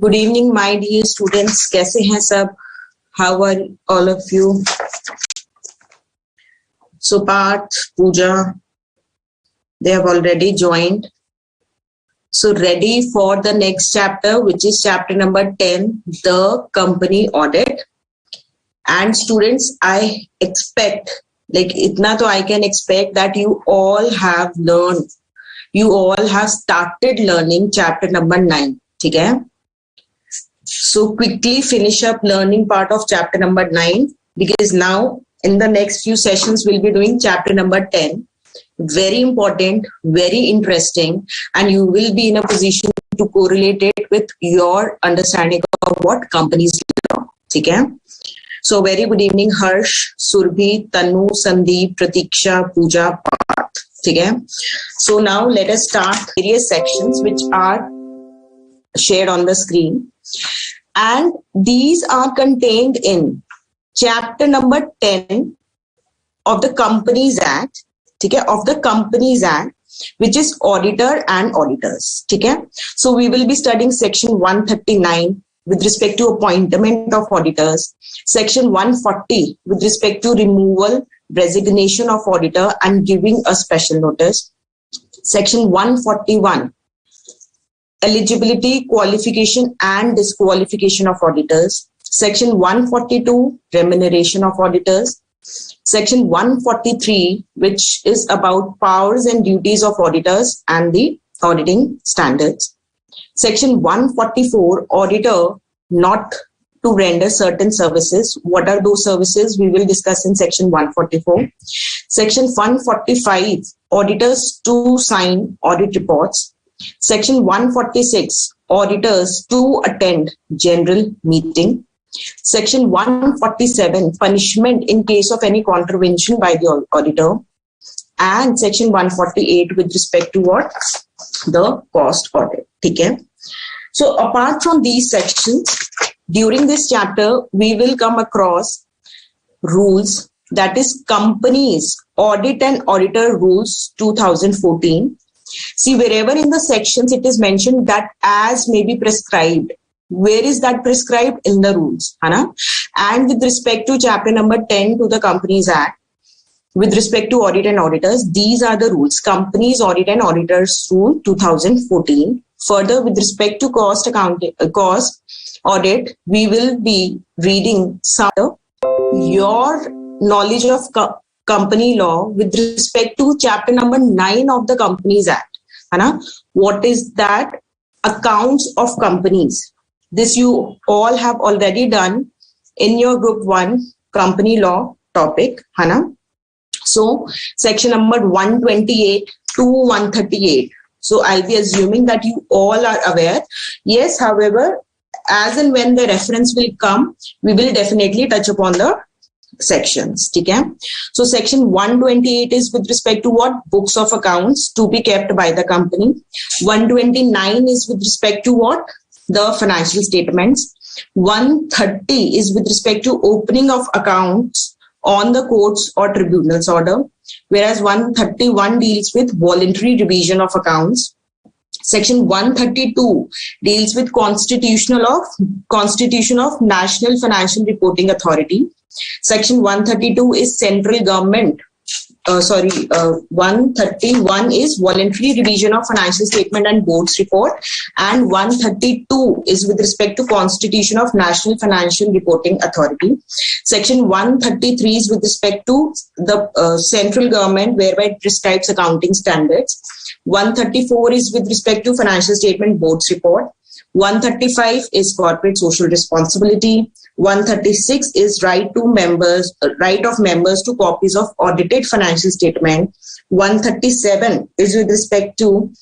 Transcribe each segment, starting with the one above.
Good evening, my dear students. कैसे हैं सब? How are all of you? So Parth, Pooja, they have already joined. So ready for the next chapter, which is chapter number 10, the company audit. And students, I expect, like itna to I can expect that you all have learned, you all have started learning chapter number 9. Okay? So quickly finish up learning part of chapter number 9, because now in the next few sessions we'll be doing chapter number 10. Very important, very interesting, and you will be in a position to correlate it with your understanding of what companies law. Okay? So very good evening, Harsh, Surbhi, Tanu, Sandeep, Pratiksha, Pooja, Parth. Okay? So now let us start various sections which are shared on the screen. And these are contained in chapter number 10 of the Companies Act, okay, of the Companies Act, which is Auditor and Auditors. Okay? So we will be studying section 139 with respect to appointment of auditors, section 140 with respect to removal, resignation of auditor and giving a special notice, section 141 eligibility, qualification and disqualification of auditors, section 142 remuneration of auditors, section 143 which is about powers and duties of auditors and the auditing standards, section 144 auditor not to render certain services. What are those services? We will discuss in section 144. Section 145 auditors to sign audit reports. Section 146, auditors to attend general meeting. Section 147, punishment in case of any contravention by the auditor. And section 148 with respect to what? The cost audit. Okay? So apart from these sections, during this chapter, we will come across rules, that is Companies Audit and Auditor Rules 2014. See, wherever in the sections it is mentioned that as may be prescribed. Where is that prescribed? In the rules. Hana? And with respect to chapter number 10 to the Companies Act, with respect to audit and auditors, these are the rules. Companies Audit and Auditors Rule 2014. Further, with respect to cost audit, we will be reading some your knowledge of company law with respect to chapter number 9 of the Companies Act. What is that? Accounts of companies. This you all have already done in your group 1 company law topic. So section number 128 to 138. So I'll be assuming that you all are aware. Yes, however, as and when the reference will come, we will definitely touch upon the sections. Okay? So section 128 is with respect to what? Books of accounts to be kept by the company. 129 is with respect to what? The financial statements. 130 is with respect to opening of accounts on the courts or tribunals order, whereas 131 deals with voluntary revision of accounts. Section 132 deals with constitution of National Financial Reporting Authority. Section 132 is central government. 131 is voluntary revision of financial statement and boards report, and 132 is with respect to constitution of National Financial Reporting Authority. Section 133 is with respect to the central government, whereby it prescribes accounting standards. 134 is with respect to financial statement boards report. 135 is corporate social responsibility. 136 is right of members to copies of audited financial statement. 137 is with respect to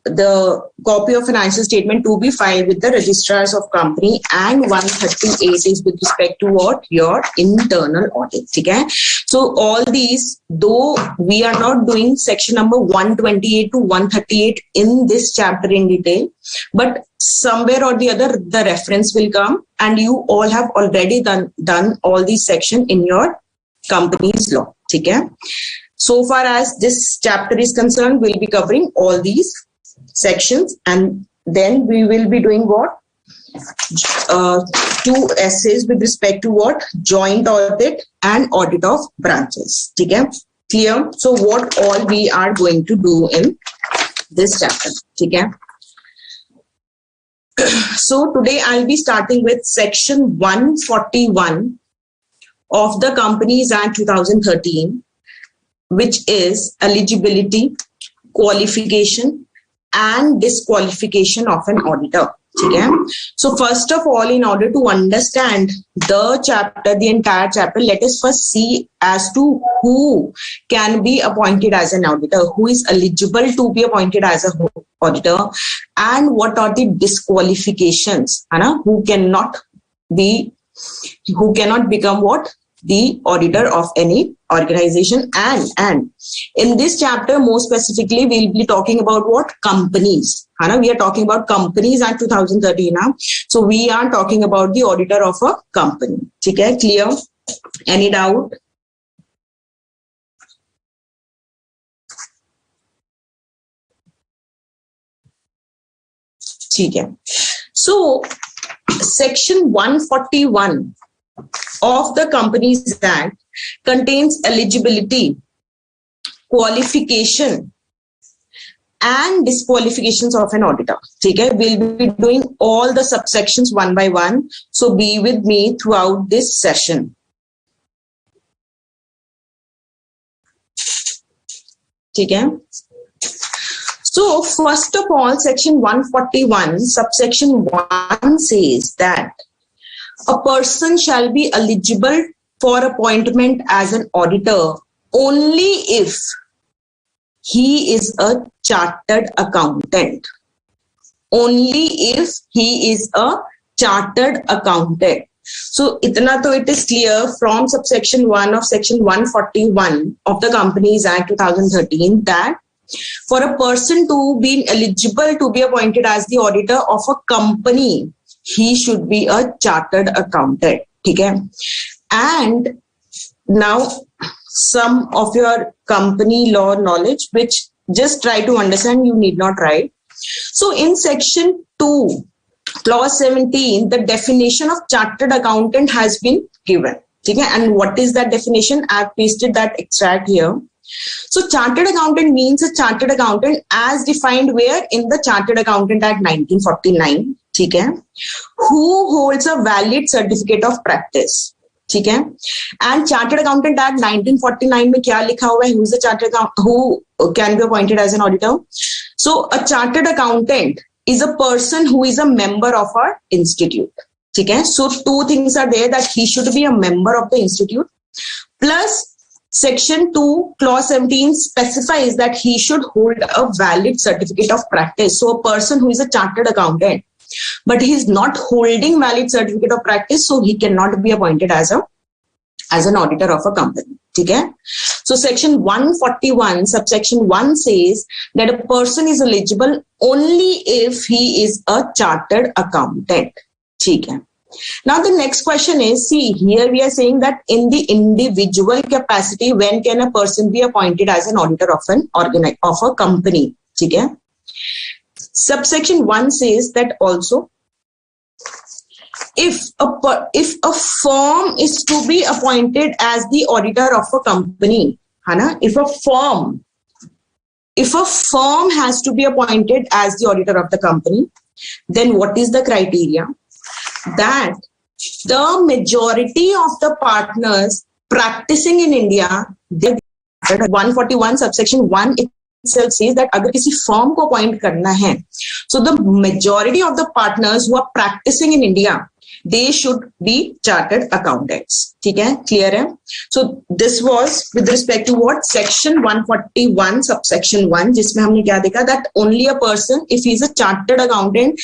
the copy of financial statement to be filed with the registrars of company, and 138 is with respect to what? Your internal audit. Okay? So all these, though we are not doing section number 128 to 138 in this chapter in detail, but somewhere or the other the reference will come, and you all have already done all these sections in your company's law. Okay? So far as this chapter is concerned, we'll be covering all these sections, and then we will be doing what? Two essays with respect to what? Joint audit and audit of branches. Okay? Clear? So what all we are going to do in this chapter. Okay? So today I'll be starting with section 141 of the Companies Act 2013, which is eligibility, qualification and disqualification of an auditor. Okay? So first of all, in order to understand the chapter, the entire chapter, let us first see as to who can be appointed as an auditor, who is eligible to be appointed as an auditor, and what are the disqualifications, who cannot become what? The auditor of any organization. And in this chapter, more specifically, we'll be talking about what? Companies. We are talking about Companies Act 2013 now. So we are talking about the auditor of a company. Okay, clear? Any doubt? Okay. So section 141 of the Companies Act contains eligibility, qualification and disqualifications of an auditor. Okay, we'll be doing all the subsections one by one. So be with me throughout this session. Okay. So first of all, section 141, subsection 1 says that a person shall be eligible for appointment as an auditor only if he is a chartered accountant. Only if he is a chartered accountant. So, itna to it is clear from subsection 1 of section 141 of the Companies Act 2013 that for a person to be eligible to be appointed as the auditor of a company, he should be a chartered accountant. Okay? And now some of your company law knowledge, which just try to understand, you need not write. So in section 2, clause 17, the definition of chartered accountant has been given. Okay? And what is that definition? I've pasted that extract here. So chartered accountant means a chartered accountant as defined where? In the Chartered Accountant Act 1949. Okay? Who holds a valid certificate of practice. Okay? And Chartered Accountant Act 1949 में क्या लिखा हुआ है? Who is the chartered accountant? Who can be appointed as an auditor? So a chartered accountant is a person who is a member of our institute. Okay? So two things are there, that he should be a member of the institute, plus Section 2, Clause 17 specifies that he should hold a valid certificate of practice. So a person who is a chartered accountant, but he is not holding valid certificate of practice, so he cannot be appointed as an auditor of a company. Okay? So Section 141, subsection 1 says that a person is eligible only if he is a chartered accountant. Okay? Now the next question is, see here we are saying that in the individual capacity, when can a person be appointed as an auditor of a company? Okay? Subsection 1 says that also if a firm is to be appointed as the auditor of a company, if a firm has to be appointed as the auditor of the company, then what is the criteria? That the majority of the partners practicing in India, 141 subsection 1 itself says that अगर किसी firm को appoint करना है, so the majority of the partners who are practicing in India, they should be chartered accountants. ठीक है? Clear है? So this was with respect to what? Section 141 subsection 1, जिसमें हमने क्या देखा? That only a person, if he is a chartered accountant,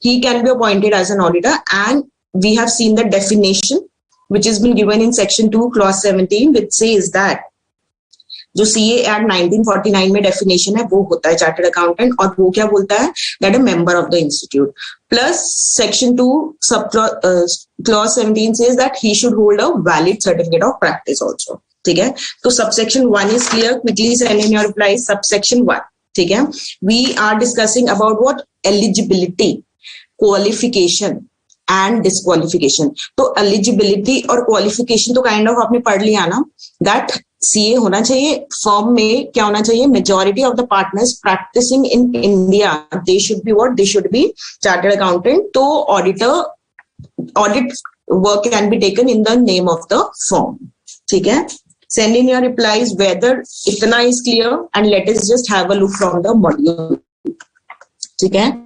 he can be appointed as an auditor, and we have seen the definition which has been given in section 2 clause 17, which says that जो CA Act 1949 में definition है वो होता है chartered accountant, और वो क्या बोलता है? That a member of the institute. Plus section 2 clause 17 says that he should hold a valid certificate of practice also. ठीक है? तो subsection 1 is clear. Quickly send in your replies. Subsection 1. ठीक है. We are discussing about what? Eligibility, qualification and disqualification. तो eligibility और qualification तो kind of आपने पढ़ लिया ना. That CA होना चाहिए, फर्म में क्या होना चाहिए? Majority of the partners practicing in India, they should be what? They should be chartered accountant. तो audit work can be taken in the name of the firm. ठीक है. Send in your replies whether itna is clear and let us just have a look from the module. ठीक है.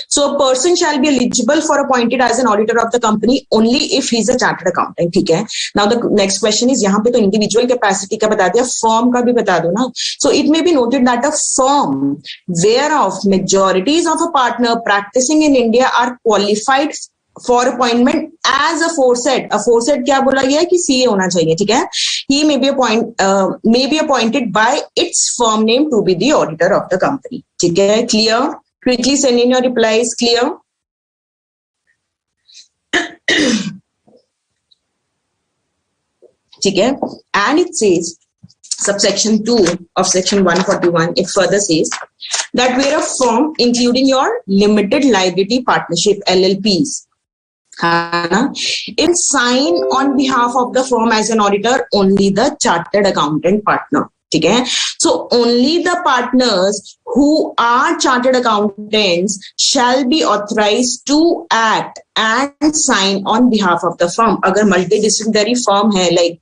So a person shall be eligible for appointed as an auditor of the company only if he is a chartered accountant. ठीक है. Now the next question is, यहाँ पे तो individual capacity का बता दिया, firm का भी बता दो ना. So it may be noted that a firm whereof majorities of a partner practicing in India are qualified for appointment as aforesaid. Aforesaid क्या बोला गया है कि CA होना चाहिए. ठीक है. He may be appointed by its firm name to be the auditor of the company. ठीक है. Clear? Quickly send in your replies. Clear? ठीक है. And it says, subsection 2 of section 141, it further says that where a firm including your limited liability partnership LLPs in sign on behalf of the firm as an auditor only the chartered accountant partner. ठीक है. So only the partners who are chartered accountants shall be authorized to act and sign on behalf of the firm. अगर multidisciplinary firm है, like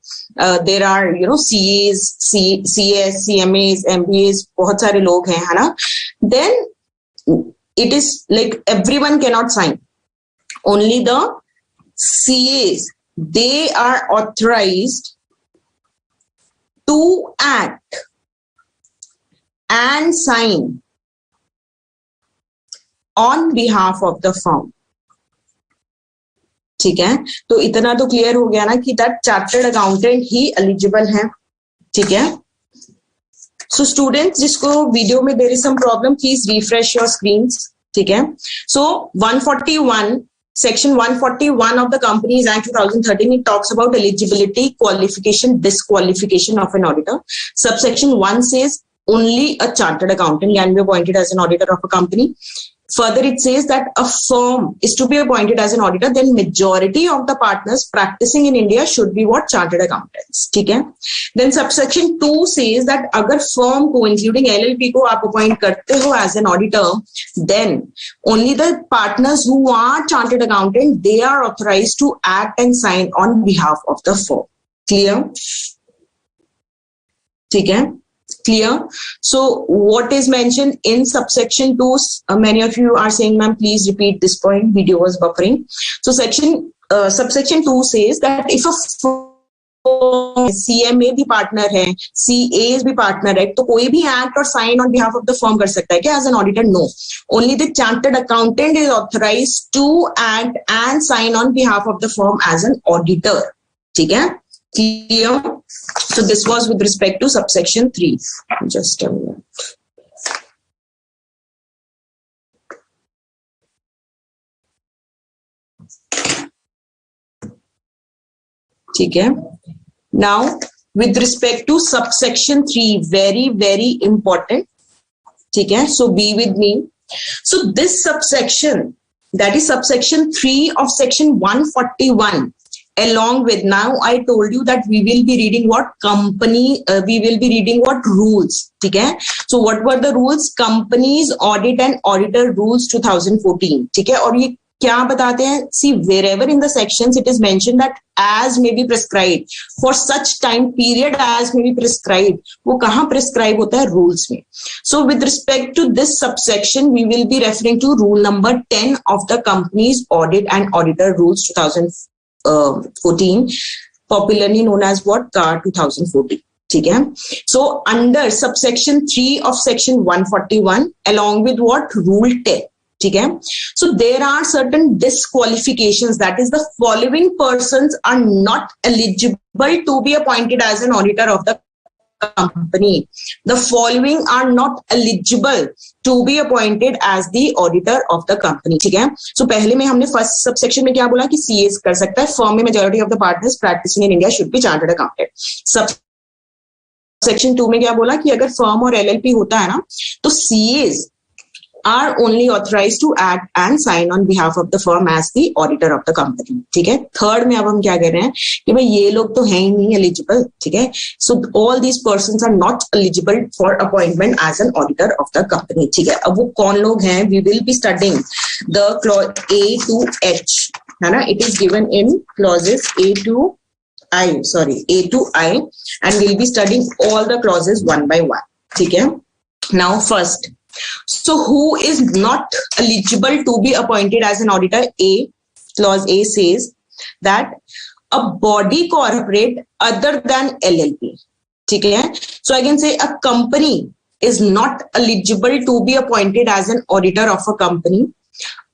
there are CAs, CS, CMAs, MBAs, बहुत सारे लोग हैं, है ना, then it is like everyone cannot sign. Only the CAs, they are authorized to act and sign on behalf of the firm. ठीक है. तो इतना तो क्लियर हो गया ना कि दैट चार्टर्ड अकाउंटेंट ही एलिजिबल है. ठीक है. सो स्टूडेंट्स जिसको वीडियो में there is some problem, please refresh your screens. ठीक है. सो 141 Section 141 of the Companies Act 2013, it talks about eligibility, qualification, disqualification of an auditor. Subsection 1 says only a chartered accountant can be appointed as an auditor of a company. Further, it says that a firm is to be appointed as an auditor, then majority of the partners practicing in India should be what? Chartered accountants. ठीक है. Then subsection 2 says that अगर firm को including LLP को आप appoint करते हो as an auditor, then only the partners who are chartered accountant, they are authorized to act and sign on behalf of the firm. Clear? ठीक है. Clear? So what is mentioned in subsection 2, many of you are saying, ma'am, please repeat this point, video was buffering. So subsection 2 says that if a CMA भी partner है, CAs भी partner है, तो कोई भी act और sign on behalf of the firm कर सकता है क्या as an auditor? No. Only the chartered accountant is authorised to act and sign on behalf of the firm as an auditor. ठीक है. Clear? So this was with respect to subsection 3. Just a minute. ठीक है. Now with respect to subsection 3, very very important. ठीक है. So be with me. So this subsection, that is subsection 3 of section 141. Along with, now I told you that we will be reading what? We will be reading what? Rules. ठीक है. So what were the rules? Companies Audit and Auditor Rules 2014. ठीक है. और ये क्या बताते हैं? See, wherever in the sections it is mentioned that as may be prescribed for such time period as may be prescribed. वो कहाँ prescribe होता है? Rules में. So with respect to this subsection, we will be referring to rule number 10 of the Companies Audit and Auditor Rules 2014, popularly known as what? CAR 2014. ठीक है. So under subsection 3 of section 141, along with what? Rule 10. ठीक है. So there are certain disqualifications, that is the following persons are not eligible to be appointed as an auditor of the company. The following are not eligible to be appointed as the auditor of the company. ठीक है. So पहले में हमने first subsection में क्या बोला कि CAs कर सकता है. फर्म में majority of the partners practising in India should be chartered accountant. Section 2 में क्या बोला कि अगर फर्म और एलएलपी होता है ना तो CEOs are only authorized to act and sign on behalf of the firm as the auditor of the company. ठीक है. थर्ड में अब हम क्या कह रहे हैं कि भाई ये लोग तो हैं ही नहीं एलिजिबल. ठीक है. So all these persons are not eligible for appointment as an auditor of the company. ठीक है. अब वो कौन लोग हैं? We will be studying the clause A to H. है ना? It is given in clauses A to I, and we'll be studying all the clauses one by one. ठीक है. Now first, so who is not eligible to be appointed as an auditor? Clause A says that a body corporate other than LLP. ठीक है. So I can say a company is not eligible to be appointed as an auditor of a company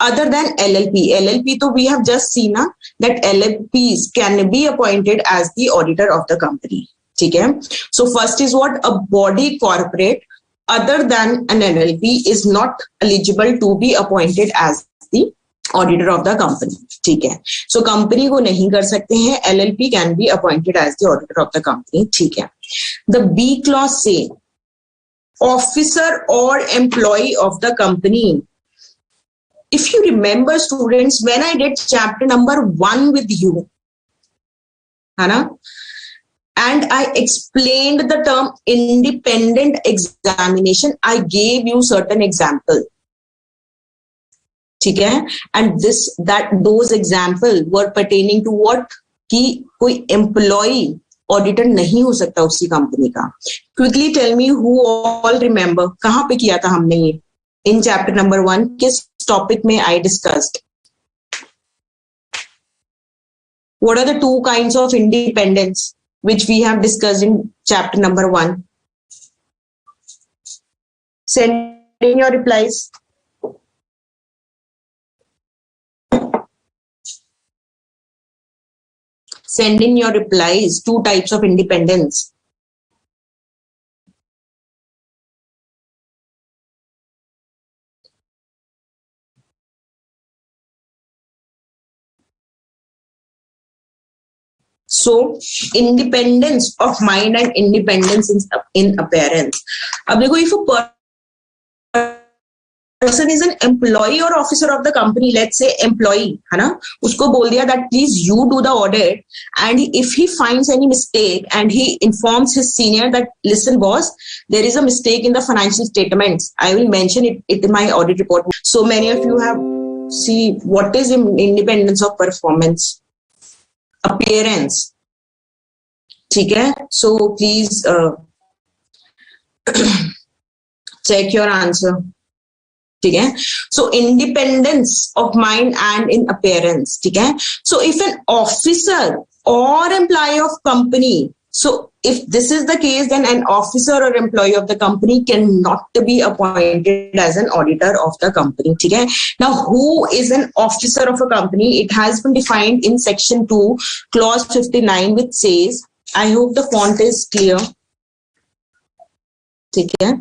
other than LLP. LLP तो we have just seen that LLPs can be appointed as the auditor of the company. ठीक है. So first is what? A body corporate other than an LLP is not eligible to be appointed as the auditor of the company. ठीक है. So company को नहीं कर सकते हैं. LLP can be appointed as the auditor of the company. ठीक है. The B clause say officer or employee of the company. If you remember, students, when I did chapter number 1 with you, है ना, and I explained the term independent examination, I gave you certain example. ठीक है. And those example were pertaining to what? कि कोई employee auditor नहीं हो सकता उसी कंपनी का. Quickly tell me who all remember, कहाँ पे किया था हमने ये? In chapter number 1, किस topic में I discussed? What are the two kinds of independence which we have discussed in chapter number 1? Send in your replies. Send in your replies. Two types of independence. So independence of mind and independence in appearance. अब देखो, if a person is an employee or officer of the company, let's say employee, है ना, उसको बोल दिया that please you do the audit, and if he finds any mistake and he informs his senior that listen boss, there is a mistake in the financial statements, I will mention it in my audit report. So many of you have see what is independence of performance, appearance. ठीक है. So please check your answer. ठीक है. So independence of mind and in appearance. ठीक है. So if an officer or employee of company, so if this is the case, then an officer or employee of the company cannot be appointed as an auditor of the company. ठीक है. Now who is an officer of a company? It has been defined in section 2 clause 59, which says, I hope the font is clear. ठीक है.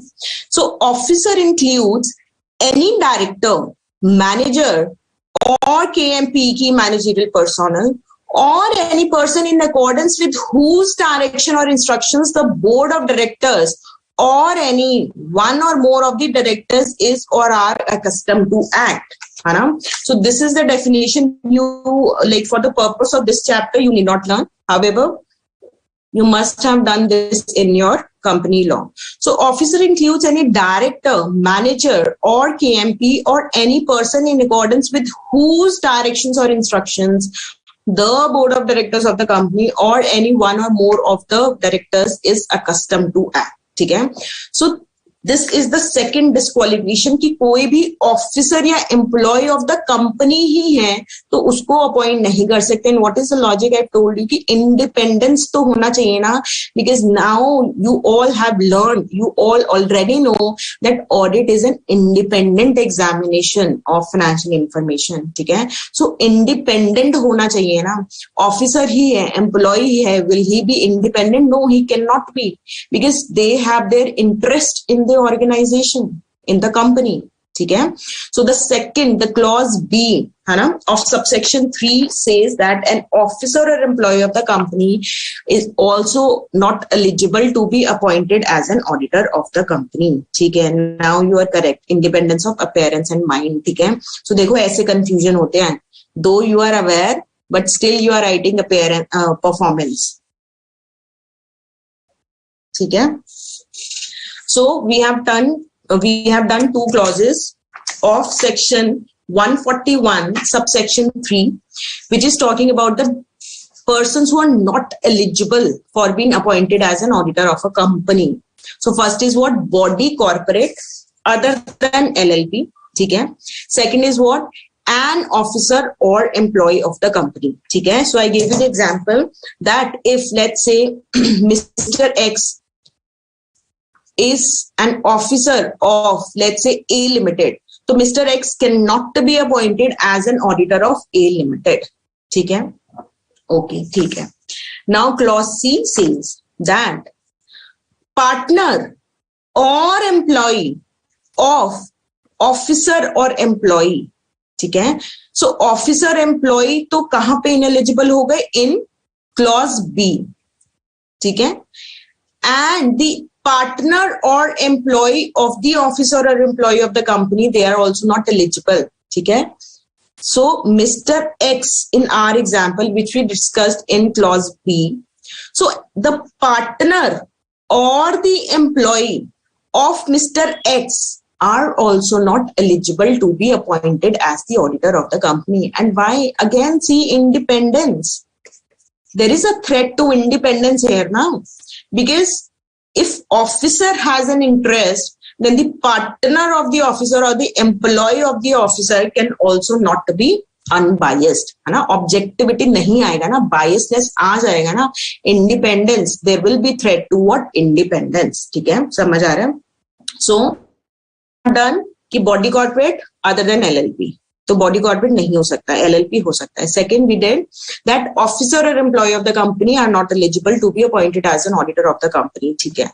So officer includes any director, manager or KMP, key managerial personnel, or any person in accordance with whose direction or instructions the board of directors or any one or more of the directors is or are accustomed to act. है ना. So this is the definition. You like for the purpose of this chapter you need not learn. However, you must have done this in your company law. So officer includes any director, manager or KMP or any person in accordance with whose directions or instructions the board of directors of the company or any one or more of the directors is accustomed to act. ठीक है. So this is the second disqualification कि कोई भी officer या employ of the company ही है तो उसको appoint नहीं कर सकते. And what is the logic I told you कि इंडिपेंडेंस तो होना चाहिए ना, because now you all have learn, you all already know that audit is an independent examination of financial information. ठीक है. सो इंडिपेंडेंट होना चाहिए ना. ऑफिसर ही है, एम्प्लॉय ही है, will he be independent? No, he can not be, because they have their interest in the organization, in the company. ठीक है. So the second, the clause B, है ना, of subsection 3 says that an officer or employee of the company is also not eligible to be appointed as an auditor of the company. ठीक है, now you are correct, independence of appearance and mind. ठीक है, so देखो ऐसे confusion होते हैं, though you are aware but still you are writing appearance performance. ठीक है, so we have done two clauses of section 141 subsection 3, which is talking about the persons who are not eligible for being appointed as an auditor of a company. So first is what? Body corporate other than LLP. ठीक है, second is what? An officer or employee of the company. ठीक है, so I gave you the example that if let's say Mr. X is an officer of let's say A Limited, so Mr. X cannot be appointed as an auditor of A Limited. ठीक है, okay, ठीक है. Now clause C says that partner or employee of officer or employee. ठीक है, so officer employee तो कहां पे ineligible हो गए? In clause B. ठीक है, and the partner or employee of the officer or employee of the company, they are also not eligible. ठीक है, so Mr. X in our example which we discussed in clause B, so the partner or the employee of Mr. X are also not eligible to be appointed as the auditor of the company. And why? Again, see, independence. There is a threat to independence here now, because if officer has an interest, then the partner of the officer or the employee of the officer can also not be unbiased, है ना. Objectivity नहीं आएगा ना, biasness आ जाएगा ना. Independence, there will be threat to what? Independence. ठीक है, समझ आ रहा है. So done कि body corporate other than LLP, तो बॉडी कॉर्पोरेट नहीं हो सकता, एलएलपी हो सकता है. Second, we did that officer or employee of the company are not eligible to be appointed as an auditor of the company. ठीक है,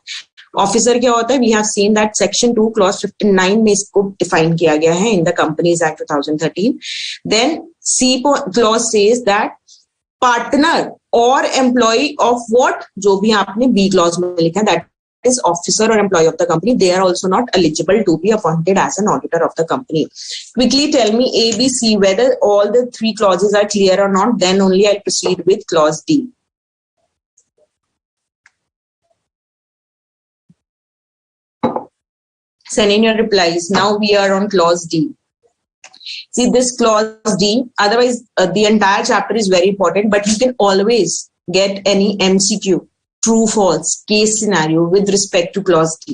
ऑफिसर क्या होता है? We have seen that section 2 clause 59 में इसको डिफाइन किया गया है in the companies act 2013. Then C clause says that partner or employee of what, जो भी आपने बी क्लॉज में लिखा है, that is officer or employee of the company, they are also not eligible to be appointed as an auditor of the company. Quickly tell me A, B, C whether all the three clauses are clear or not, then only I'll proceed with clause D. Send in your replies. Now we are on clause D. See this clause D, otherwise the entire chapter is very important, but you can always get any MCQ, true false case scenario with respect to clause D.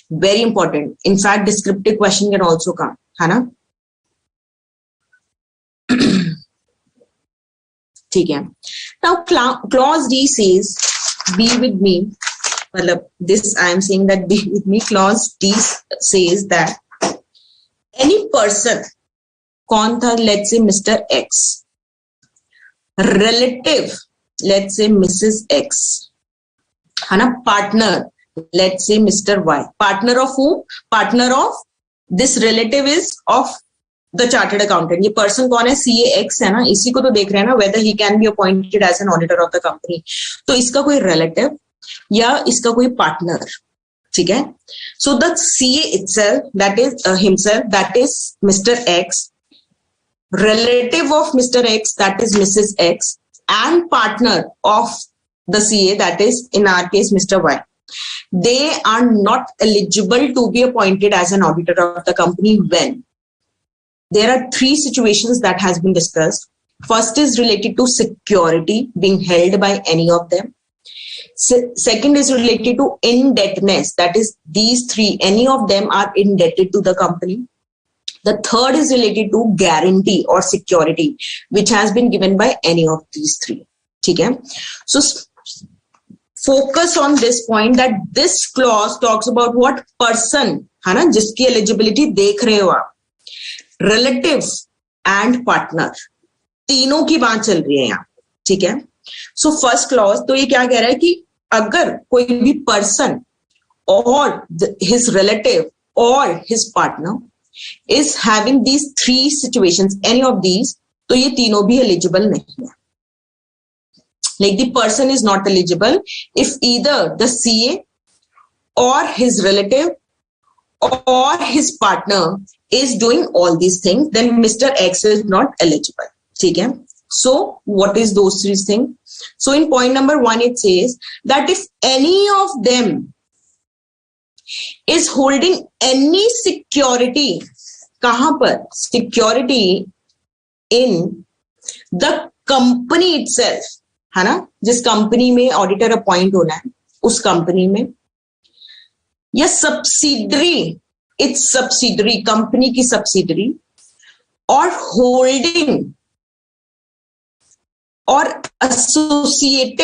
Very important. In fact, descriptive question can also come, है ना. ठीक है. Now clause D says, be with me. मतलब this I am saying that be with me. Clause D says that any person, कौन था? Let's say Mr. X. Relative, let's say Mrs. X. है ना. Partner, let's say mister Y. Partner of whom? Partner of this relative is of the chartered accountant. ये person कौन है? CA X है ना. इसी को तो देख रहे हैं ना, whether he can be appointed as an auditor of the company. तो इसका कोई रिलेटिव या इसका कोई पार्टनर. ठीक है, so the CA itself, that is himself, that is Mr. X, relative of Mr. X, that is Mrs. X, and partner of the CA, that is in our case Mr. Y, they are not eligible to be appointed as an auditor of the company when there are three situations that has been discussed. First is related to security being held by any of them. Second is related to indebtedness, that is these three, any of them are indebted to the company. The third is related to guarantee or security which has been given by any of these three. ठीक है, so focus on this point that this clause talks about what? Person, है ना, जिसकी eligibility देख रहे हो आप. Relative and partner, तीनों की बात चल रही है यहाँ. ठीक है, सो फर्स्ट क्लॉज तो ये क्या कह रहा है कि अगर कोई भी पर्सन और हिज रिलेटिव और his partner is having these three situations, any of these, तो ये तीनों भी eligible नहीं है. Like the person is not eligible if either the CA or his relative or his partner is doing all these things, then Mr. X is not eligible. ठीक है? So what is those three things? So in point number 1 it says that if any of them is holding any security, कहां पर? Security in the company itself, है ना, जिस company में auditor appoint होना है उस कंपनी में, या सब्सिडरी, इट्स सब्सिडरी, कंपनी की सब्सिडरी, और holding or associate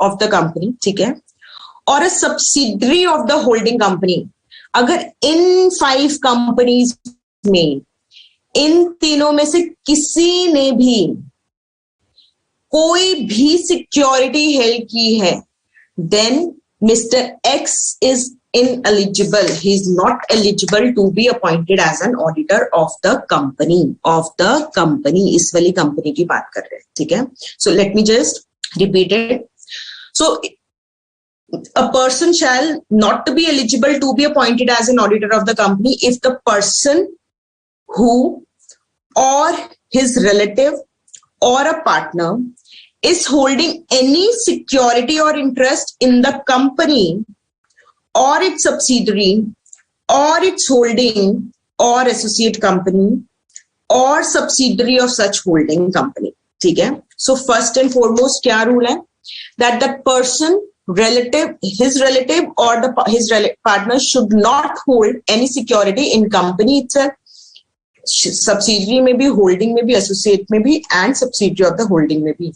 of the company, ठीक है, और a subsidiary of the holding company. अगर इन 5 कंपनीज में इन तीनों में से किसी ने भी कोई भी सिक्योरिटी हेल्ड की है, then mister X is ineligible. He is not eligible to be appointed as an auditor of the company. इस वाली कंपनी की बात कर रहे हैं, ठीक है. So let me just repeat it. So a person shall not be eligible to be appointed as an auditor of the company if the person who or his relative or a partner is holding any security or interest in the company or its subsidiary or its holding or associate company or subsidiary of such holding company. ठीक है. So first and foremost क्या rule है? That the person, relative, his relative or his partner should not hold any security in company itself, subsidiary में भी, holding में भी, associate में भी, and subsidiary of the holding में भी.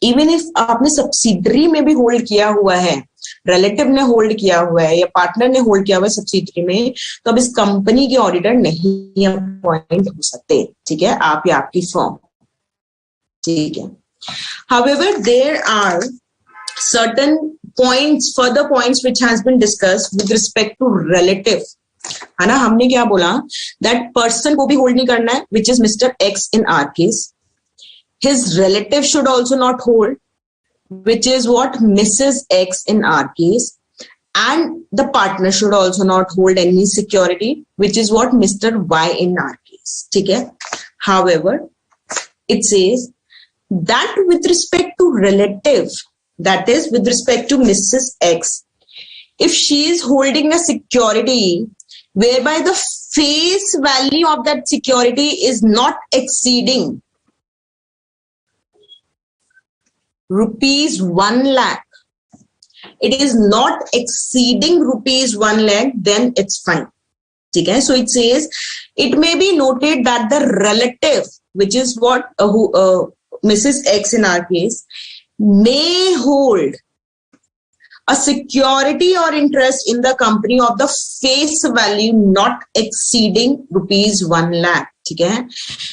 Even if आपने subsidiary में भी hold किया हुआ है, रिलेटिव ने होल्ड किया हुआ है या पार्टनर ने होल्ड किया हुआ है सब्सिडरी में, तो अब इस कंपनी के ऑडिटर नहीं अपॉइंट हो सकते, ठीक है, आप या आपकी फर्म, ठीक है. However, there are certain points, further points which has been discussed with respect to relative, है ना. हमने क्या बोला? that person को भी होल्ड नहीं करना है, which is Mr. X in our case. His relative should also not hold, which is what? Mrs. X in our case. And the partner should also not hold any security, which is what? Mr. Y in our case. ठीक है. However, it says that with respect to relative, that is with respect to Mrs. X, if she is holding a security whereby the face value of that security is not exceeding rupees 1 lakh, it is not exceeding rupees 1 lakh, then it's fine. ठीक है. So it says it may be noted that the relative, which is what Mrs. X in our case, may hold a security or interest in the company of the face value not exceeding rupees 1 lakh. ठीक है.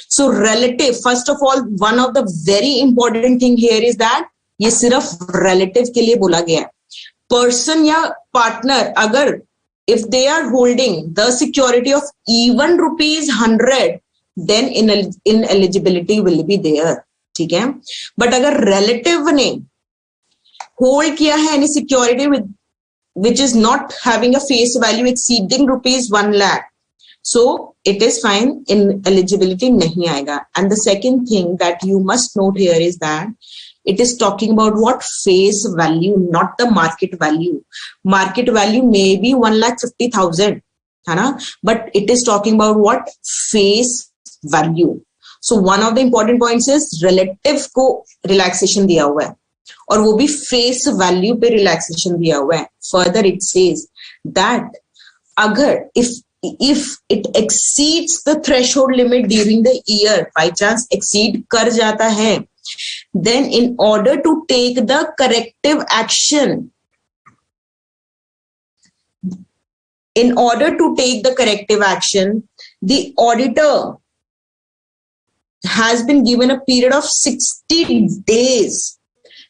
So relative, first of all, one of the very important thing here is that ये सिर्फ relative के लिए बोला गया है. Person या partner अगर if they are holding the security of even rupees 100, then ineligibility will be there. ठीक है. But अगर relative ने hold किया है any security which is not having a face value exceeding rupees 1 lakh, so it is fine, ineligibility नहीं आएगा. And the second thing that you must note here is that it is talking about what? Face value, not the market value. Market value may be 1,50,000, है ना, but it is talking about what? Face value. So one of the important points is relative को relaxation दिया हुआ है और वो भी face value पे relaxation दिया हुआ है. Further it says that अगर if it exceeds the threshold limit during the year, by chance exceed कर जाता है, then in order to take the corrective action, the auditor has been given a period of 60 days.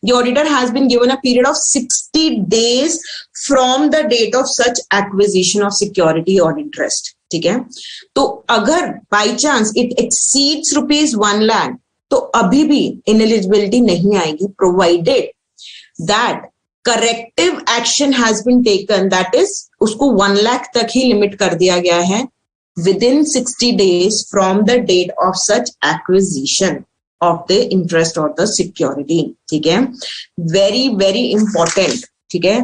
The auditor has been given a period of 60 days from the date of such acquisition of security or interest. ठीक है। तो अगर by chance it exceeds ₹1 lakh तो अभी भी ineligibility नहीं आएगी, provided that corrective action has been taken, that is उसको 1 लाख तक ही लिमिट कर दिया गया है within 60 days from the date of such acquisition of the interest or the security. ठीक है, very very important. ठीक है,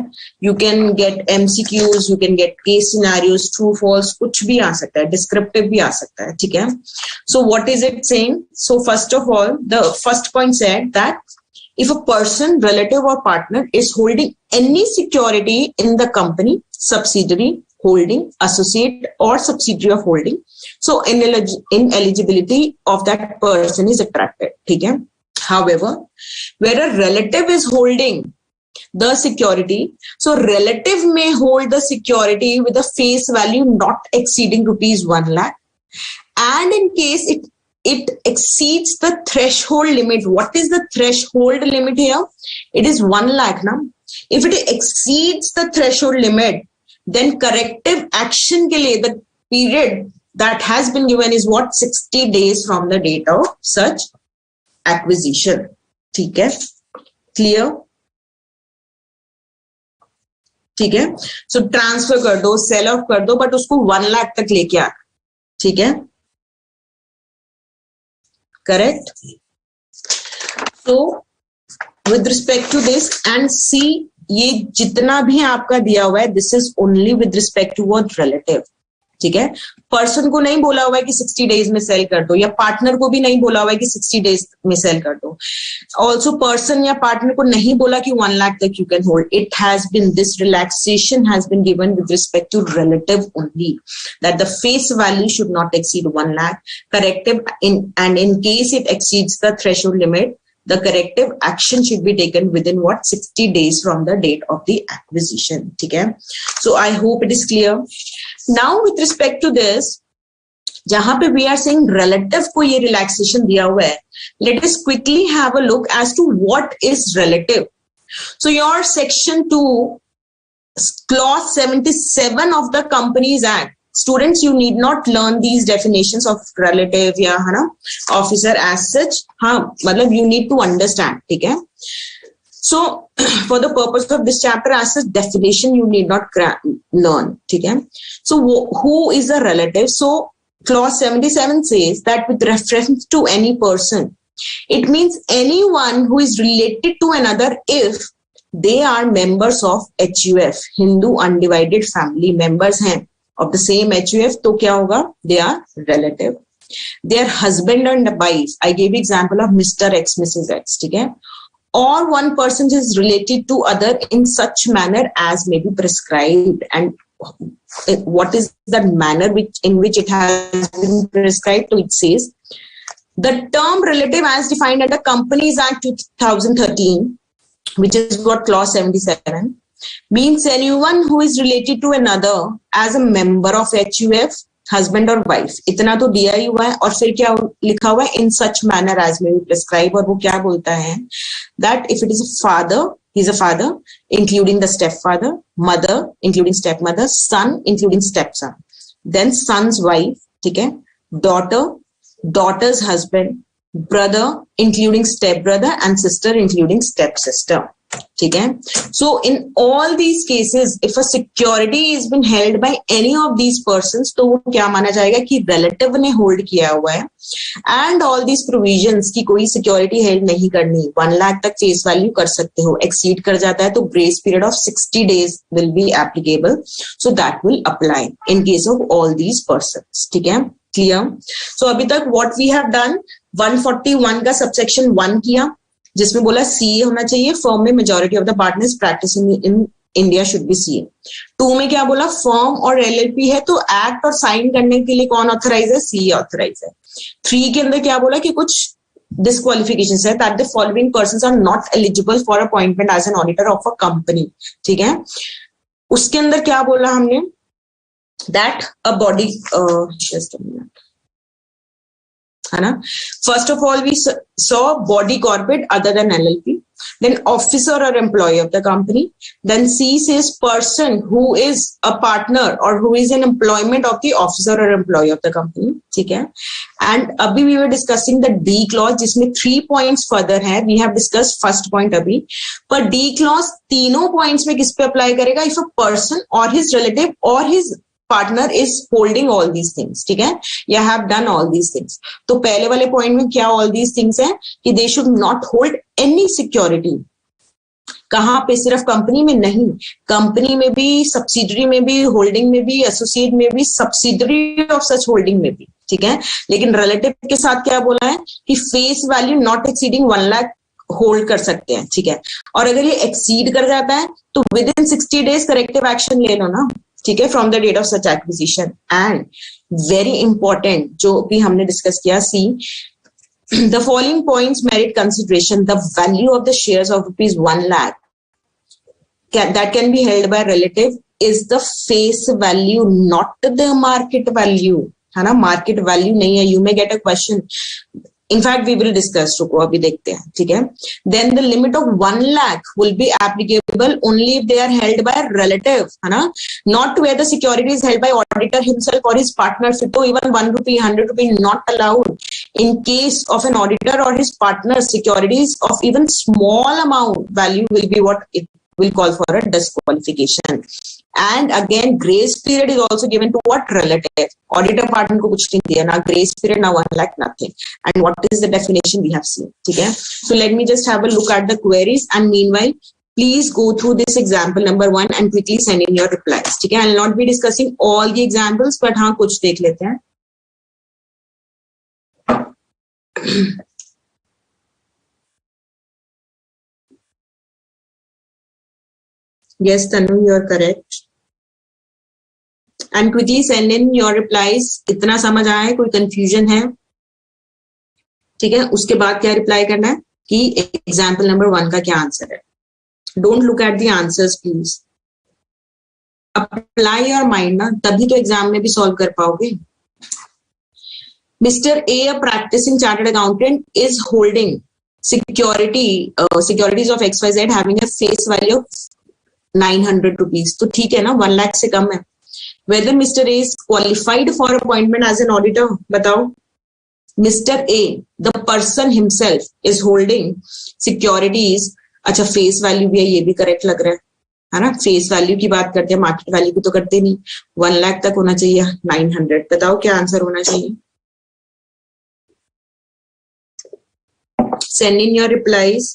you can get MCQs, you can get case scenarios, true false, कुछ भी आ सकता है, descriptive भी आ सकता है. ठीक है, so what is it saying? So first of all, the first point said that if a person, relative or partner is holding any security in the company, subsidiary, holding, associate or subsidiary of holding, so ineligibility of that person is attracted. ठीक है, however, where a relative is holding the security, so relative may hold the security with a face value not exceeding ₹1 lakh, and in case it exceeds the threshold limit. What is the threshold limit here? It is 1 lakh now. If it exceeds the threshold limit, then corrective action के लिए the period that has been given is what? 60 days from the date of such acquisition. ठीक है, clear? ठीक है, so transfer कर दो, sell off कर दो, but उसको 1 लाख तक लेके आ. ठीक है, correct? So with respect to this, and see, ये जितना भी आपका दिया हुआ है, this is only with respect to word relative. ठीक है, पर्सन को नहीं बोला हुआ है कि 60 डेज में सेल कर दो, या पार्टनर को भी नहीं बोला हुआ है कि 60 डेज में सेल कर दो. ऑल्सो पर्सन या पार्टनर को नहीं बोला कि 1 लाख तक you can hold. It has been, this relaxation has been given with respect to relative only, that the face value should not exceed 1 lakh. Corrective and in case it exceeds the threshold limit, the corrective action should be taken within what? 60 days from the date of the acquisition. ठीक है, so I hope it is clear. Now with respect to this, जहां पे we are saying relative को ये relaxation दिया हुआ है, let us quickly have a look as to what is relative. So your section 2 clause 77 of the Companies Act, students, you need not learn these definitions of relative या है ना officer as such. हाँ, मतलब you need to understand. ठीक है, so for the purpose of this chapter as such definition you need not learn. ठीक है, so who is a relative? So clause 77 says that with reference to any person, it means anyone who is related to another if they are members of HUF, Hindu Undivided Family, members हैं of the same HUF, तो क्या होगा? They are relative. They are husband and wife. I gave example of Mr. X, Mrs. X. ठीक है, or one person is related to other in such manner as may be prescribed. And what is the manner in which it has been prescribed? So it says the term relative as defined under Companies Act 2013, which is what clause 77, means anyone who is related to another as a member of HUF, husband or wife. इतना तो दिया ही हुआ है, और फिर क्या लिखा हुआ है? In such manner as may be prescribed. और वो क्या बोलता है? That if it is a father, he is a father, including the stepfather, mother, including stepmother, son, including stepson, then son's wife, ठीक है, daughter, daughter's husband, brother, including stepbrother, and sister, including stepsister. ठीक है, so in all these cases if a security is been held by any of these persons, तो वो क्या माना जाएगा कि relative ने hold किया हुआ है. and all these provisions की कोई security held नहीं करनी, 1 लाख तक face value कर सकते हो, exceed कर जाता है तो grace period of 60 days will be applicable, so that will apply in case of all these persons. ठीक है, clear? so अभी तक what we have done, 141 का subsection 1 किया, जिसमें बोला सीए होना चाहिए, फर्म में majority of the partners practising in India should be CA. 2 में क्या बोला? फर्म और एलएलपी है तो एक्ट और साइन करने के लिए कौन ऑथराइज है? सीए ऑथराइज है. 3 के अंदर क्या बोला कि कुछ डिस्क्वालिफिकेशंस है, that the following persons are not eligible for appointment as an auditor of a company. ठीक है, उसके अंदर क्या बोला हमने? That a body, just a minute, है ना. First of all, we saw body corporate other than LLP, then officer or employee of the company, then C says person who is a partner or who is in employment of the officer or employee of the company. ठीक है. And अभी we were discussing the D clause जिसमें 3 points further है. We have discussed first point अभी, पर D clause तीनों points में किस पे apply करेगा? If a person or his relative or his partner is holding all these things, ठीक है, या have done all these things. तो पहले वाले पॉइंट में क्या all these things है कि they should not hold any security. कहाँ पे? सिर्फ कंपनी में नहीं, कंपनी में भी, सब्सिडरी में भी, होल्डिंग में भी, एसोसिएट में भी, सब्सिडरी ऑफ सच होल्डिंग में भी, ठीक है. लेकिन रिलेटिव के साथ क्या बोला है कि face value not exceeding 1 lakh hold कर सकते हैं, ठीक है. और अगर ये एक्सीड कर जाता है तो within 60 days corrective action ले लो ना, ठीक है, from the date of such acquisition. And very important जो भी हमने डिस्कस किया, see the following points merit consideration. The value of the shares of ₹1 lakh that can be held by relative is the face value, not the market value, है ना. Market value नहीं है. You may get a question. In fact, we will discuss. रुको अभी देखते हैं, ठीक है. Then the limit of 1 lakh will be applicable only if they are held by relative, है ना. Not where the security is held by auditor himself or his partner. So even 1 rupee, 100 rupee not allowed. In case of an auditor or his partner, securities of even small amount value will be what it will call for a disqualification. And again, grace period is also given to what? Relative. Auditor partner को कुछ नहीं दिया, ना grace period, ना 1 lakh, nothing. And what is the definition we have seen? ठीक है. So let me just have a look at the queries, and meanwhile, please go through this example number 1 and quickly send in your replies. ठीक है. I will not be discussing all the examples, but हाँ कुछ देख लेते हैं. Yes, Tanu, you are correct. And quickly send in your replies. इतना समझ आया है? कोई कंफ्यूजन है? ठीक है. उसके बाद क्या रिप्लाई करना है कि एग्जाम्पल नंबर 1 का क्या आंसर है. Don't look at the answers please. Apply your mind ना, तभी तो एग्जाम में भी सॉल्व कर पाओगे. Mister A, a practising chartered accountant, is holding securities of XYZ having a face value of 900 rupees. तो ठीक है ना, 1 लाख से कम है. Whether Mr. A is qualified for appointment as an auditor, बताओ. Mr. A, the person himself, is holding securities. अच्छा, face value भी है, ये भी करेक्ट लग रहा है ना. फेस वैल्यू की बात करते हैं, मार्केट वैल्यू की तो करते नहीं. 1 लाख तक होना चाहिए, 900. बताओ क्या आंसर होना चाहिए. Send in your replies.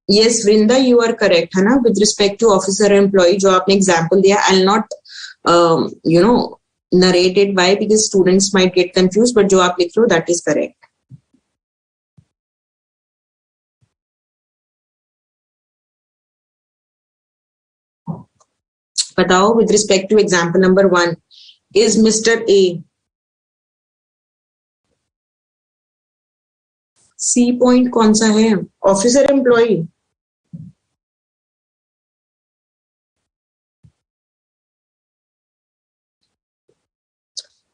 Yes, Vrinda, you are correct, है ना. With respect to officer employee, जो आपने example दिया, I'll not, narrate it. Why? Because students might get confused. But जो आप लिख रहे हो, that is correct. बताओ, with respect to example number 1, is Mr. A C point कौन सा है? Officer employee.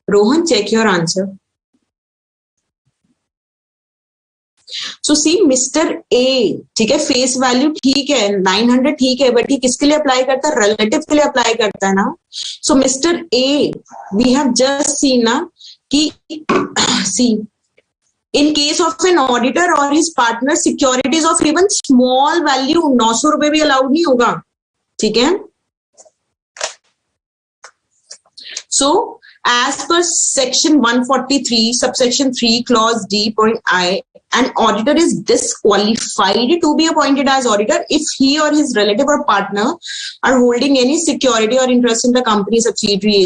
Rohan, check your answer. So see, Mr. A, ठीक है, फेस वैल्यू ठीक है, 900 ठीक है, बट ये किसके लिए अप्लाई करता है? रिलेटिव के लिए अप्लाई करता है ना. So mister A, we have just seen ना कि C in case of an auditor or his partner, securities of even small value 900 रुपए भी अलाउड नहीं होगा. ठीक है. सो as per section 143 subsection 3 clause D point I, an auditor is disqualified to be appointed as auditor if he or his relative or partner are holding any security or interest in the company subsidiary.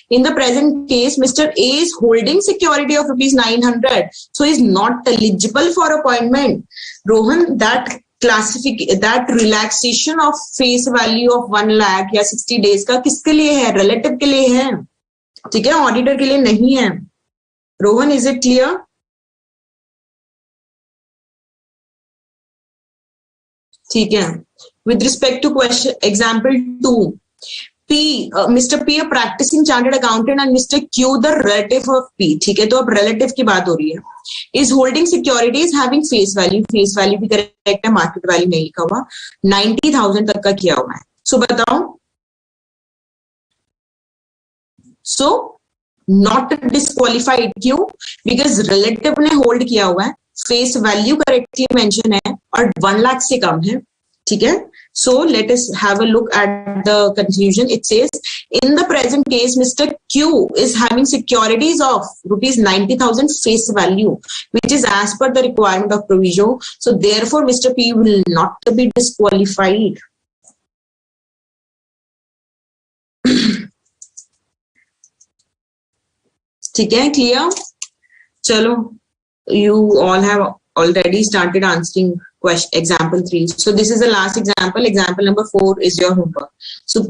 In the present case, Mr. A is holding security of ₹900, so he is not eligible for appointment. Rohan, that relaxation of face value of 1 lakh या 60 days का किसके लिए है? Relative के लिए है. ठीक है, ऑडिटर के लिए नहीं है. Rohan, is it clear? ठीक है. with respect to question example 2, P, Mr. P, a practicing chartered accountant, and Mr. Q, the relative of P. ठीक है, तो अब relative की बात हो रही है. Is holding securities having face value भी correct है, market value नहीं लिखा हुआ, 90,000 तक का किया हुआ है. So बताओ. So not disqualified. क्यों? Because relative ने hold किया हुआ है, face value correctly mention है और 1 लाख से कम है. ठीक है. So let us have a look at the conclusion. It says, in the present case, Mr. Q is having securities of rupees 90,000 face value, which is as per the requirement of provision. So therefore, Mr. P will not be disqualified. ठीक है, clear? चलो, you all have already started answering question example 3. So this is the last example. Example number 4 is your homework. So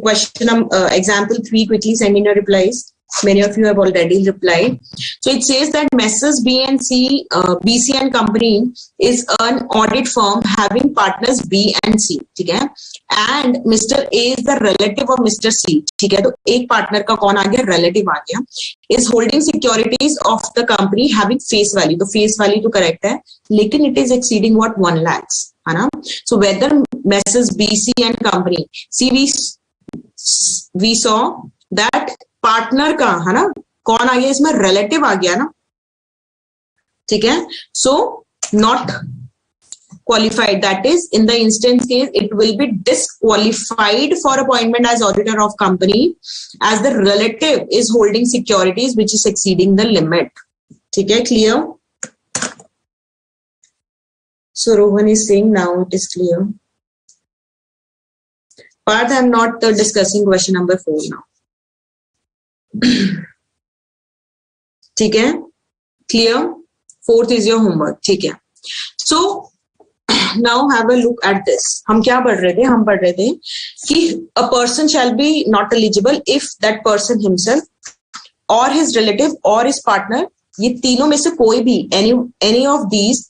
example 3, quickly send in your replies. Many of you have already replied. So it says that Messrs. B and C, BC and Company is an audit firm having partners B and C. ठीक है, and Mr. A is the relative of Mr. C. ठीक है, तो एक partner का कौन आ गया? Relative आ गया. Is holding securities of the company having face value. तो face value तो correct है, लेकिन it is exceeding what? 1 lakhs, है ना? So whether Messrs. BC and Company, see we saw that partner का, है ना, कौन आ गया इसमें? रिलेटिव आ गया ना. ठीक है, so not qualified, that is in the instance case it will be disqualified for appointment as auditor of company as the relative is holding securities which is exceeding the limit. ठीक है, clear? So Rohan is saying now it is clear. But I am not discussing question number 4 now. ठीक है, clear? 4th is your homework. ठीक है, so now have a look at this. हम क्या पढ़ रहे थे? हम पढ़ रहे थे कि a person shall be not eligible if that person himself or his relative or his partner, ये तीनों में से कोई भी any of these,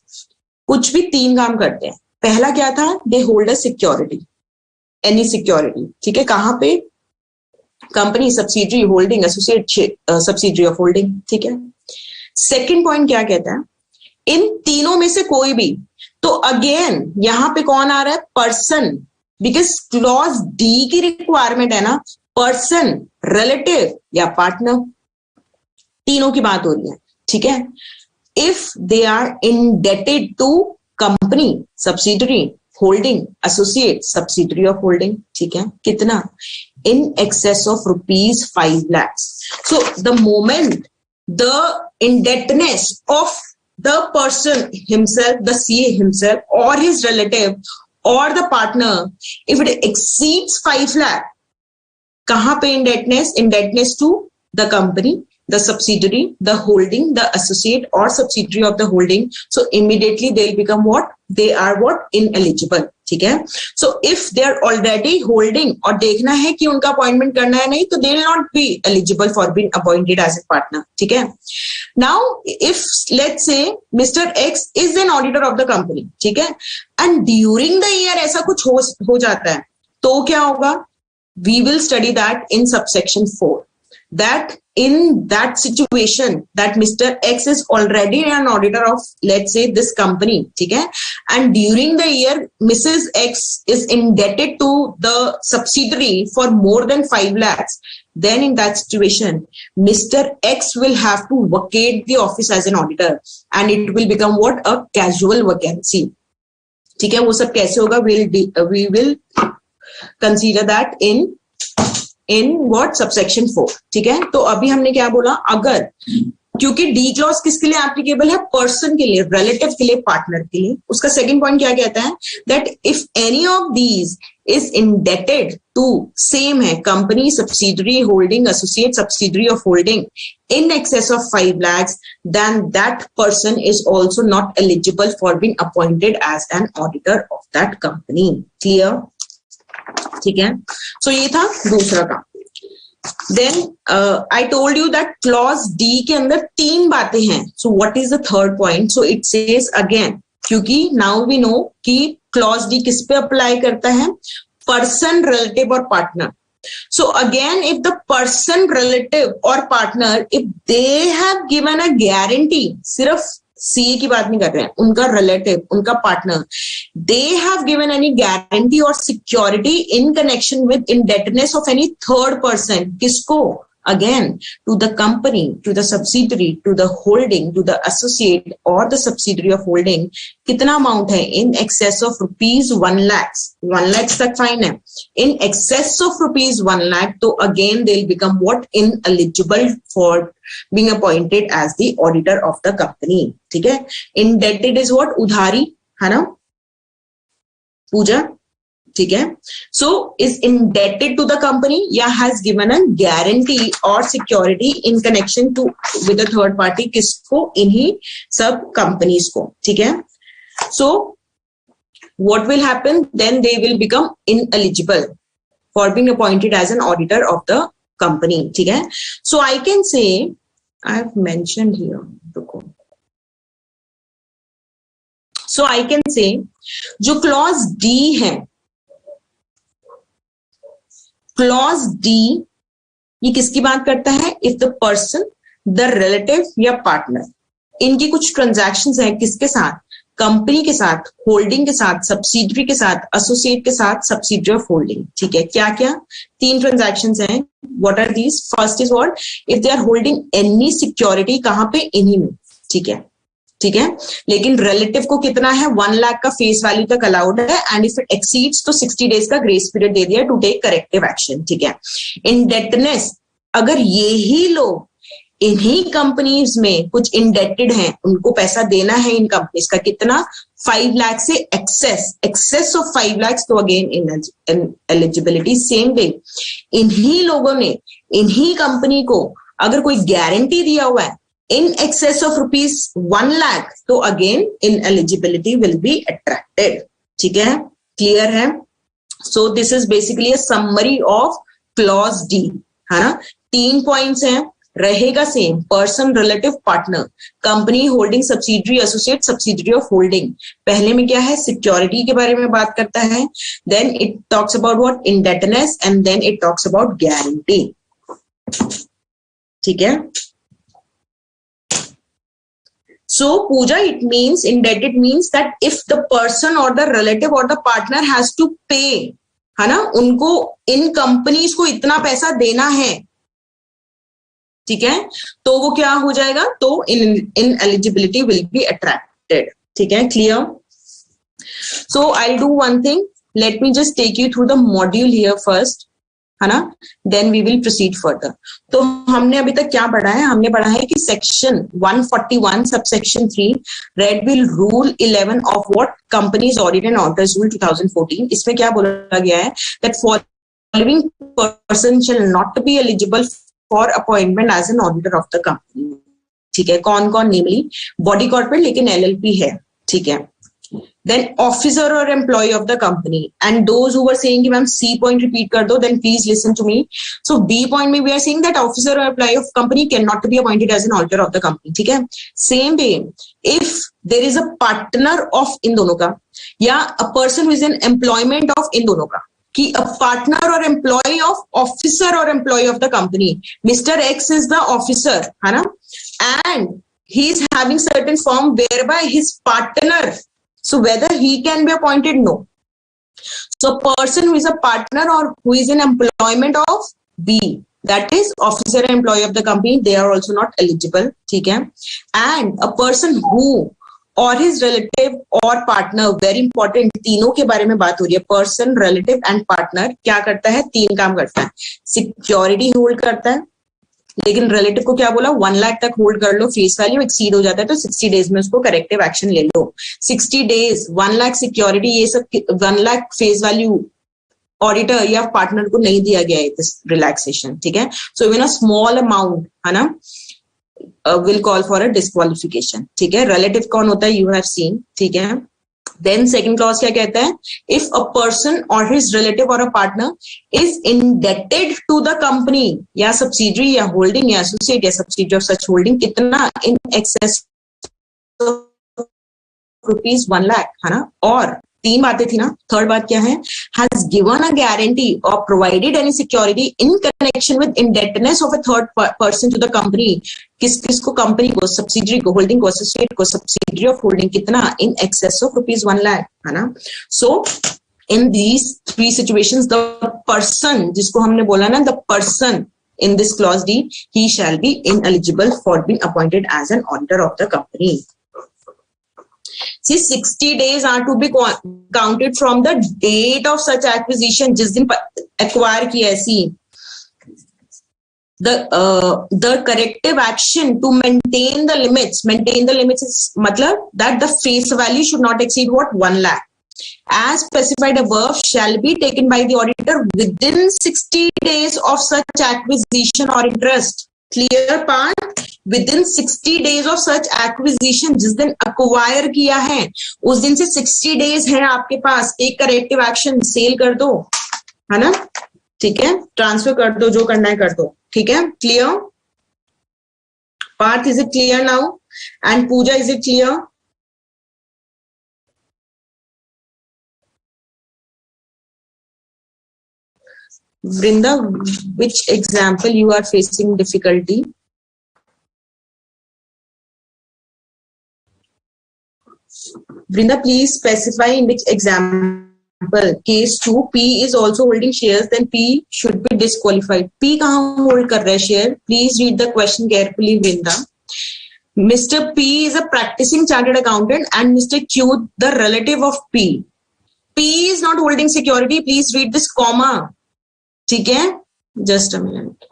कुछ भी 3 काम करते हैं. पहला क्या था? they hold a security, any security. ठीक है, कहाँ पे? Company, subsidiary, holding, associate subsidiary of holding. ठीक है, सेकंड पॉइंट क्या कहता है? इन तीनों में से कोई भी. तो अगेन यहां पे कौन आ रहा है? पर्सन, बिकॉज क्लॉज डी की रिक्वायरमेंट है ना, पर्सन, रिलेटिव या पार्टनर, तीनों की बात हो रही है. ठीक है, if they are indebted to company, subsidiary, holding, associate subsidiary of holding. ठीक है, कितना? in excess of rupees 5 lakhs. So the moment the indebtedness of the person himself, the CA himself or his relative or the partner, if it exceeds 5 lakh, kahan pe indebtedness? Indebtedness to the company, the subsidiary, the holding, the associate or subsidiary of the holding. So immediately they'll become what? They are what? Ineligible. ठीक है, so if they are already holding और देखना है कि उनका appointment करना है नहीं, तो they will not be eligible for being appointed as a partner. ठीक है, now if let's say Mr. X is an auditor of the company, ठीक है, and during the year ऐसा कुछ हो जाता है, तो क्या होगा? We will study that in subsection 4. That in that situation that Mr. X is already an auditor of, let's say, this company, ठीक है, and during the year Mrs. X is indebted to the subsidiary for more than 5 lakhs, then in that situation Mr. X will have to vacate the office as an auditor and it will become what? A casual vacancy. ठीक है, वो सब कैसे होगा? We will consider that in what? Subsection 4. ठीक है, तो अभी हमने क्या बोला? अगर, क्योंकि डी क्लॉज किसके लिए एप्लीकेबल है? पर्सन के लिए, रिलेटिव के लिए, पार्टनर के लिए. उसका सेकंड पॉइंट क्या कहता है? That if any of these is indebted to, same है, company, subsidiary, holding, associate subsidiary of holding, in excess of 5 lakhs, then that person is also not eligible for being appointed as an auditor of that company. Clear? ठीक है, सो ये था दूसरा काम. Then I told you that clause D के अंदर 3 बातें हैं. So what is the third point? So it says again, क्योंकि नाउ वी नो कि क्लॉज डी किस पे अप्लाई करता है? पर्सन, रिलेटिव और partner. So again, if the person, relative or partner, if they have given a guarantee, सिर्फ CA की बात नहीं कर रहे हैं, उनका रिलेटिव, उनका partner, they have given any guarantee or security in connection with indebtedness of any third person. किसको? Again, to the company, to the subsidiary, to the holding, to the associate or the subsidiary of holding. कितना amount है? In excess of rupees 1 lakhs. 1 lakhs तक fine है. In excess of rupees 1 lakh, तो again they'll become what? Ineligible for being appointed as the auditor of the company. ठीक है? Indebted is what? उधारी, है ना? पूजा, ठीक है. So is indebted to the company या has given a guarantee or security in connection to with a third party. किसको? इन्हीं सब companies को. ठीक है. So what will happen? Then they will become ineligible for being appointed as an auditor of the company. ठीक है. So I can say, I have mentioned here. So I can say जो clause D है, clause D, ये किसकी बात करता है? If the person, the relative या पार्टनर, इनकी कुछ ट्रांजैक्शंस हैं किसके साथ? कंपनी के साथ, होल्डिंग के साथ, सब्सिडरी के साथ, एसोसिएट के साथ, सब्सिडरी ऑफ होल्डिंग. ठीक है. क्या क्या? 3 ट्रांजैक्शंस हैं. What are these? First is what? If they are holding any security, कहां पे? इन्हीं में. ठीक है. ठीक है. लेकिन रिलेटिव को कितना है? 1 लाख का फेस वैल्यू तक अलाउड है, एंड इफ इट एक्सीड्स तो 60 डेज का ग्रेस पीरियड दे दिया टू टेक करेक्टिव एक्शन. ठीक है. इंडेटनेस, अगर ये ही लोग इन्हीं कंपनीज में कुछ इंडेटेड हैं, उनको पैसा देना है इन कंपनीज का, कितना? 5 लाख से एक्सेस ऑफ 5 लाख, तो अगेन एलिजिबिलिटी सेम वे. इन्हीं लोगों ने इन्हीं कंपनी को अगर कोई गारंटी दिया हुआ है in excess of rupees 1 lakh, तो again ineligibility will be attracted. ठीक है. क्लियर है. So this is basically a summary of clause D, है ना. 3 पॉइंट्स हैं. रहेगा same, person, relative, partner, company, holding, subsidiary, associate, subsidiary of holding. पहले में क्या है? सिक्योरिटी के बारे में बात करता है. Then it talks about what? Indebtedness, and then it talks about guarantee. ठीक है. So Pooja, it means, indebted means that if the person or the relative or the partner has to pay, है ना, उनको इन companies को इतना पैसा देना है. ठीक है. तो वो क्या हो जाएगा? तो ineligibility will be attracted. ठीक है. Clear? So I'll do one thing. Let me just take you through the module here first, है ना. Then we will proceed further. तो हमने अभी तक क्या पढ़ा है? हमने पढ़ा है कि सेक्शन 141 सबसेक्शन 3 रेड बिल rule 11 of what? Companies audit and auditors rule 2014. इसमें क्या बोला गया है? That following person shall not be eligible for appointment as an auditor of the company. ठीक है. कौन कौन? नेमली बॉडी कॉर्पोरेट, लेकिन एलएलपी है. ठीक है. Then officer or employee of the company, and those who were saying कि ma'am C point repeat कर दो, then please listen to me. So B point में we are saying that officer or employee of company cannot be appointed as an auditor of the company. ठीक है. Same way, if there is a partner of इन दोनों का, या a person who is an employment of इन दोनों का, कि a partner or employee of officer or employee of the company, Mr. X is the officer, है ना, and he is having certain form whereby his partner, so whether he can be appointed? No. So person who is a partner or who is in employment of B, that is officer and employee of the company, they are also not eligible. ठीक है. And a person who or his relative or partner, very important, तीनों के बारे में बात हो रही है. पर्सन, रिलेटिव एंड पार्टनर क्या करता है? 3 काम करता है. सिक्योरिटी होल्ड करता है, लेकिन रिलेटिव को क्या बोला? 1 लाख तक होल्ड कर लो, फेस वैल्यू एक्सीड हो जाता है तो 60 डेज में उसको करेक्टिव एक्शन ले लो. 60 डेज, 1 लाख सिक्योरिटी, ये सब 1 लाख फेस वैल्यू ऑडिटर या पार्टनर को नहीं दिया गया है दिस रिलैक्सेशन. ठीक है. So even a small amount, है ना, will call for a disqualification. ठीक है. रिलेटिव कौन होता है? You have seen. ठीक है. देन सेकंड क्लॉज क्या कहता है? इफ अ पर्सन और हिज रिलेटिव और a partner is indebted to the company या सब्सिडरी या होल्डिंग या एसोसिएट या सब्सिडरी ऑफ सच होल्डिंग, कितना? इन एक्सेस रुपीज 1 लाख, है ना, और तीन बातें थी ना. थर्ड बात क्या है? हैज गिवन अ गारंटी और provided any security in connection with indebtedness of a third person to the company. किस को? कंपनी को, सब्सिडरी को, होल्डिंग को, एसोसिएट को. सब्सिडरी ऑफ होल्डिंग कितना? इन एक्सेस ऑफ ₹1 लाख, है ना. So in these three situations the person, जिसको हमने बोला ना, the person in this clause D, he shall be ineligible for being appointed as an auditor of the company. See, 60 days are to be counted from the date of such acquisition, जिस दिन acquire किया है. See, the corrective action to maintain the limits is मतलब that the face value should not exceed what? 1 lakh. As specified above shall be taken by the auditor within 60 days of such acquisition or interest. Clear part? Within 60 days of such acquisition, जिस दिन acquire किया है उस दिन से 60 days है आपके पास. एक corrective action, सेल कर दो, है ना. ठीक है, ट्रांसफर कर दो, जो करना है कर दो. ठीक है, clear? Parth, is it clear now? And Pooja, is it clear? Vrinda, which example you are facing difficulty? Vrinda, please specify in which example. Case 2, P is also holding shares, then P should be disqualified. P कहाँ hold कर रहा है share? Please read the question carefully, Vrinda. Mr. P is a practicing chartered accountant and Mr. Q the relative of P. P is not holding security. Please read this comma. ठीक है, just a minute.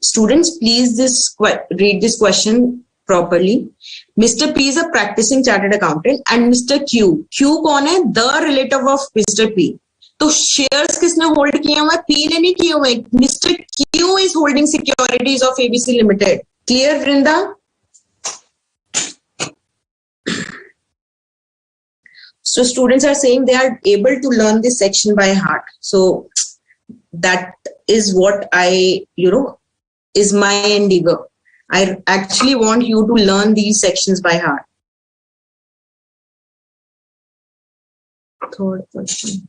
Students, please read this question properly. Mr. P is a practicing chartered accountant and Mr. Q. Q कौन है? The relative of Mr. P. तो shares किसने hold किया हुआ है? P ने नहीं किए हुए. Mr. Q is holding securities of ABC Limited. Clear, Vrinda? So students are saying they are able to learn this section by heart. So that is what is my endeavor. I actually want you to learn these sections by heart. Third question.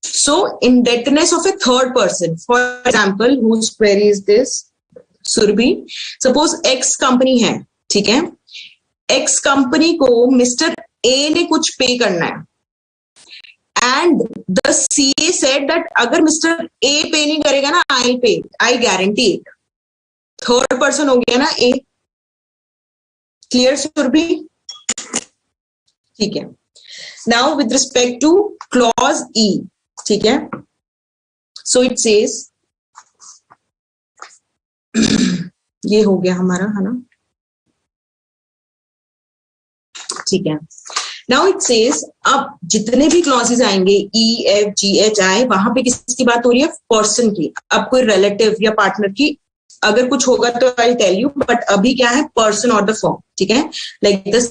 So indebtedness of a third person. For example, whose query is this? Surbhi. Suppose X company है, ठीक है. X company को mister A ने कुछ पे करना है and the CA said that अगर मिस्टर A पे नहीं करेगा ना, I pay, I guarantee it. Third person हो गया ना A. क्लियर सुरभि? ठीक है. Now with respect to clause E, ठीक है. So it says ये हो गया हमारा, है ना. ठीक है. Now it says, अब जितने भी क्लॉजेस आएंगे E, F, G, H, I, वहां पे किसकी बात हो रही है? पर्सन की. अब कोई रिलेटिव या पार्टनर की अगर कुछ होगा तो आई टेल यू, बट अभी क्या है? पर्सन और द फर्म. ठीक है, like this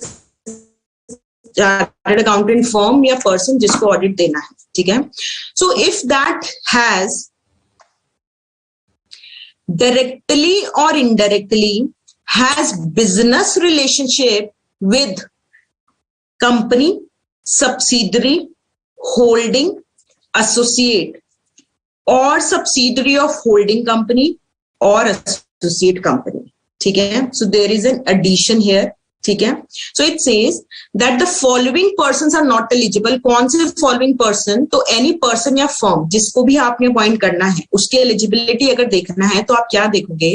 chartered accountant firm या पर्सन जिसको ऑडिट देना है. ठीक है. So if that has directly or indirectly has business relationship with company, subsidiary, holding, associate or subsidiary of holding company or associate company. ठीक है. So there is an addition here. ठीक है. So it says that the following persons are not eligible. कौन से following person? तो any person या firm जिसको भी आपने अपॉइंट करना है उसकी eligibility अगर देखना है तो आप क्या देखोगे?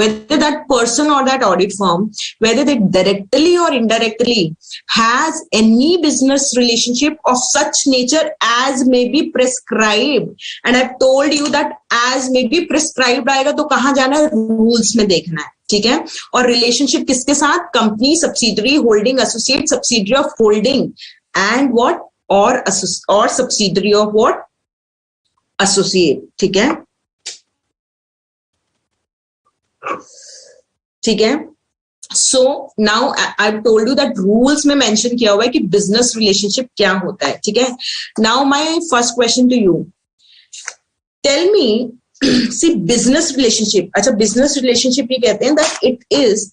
Whether that person or that audit firm, whether they directly or indirectly has any business relationship of such nature as may be prescribed. And I've told you that as may be prescribed आएगा तो कहाँ जाना है? Rules में देखना है. ठीक है. और रिलेशनशिप किसके साथ? Company, subsidiary, holding, associate, subsidiary of holding and what और सब्सिडरी ऑफ व्हाट? एसोसिएट. ठीक है. ठीक है. So now I told you that rules में मेंशन किया हुआ है कि बिजनेस रिलेशनशिप क्या होता है. ठीक है. Now my first question to you, tell me see business relationship, अच्छा बिजनेस रिलेशनशिप ये कहते हैं that it is,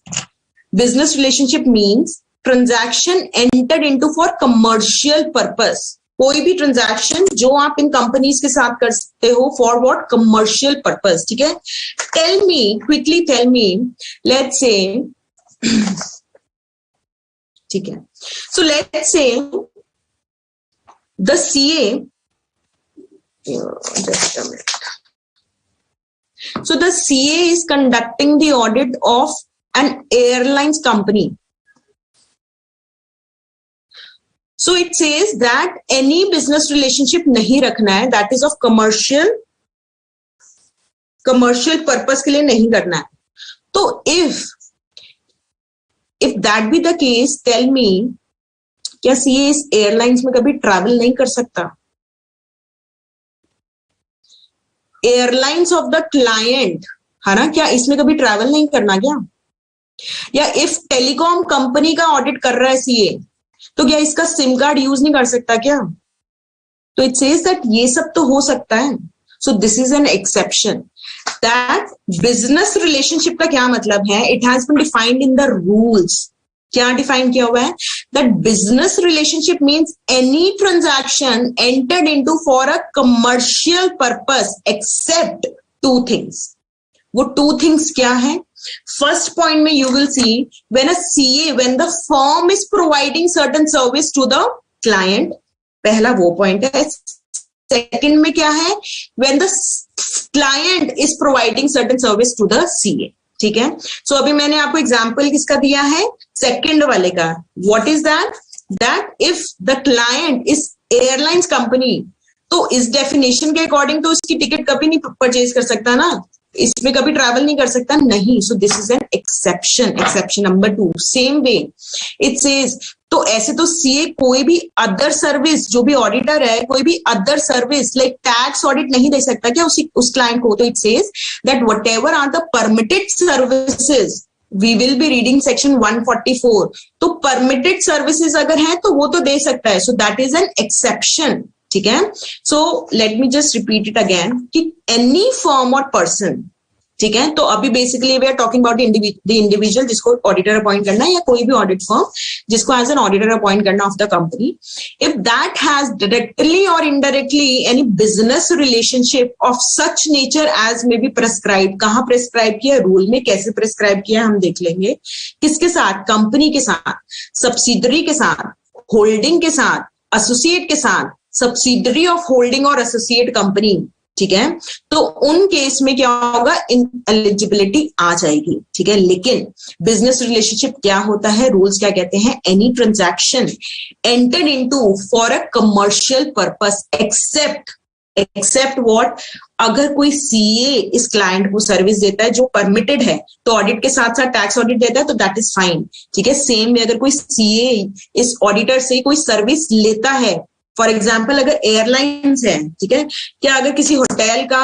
business relationship means transaction entered into for commercial purpose, कोई भी ट्रांजैक्शन जो आप इन कंपनीज के साथ करते हो फॉर व्हाट, कमर्शियल पर्पस, ठीक है। Tell me quickly, tell me, let's say, ठीक है, so let's say the CA, just a minute. So the CA is conducting the audit of an airlines company. So it says that any business relationship नहीं रखना है, that is of commercial purpose के लिए नहीं करना है। तो if that be the case, tell me, क्या CA इस एयरलाइंस में कभी ट्रैवल नहीं कर सकता? एयरलाइंस ऑफ द क्लाइंट है ना, क्या इसमें कभी ट्रैवल नहीं करना क्या? या इफ टेलीकॉम कंपनी का ऑडिट कर रहा है सीए, तो क्या इसका सिम कार्ड यूज नहीं कर सकता क्या? तो इट सेज दैट ये सब तो हो सकता है। So this is an exception. That business relationship का क्या मतलब है? It has been defined in the rules. क्या डिफाइन किया हुआ है? That business relationship means any transaction entered into for a commercial purpose except two things. वो two things क्या है? फर्स्ट पॉइंट में you will see when a CA, when the firm is providing certain service to the client, पहला वो point है। Second में क्या है? When the client is providing certain service to the CA, ठीक है। सो अभी मैंने आपको एग्जांपल किसका दिया है? सेकंड वाले का। What is that? That if the client is airlines company, तो इस डेफिनेशन के अकॉर्डिंग तो उसकी टिकट कभी नहीं परचेज कर सकता ना, इसमें कभी ट्रैवल नहीं कर सकता, नहीं। सो this is an exception, exception number 2। Same way it says, तो ऐसे तो सीए कोई भी अदर सर्विस, जो भी ऑडिटर है, कोई भी other service like tax audit नहीं दे सकता क्या उस क्लाइंट को? तो it says that whatever are the permitted services, we will be reading section 144, तो परमिटेड सर्विसेज अगर है तो वो तो दे सकता है। So that is an exception, ठीक है। So let me just repeat it again कि एनी फर्म और पर्सन, ठीक है। तो अभी basically we are talking about the individual जिसको ऑडिटर अपॉइंट करना है, या कोई भी ऑडिट फर्म जिसको एज एन ऑडिटर अपॉइंट करना of the company, if that has directly or indirectly any business relationship of such nature as may be prescribe. कहाँ prescribe किया? रूल में। कैसे प्रेस्क्राइब किया हम देख लेंगे। किसके साथ? कंपनी के साथ, सब्सिडरी के साथ, होल्डिंग के साथ, एसोसिएट के साथ, subsidiary of holding or associate company, ठीक है। तो उन केस में क्या होगा? एलिजिबिलिटी आ जाएगी, ठीक है। लेकिन बिजनेस रिलेशनशिप क्या होता है? रूल्स क्या कहते हैं? Any transaction entered into for a commercial purpose except what? अगर कोई सीए इस क्लाइंट को सर्विस देता है जो परमिटेड है, तो ऑडिट के साथ साथ टैक्स ऑडिट देता है, तो दैट इज फाइन, ठीक है। सेम में अगर कोई सीए इस ऑडिटर से कोई सर्विस लेता है, फॉर एग्जाम्पल अगर एयरलाइंस है, ठीक है, क्या अगर किसी होटल का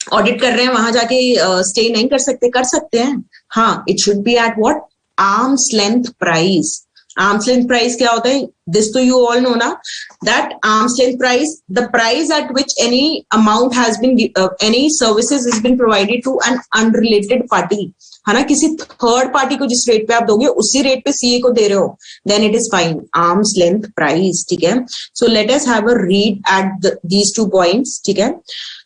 ऑडिट कर रहे हैं, वहां जाके स्टे नहीं कर सकते? कर सकते हैं, हाँ। It should be at what? Arm's length price. Arm's length price क्या होता है? दिस तो यू ऑल नो ना, that arm's length price, the price at which any amount has been, any services has been provided to an unrelated party, है ना। किसी third party को जिस रेट पे आप दोगे उसी रेट पे सीए को दे रहे हो, then it is fine, arm's length price, ठीक है। So let us have a read at these 2 points, ठीक है।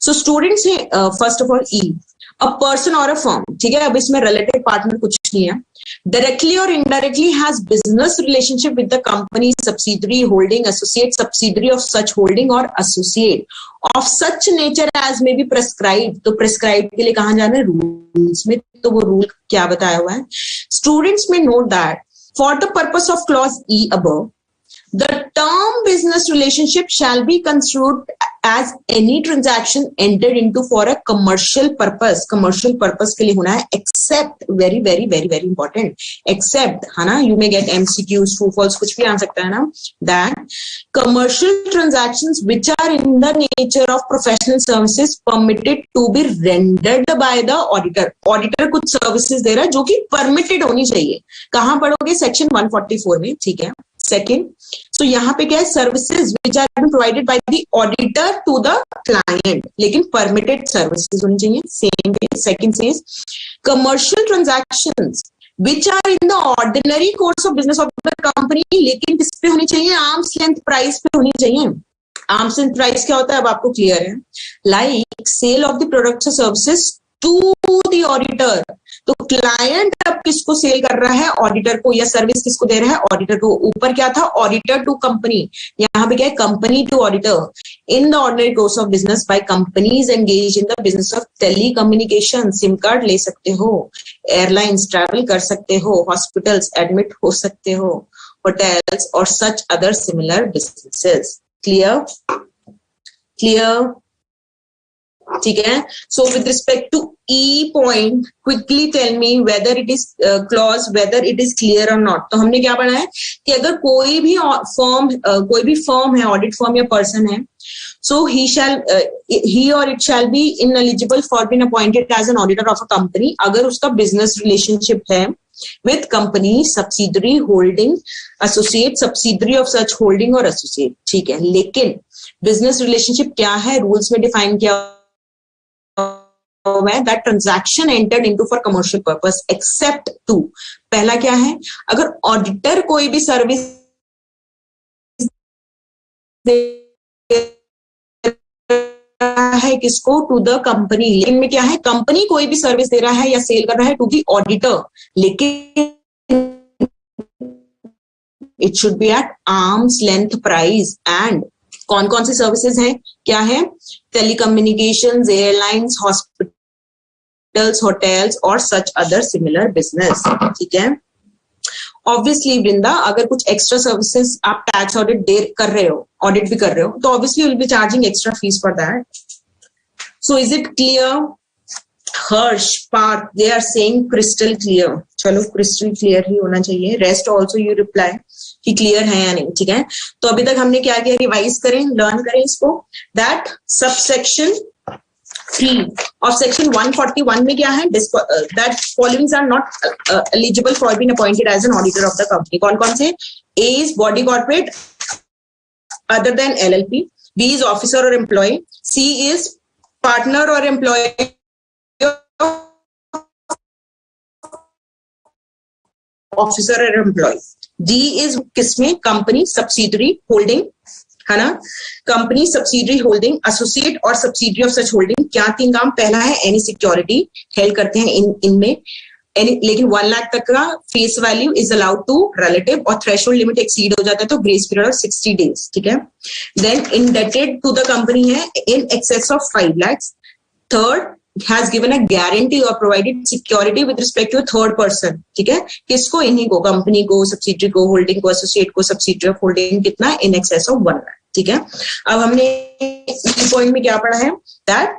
So students, first of all E, a person और अ फर्म, ठीक है। अब इसमें रिलेटेड पार्टनर कुछ नहीं है। Directly or indirectly has business relationship with the company, subsidiary, holding, associate, subsidiary of such holding or associate of such nature as may be prescribe. तो prescribe के लिए कहां जाना है? रूल्स में। तो वो रूल क्या बताया हुआ है? स्टूडेंट्स में note that for the purpose of clause E above, the term business relationship shall be construed as any transaction entered into for a commercial purpose। commercial purpose के लिए होना है except, very very very very important, except, है ना। you may get MCQs, true false, कुछ भी आ सकता है ना। that commercial transactions which are in the nature of professional services permitted to be rendered by the auditor। auditor कुछ services दे रहा है जो कि permitted होनी चाहिए। कहाँ पढ़ोगे? सेक्शन 144 में, ठीक है। सेकेंड, तो यहाँ पे क्या है, services which are provided by the auditor to the client, लेकिन परमिटेड सर्विसेज होनी चाहिए. Same second says commercial transactions which are in the ordinary course of business of the company, लेकिन किस पे होनी चाहिए, आर्म्स लेंथ प्राइस पे होनी चाहिए. आर्म्स लेंथ प्राइस क्या होता है अब आपको क्लियर है. Like sale of the products और सर्विसेज टू द ऑडिटर, तो क्लाइंट अब किसको सेल कर रहा है, ऑडिटर को, या सर्विस किसको दे रहा है, ऑडिटर को. ऊपर क्या था, ऑडिटर टू कंपनी, यहाँ पे क्या है, company to auditor. In the ordinary course of business by companies engage in the business of telecommunication, SIM card ले सकते हो, एयरलाइंस ट्रैवल कर सकते हो, हॉस्पिटल्स एडमिट हो सकते हो, होटल्स और such other similar businesses. Clear clear, ठीक है. So with respect to E point, quickly tell me whether it is clause, whether it is clear और नॉट. तो हमने क्या पढ़ा है कि अगर कोई भी फर्म है, ऑडिट फर्म या पर्सन है, सो ही और it shall be ineligible for being appointed as an auditor of a company अगर उसका बिजनेस रिलेशनशिप है with company, subsidiary, holding, associate, subsidiary of such holding और associate. ठीक है, लेकिन बिजनेस रिलेशनशिप क्या है, रूल्स में डिफाइन किया हुआ है, that transaction entered into for commercial purpose except to, पहला क्या है, अगर ऑडिटर कोई भी सर्विस है किसको, टू द कंपनी, इनमें क्या है, कंपनी कोई भी सर्विस दे रहा है या सेल कर रहा है टू द ऑडिटर, लेकिन it should be at arm's length price. And कौन कौन सी सर्विसेज हैं, क्या है, टेलीकम्युनिकेशंस, एयरलाइंस, हॉस्पिटल्स, होटल्स और सच अदर सिमिलर बिजनेस. ठीक है. ऑब्वियसली वृंदा, अगर कुछ एक्स्ट्रा सर्विसेज आप टैक्स ऑडिट कर रहे हो, ऑडिट भी कर रहे हो, तो obviously will be charging extra fees for that. So is it clear? Harsh, Parth, they are saying crystal clear. चलो क्रिस्टल क्लियर ही होना चाहिए. रेस्ट ऑल्सो यू रिप्लाई कि क्लियर है या नहीं. ठीक है. तो अभी तक हमने क्या किया, रिवाइज करें, लर्न करें इसको. दैट सबसेक्शन 3 of section 141 में क्या है, that followings are not eligible for being appointed as an auditor of the company. कौन कौन से? A is body corporate other than LLP, B is officer or employee, C is partner or employee officer or employee, D is किसमें, company, subsidiary, holding, है ना, company, subsidiary, holding, associate और subsidiary of such holding. क्या तीन काम, पहला है any security held करते हैं इनमें, लेकिन 1 लाख तक का face value is allowed to relative, और थ्रेशोल्ड लिमिट एक्सीड हो जाता है तो ग्रेस पीरियड ऑफ 60 डेज. ठीक है. Then indebted to the company है in excess of 5 lakhs. Third has given a guarantee or provided security with respect to a third person. ठीक है. किसको, इन्हीं को, कंपनी को, सब्सिडरी को, होल्डिंग को, एसोसिएट को, सब्सिडरी ऑफ होल्डिंग, कितना, इन एक्सेस ऑफ 1 लाख. ठीक है. अब हमने पॉइंट में क्या पढ़ा है, दैट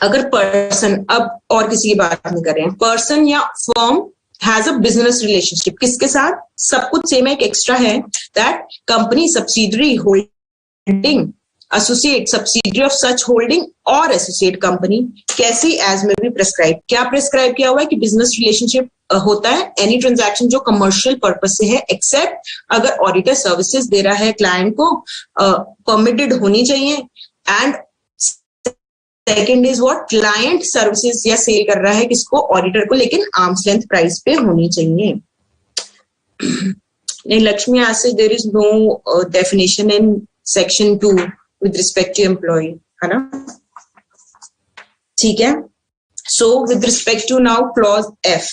अगर पर्सन, अब और किसी की बात नहीं कर रहे हैं, पर्सन या firm has a business relationship किसके साथ, सब कुछ सेम है, एक एक्स्ट्रा है, that company, subsidiary, holding, associate, subsidiary of such holding or associate company. कैसी, एज में भी प्रेस्क्राइब, क्या प्रेस्क्राइब किया हुआ है कि बिजनेस रिलेशनशिप होता है एनी ट्रांजैक्शन जो कमर्शियल पर्पस से है, एक्सेप्ट अगर ऑडिटर सर्विसेज दे रहा है क्लाइंट को, परमिटेड होनी चाहिए. And second is what, client services या सेल कर रहा है किसको, ऑडिटर को, लेकिन आर्म्स लेंथ प्राइस पे होनी चाहिए. नहीं, Lakshmi Asif, there is no definition in section 2 with respect to employee, है ना. ठीक है. So with respect to now clause F,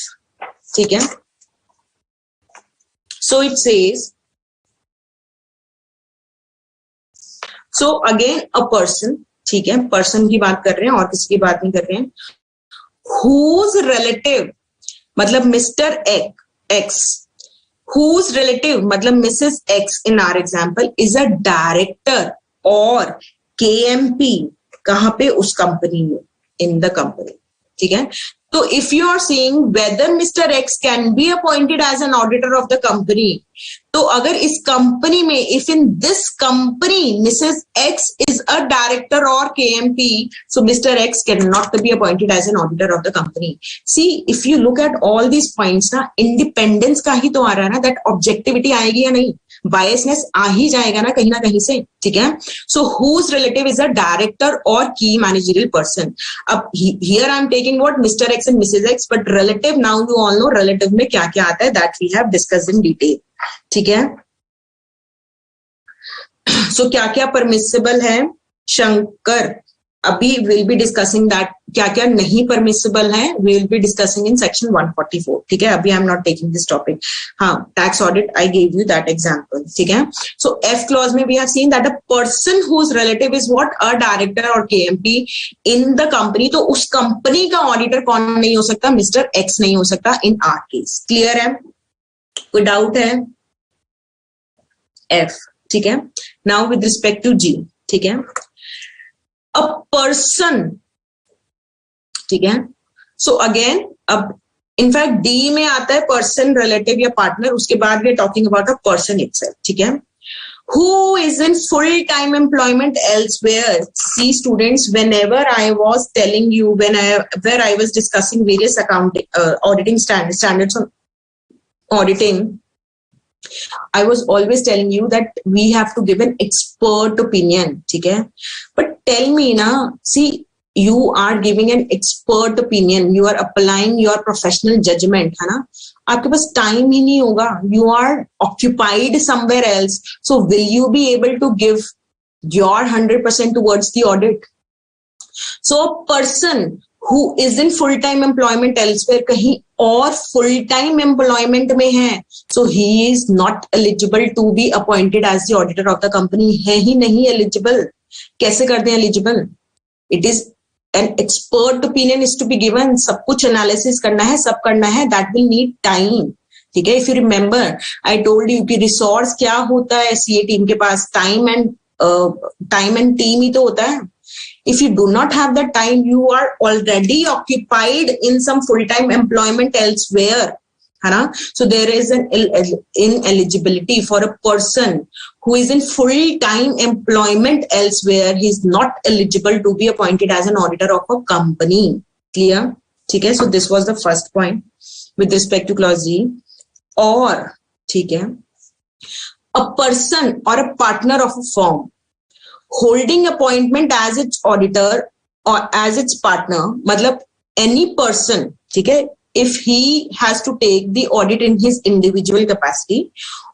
ठीक है. So it says, so again a person, ठीक है, person की बात कर रहे हैं और किसी की बात नहीं कर रहे हैं. Whose relative, मतलब मिस्टर X, whose relative, मतलब Mrs. X in our example is a director और KMP, कहां पे, उस कंपनी में, इन द कंपनी. ठीक है. तो if you are seeing whether mister X can be appointed as an auditor of the company, तो अगर इस कंपनी में, if in this company missus X is a director और KMP, so Mr. X cannot be appointed as an auditor of the company. See, if you look at all these points ना, independence का ही तो आ रहा है ना, that objectivity आएगी या नहीं, बायसनेस आ ही जाएगा ना कहीं से, ठीक है. So whose relative is a director or key managerial person. अब here I am taking what mister X and missus X, but relative, now you all know relative में क्या क्या आता है, that we have discussed in detail, ठीक है. So क्या क्या परमिसिबल है, शंकर अभी विल बी डिस्कसिंग दैट. क्या क्या नहीं परमिसिबल है, we will be discussing in section 144, ठीक है. अभी I am not taking this topic. हाँ, tax audit I gave you that example, ठीक है. सो एफ क्लॉज में we have seen that a person whose relative is what, a director और KMP in the company. तो उस company का auditor कौन नहीं हो सकता, मिस्टर एक्स नहीं हो सकता इन आर केस. क्लियर है, कोई डाउट है? एफ, ठीक है. Now with respect to G, ठीक है. अ पर्सन, ठीक है. सो अगेन, अब इनफैक्ट डी में आता है पर्सन, रिलेटिव या पार्टनर, उसके बाद we are talking about a person itself, ठीक है. Who is in full-time employment elsewhere? See, students, whenever I was telling you, where I was discussing various accounting, auditing standards on auditing, I was always telling you that we have to give an expert opinion, ठीक है. But tell me ना, see, you are giving an expert opinion, you are applying your professional judgment, है ना. आपके पास time ही नहीं होगा, you are occupied somewhere else, so will you be able to give your 100% towards the audit? So a person who is in full time employment elsewhere, कहीं और full time employment में है, so he is not eligible to be appointed as the auditor of the company. है ही नहीं eligible. कैसे कर दें eligible? It is an expert opinion is to be given. सब कुछ एनालिसिस करना है, सब करना है, that will need time, ठीक है. If you remember I told you कि रिसोर्स क्या होता है CA टीम के पास, टाइम एंड टीम ही तो होता है. If you do not have the time, you are already occupied in some full-time employment elsewhere, है ना. So there is an ineligibility for a person who is in full-time employment elsewhere. He is not eligible to be appointed as an auditor of a company. Clear? ठीक है. So this was the first point with respect to clause G. और ठीक है, a person or a partner of a firm holding appointment as its auditor or as its partner, मतलब any person, ठीक है, if he has to take the audit in his individual capacity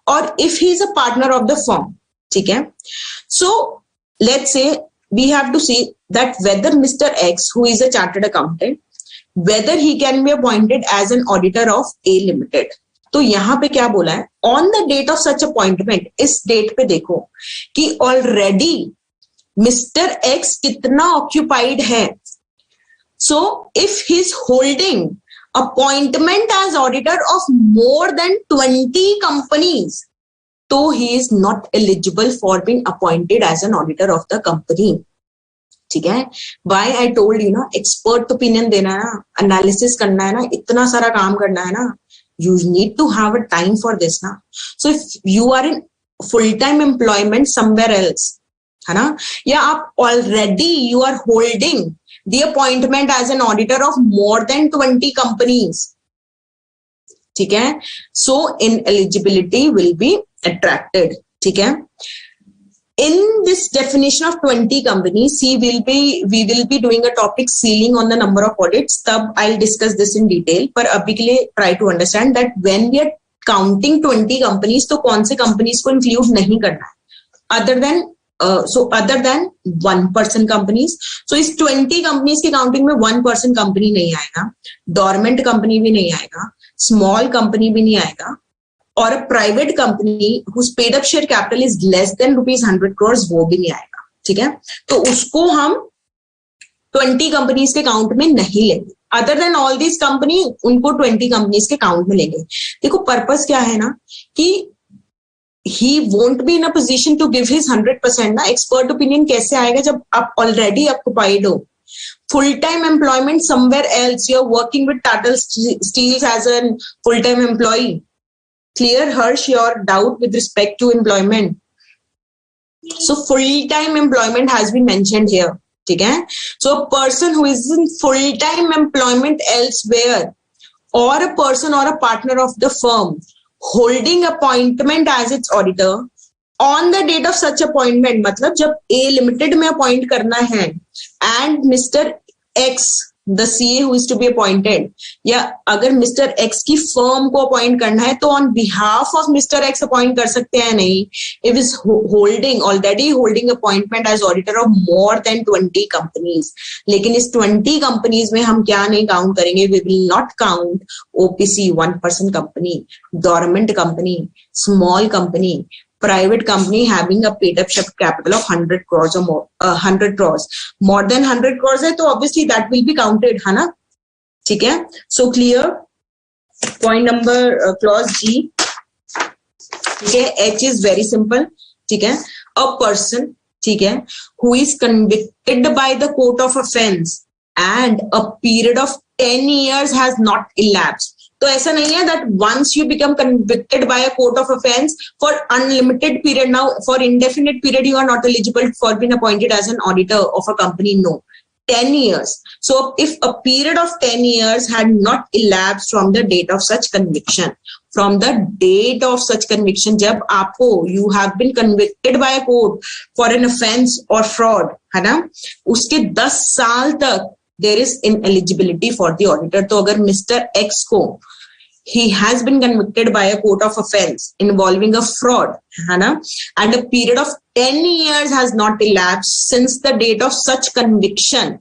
or if he is a partner of the firm, ठीक है. So let's say we have to see that whether Mr. X, who is a chartered accountant, whether he can be appointed as an auditor of A Limited. तो यहां पे क्या बोला है, on the date of such appointment, इस date पे देखो कि ऑलरेडी मिस्टर एक्स कितना ऑक्यूपाइड है. So if he is holding appointment as auditor of more than 20 companies, तो he is not eligible for being appointed as an auditor of the company, ठीक है. Why I told you ना, expert opinion देना है ना, analysis करना है ना, इतना सारा काम करना है ना, you need to have a time for this ना. So if you are in full-time employment somewhere else, है ना, या आप already you are holding the appointment as an auditor of more than 20 companies, ठीक है, so ineligibility will be attracted, ठीक है. In this definition of 20 companies, see, we will be doing a topic ceiling on the number of audits. तब I'll discuss this in detail. पर अभी के लिए try to understand that when we are counting 20 companies, तो कौन से companies को include नहीं करना है, other than one person companies. So इस 20 companies के counting में one person company नहीं आएगा, dormant company भी नहीं आएगा, small company भी नहीं आएगा, और private company whose paid up share capital is less than ₹100 crores, वो भी नहीं आएगा, ठीक है. तो उसको हम 20 कंपनीज के काउंट में नहीं लेंगे. Other than all this company, उनको 20 कंपनीज के काउंट में लेंगे. देखो पर्पस क्या है ना, कि he won't be in a position to give his 100% ना. एक्सपर्ट ओपिनियन कैसे आएगा जब आप ऑलरेडी ऑक्युपाइड हो. full-time employment somewhere else. You're working with Tata Steels as a full-time employee. Clear, Harsh, your doubt with respect to employment? So full-time employment has been mentioned here. Okay? So a person who is in full-time employment elsewhere, or a person or a partner of the firm holding appointment as its auditor on the date of such appointment, मतलब जब A Limited में appoint करना है and Mr. X the CA who is to be appointed, या अगर Mr. X की firm को appoint करना है तो on behalf of Mr. X appoint कर सकते हैं नहीं, if is already holding appointment as auditor of more than 20 companies. लेकिन इस 20 companies में हम क्या नहीं count करेंगे? We will not count OPC, one person company, dormant company, small company, private company having a paid up share capital of 100 crores or more, 100 crores. More than 100 crores है तो obviously that will be counted, है ना? ठीक है? So clear? Point number clause G. ठीक है? H is very simple. ठीक है? A person, ठीक है, who is convicted by the court of offense and a period of 10 years has not elapsed. तो ऐसा नहीं है that once you become convicted by a court of offense for unlimited period, now for indefinite period you are not eligible for being appointed as an auditor of a company. No, 10 years. So if a period of 10 years had not elapsed from the date of such conviction, from the date of such conviction, जब आपको you have been convicted by a court for an offense or fraud, है ना, उसके 10 साल तक there is ineligibility for the auditor. तो अगर Mr. X को he has been convicted by a court of offense involving a fraud, है ना, and a period of 10 years has not elapsed since the date of such conviction,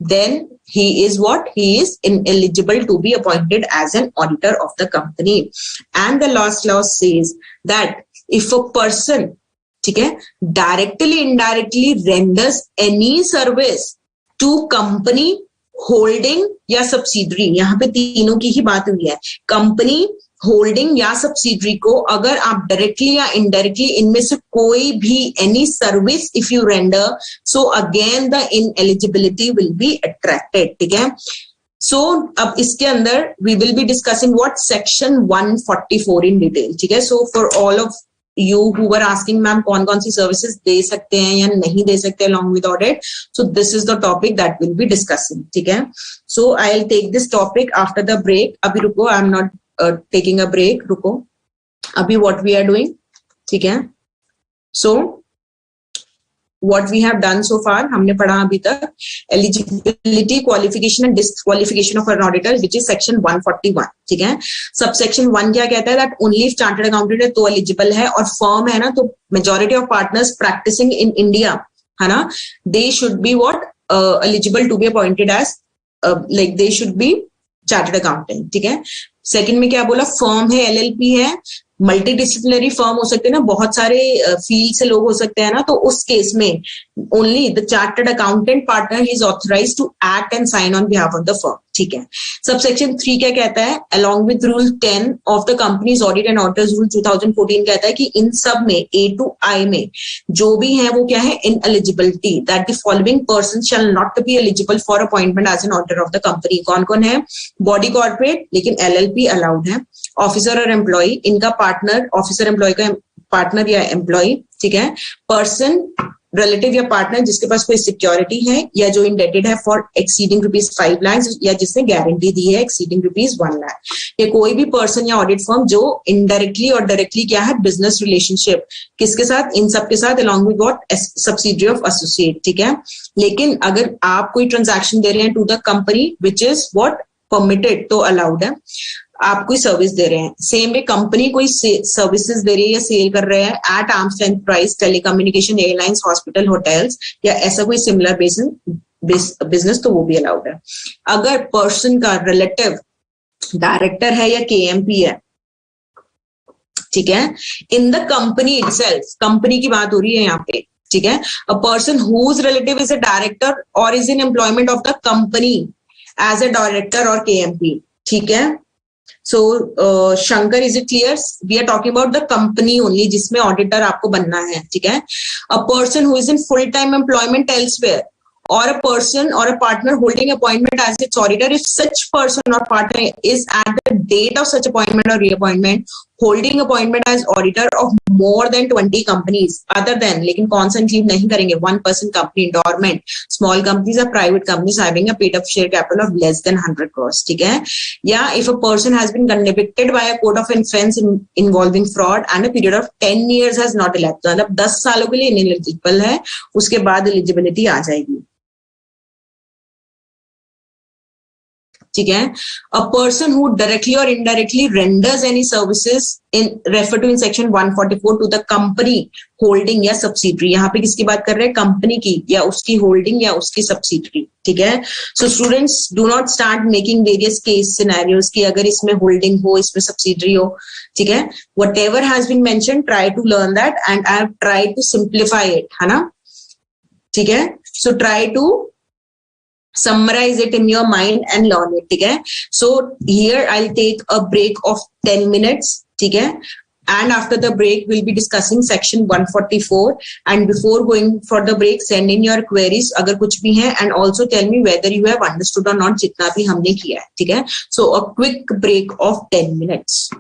then he is what? He is ineligible to be appointed as an auditor of the company. And the last clause says that if a person, ठीक है, directly, indirectly renders any service to company, holding या subsidiary, यहाँ पे तीनों की ही बात हुई है, कंपनी, होल्डिंग या सब्सिडरी को अगर आप डायरेक्टली या इनडायरेक्टली इनमें से कोई भी any service if you render, so again the ineligibility will be attracted. ठीक है? सो अब इसके अंदर we will be discussing what section 144 in detail. ठीक है? So for all of you who were asking ma'am कौन कौन सी सर्विसेज दे सकते हैं या नहीं दे सकते along with audit, so this is the topic that we'll be discussing. ठीक है? So I'll take this topic after the break. अभी रुको, I'm not taking a break. रुको, अभी what we are doing. ठीक है? So what we have done so far, हमने पढ़ा अभी तक eligibility, qualification and disqualification of an auditor, which is section 141. ठीक है? सबसेक्शन 1 क्या कहता है? that only if chartered accountant है तो eligible है, और firm है ना, तो majority of partners practicing in India, है ना, they should be what? Eligible to be appointed as like they should be chartered accountant. ठीक है? सेकंड में क्या बोला? फर्म है, LLP है, मल्टी डिसिप्लिनरी फर्म हो सकते हैं ना, बहुत सारे फील्ड से लोग हो सकते हैं ना, तो उस केस में only the chartered accountant partner is authorised to act and sign on behalf of the firm. ठीक है? सबसेक्शन 3 क्या कहता है? Along with rule 10 of the companies audit and auditors rule 2014 कहता है कि इन सब में A to I में जो भी है वो क्या है? Ineligibility, that the following person shall not be eligible for appointment as an auditor of the company. कौन कौन है? बॉडी कॉर्पोरेट, लेकिन LLP अलाउड है, ऑफिसर और एम्प्लॉय, इनका पार्टनर, ऑफिसर एम्प्लॉय का पार्टनर या एम्प्लॉय. ठीक है? पर्सन, रिलेटिव या पार्टनर जिसके पास कोई सिक्योरिटी है या जो इंडेटेड है फॉर एक्सीडिंग ₹5 लाख या जिसने गारंटी दी है एक्सीडिंग ₹1 लाख, या कोई भी पर्सन या ऑडिट फर्म जो इनडायरेक्टली और डायरेक्टली क्या है? बिजनेस रिलेशनशिप किसके साथ? इन सब के साथ, along with what? Subsidiary of associate. ठीक है? लेकिन अगर आप कोई ट्रांजैक्शन दे रहे हैं to the company which is what? Permitted, तो अलाउड है. आप कोई सर्विस दे रहे हैं, सेम वे कंपनी कोई सर्विसेज दे रही है या सेल कर रहे हैं at arm's length price, telecommunication, airlines, hospital, hotels या ऐसा कोई सिमिलर बिजनेस, तो वो भी अलाउड है. अगर पर्सन का रिलेटिव डायरेक्टर है या KMP है, ठीक है, in the company itself, company की बात हो रही है यहाँ पे. ठीक है? A person whose relative is a director or is in employment of the company as a director और KMP. ठीक है? So, Shankar, is it clear? We are talking about the company only, जिसमें auditor आपको बनना है. ठीक है? A person who is in full-time employment elsewhere or a person or a partner holding appointment as its auditor if such person or partner is at the date of such appointment or reappointment holding appointment as auditor of more than 20 companies other than, लेकिन कौन सा include नहीं करेंगे, 1% company dormant, small companies or private companies having a paid up share capital of less than 100 crores, ठीक है. या if a person has been convicted by a court of offense involving fraud and a period of 10 years has not elapsed, मतलब 10 सालों के लिए ineligible है, उसके बाद eligibility आ जाएगी. ठीक है. A person who directly or indirectly renders any services in referred to in section 144 to the company holding या subsidiary, यहाँ पे किसकी बात कर रहे हैं, कंपनी की या उसकी होल्डिंग या उसकी सब्सिडरी. ठीक है. So students do not start making various case scenarios कि अगर इसमें होल्डिंग हो, इसमें सब्सिडरी हो. ठीक है. Whatever has been mentioned, try to learn that and I have tried to simplify it, है ना. ठीक है. So try to summarize it in your mind and learn it. ठीक है. So here I'll take a break of 10 minutes. ठीक है. And after the break we'll be discussing section 144 and before going for the break send in your queries अगर कुछ भी है and also tell me whether you have understood or not जितना भी हमने किया है. ठीक है. So a quick break of 10 minutes.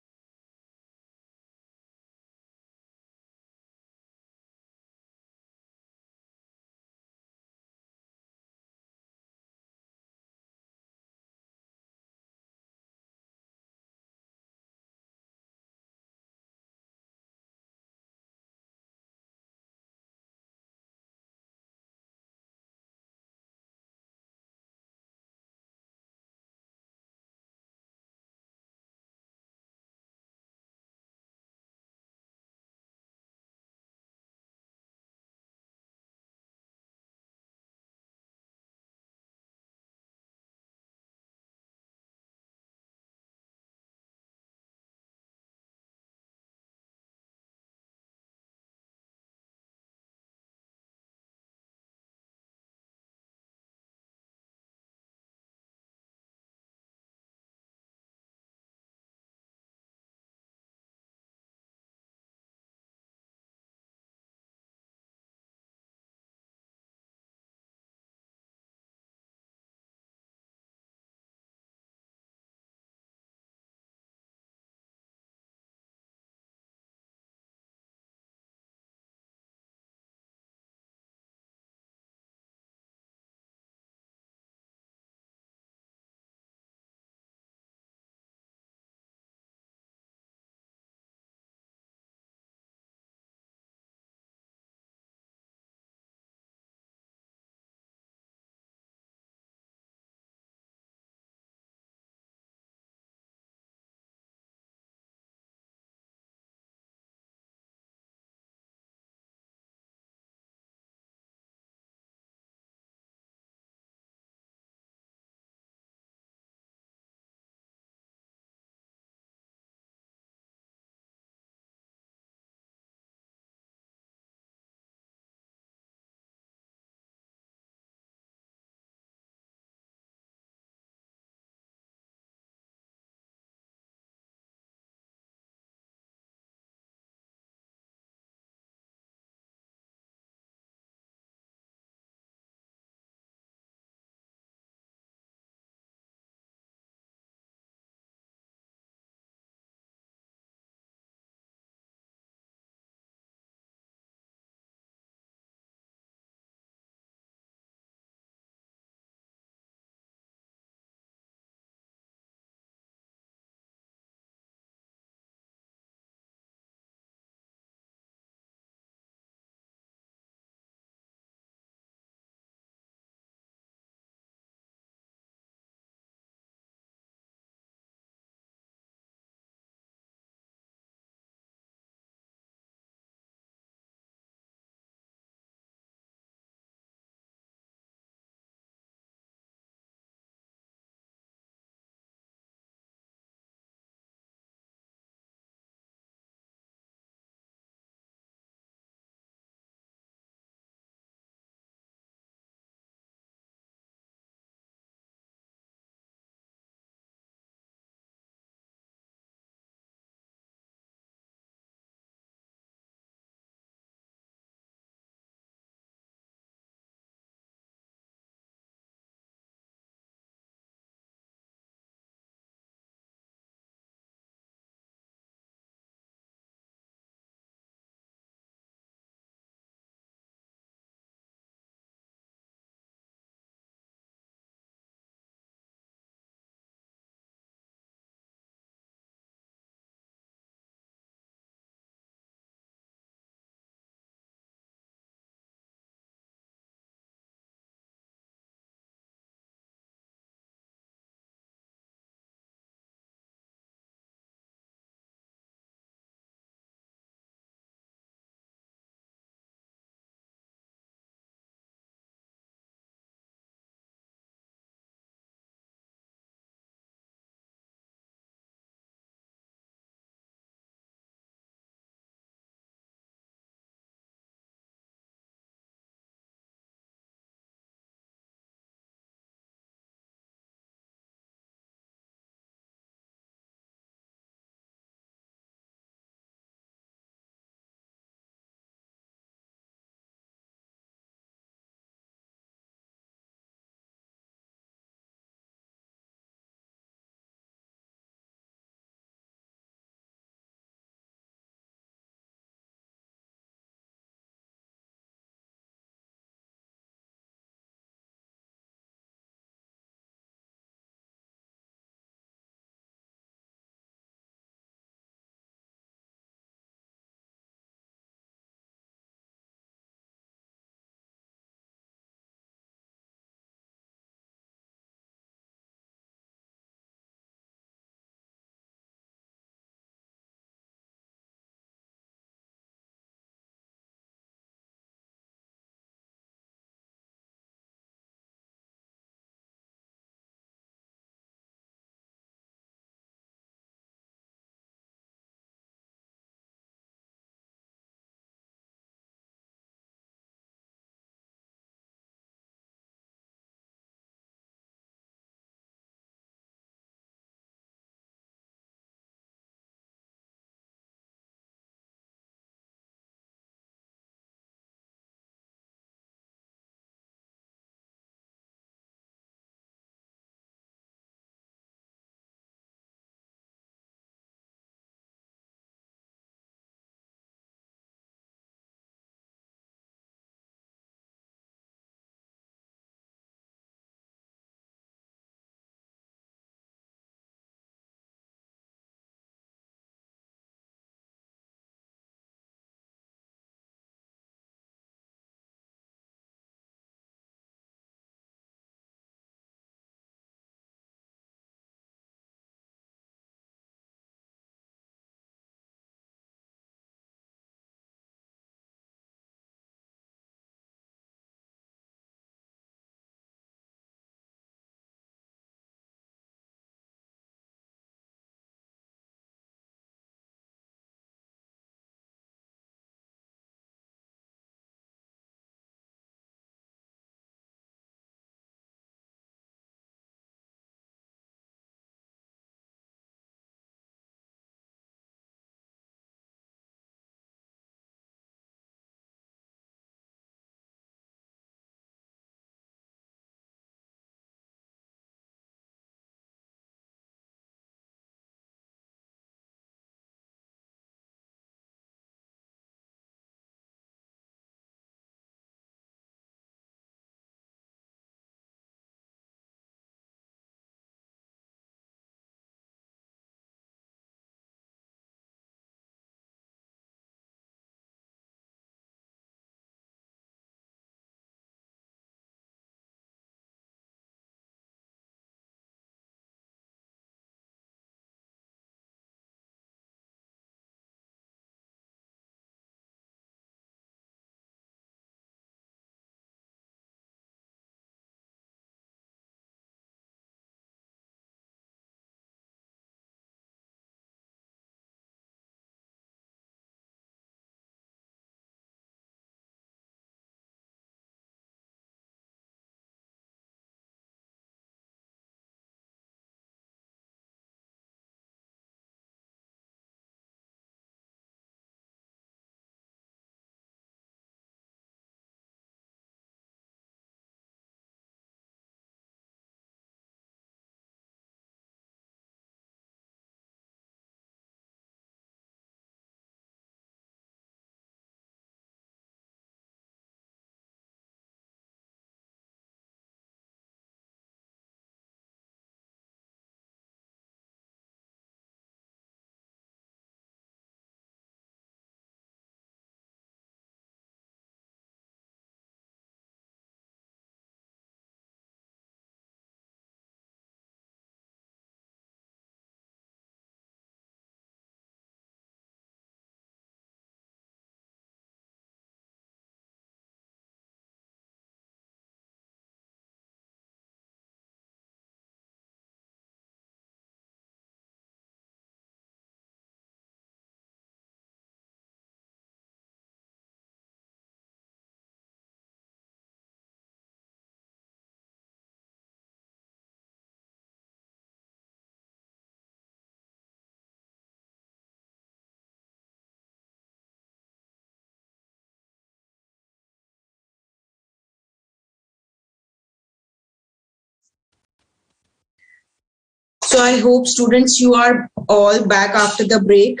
So I hope students you are all back after the break,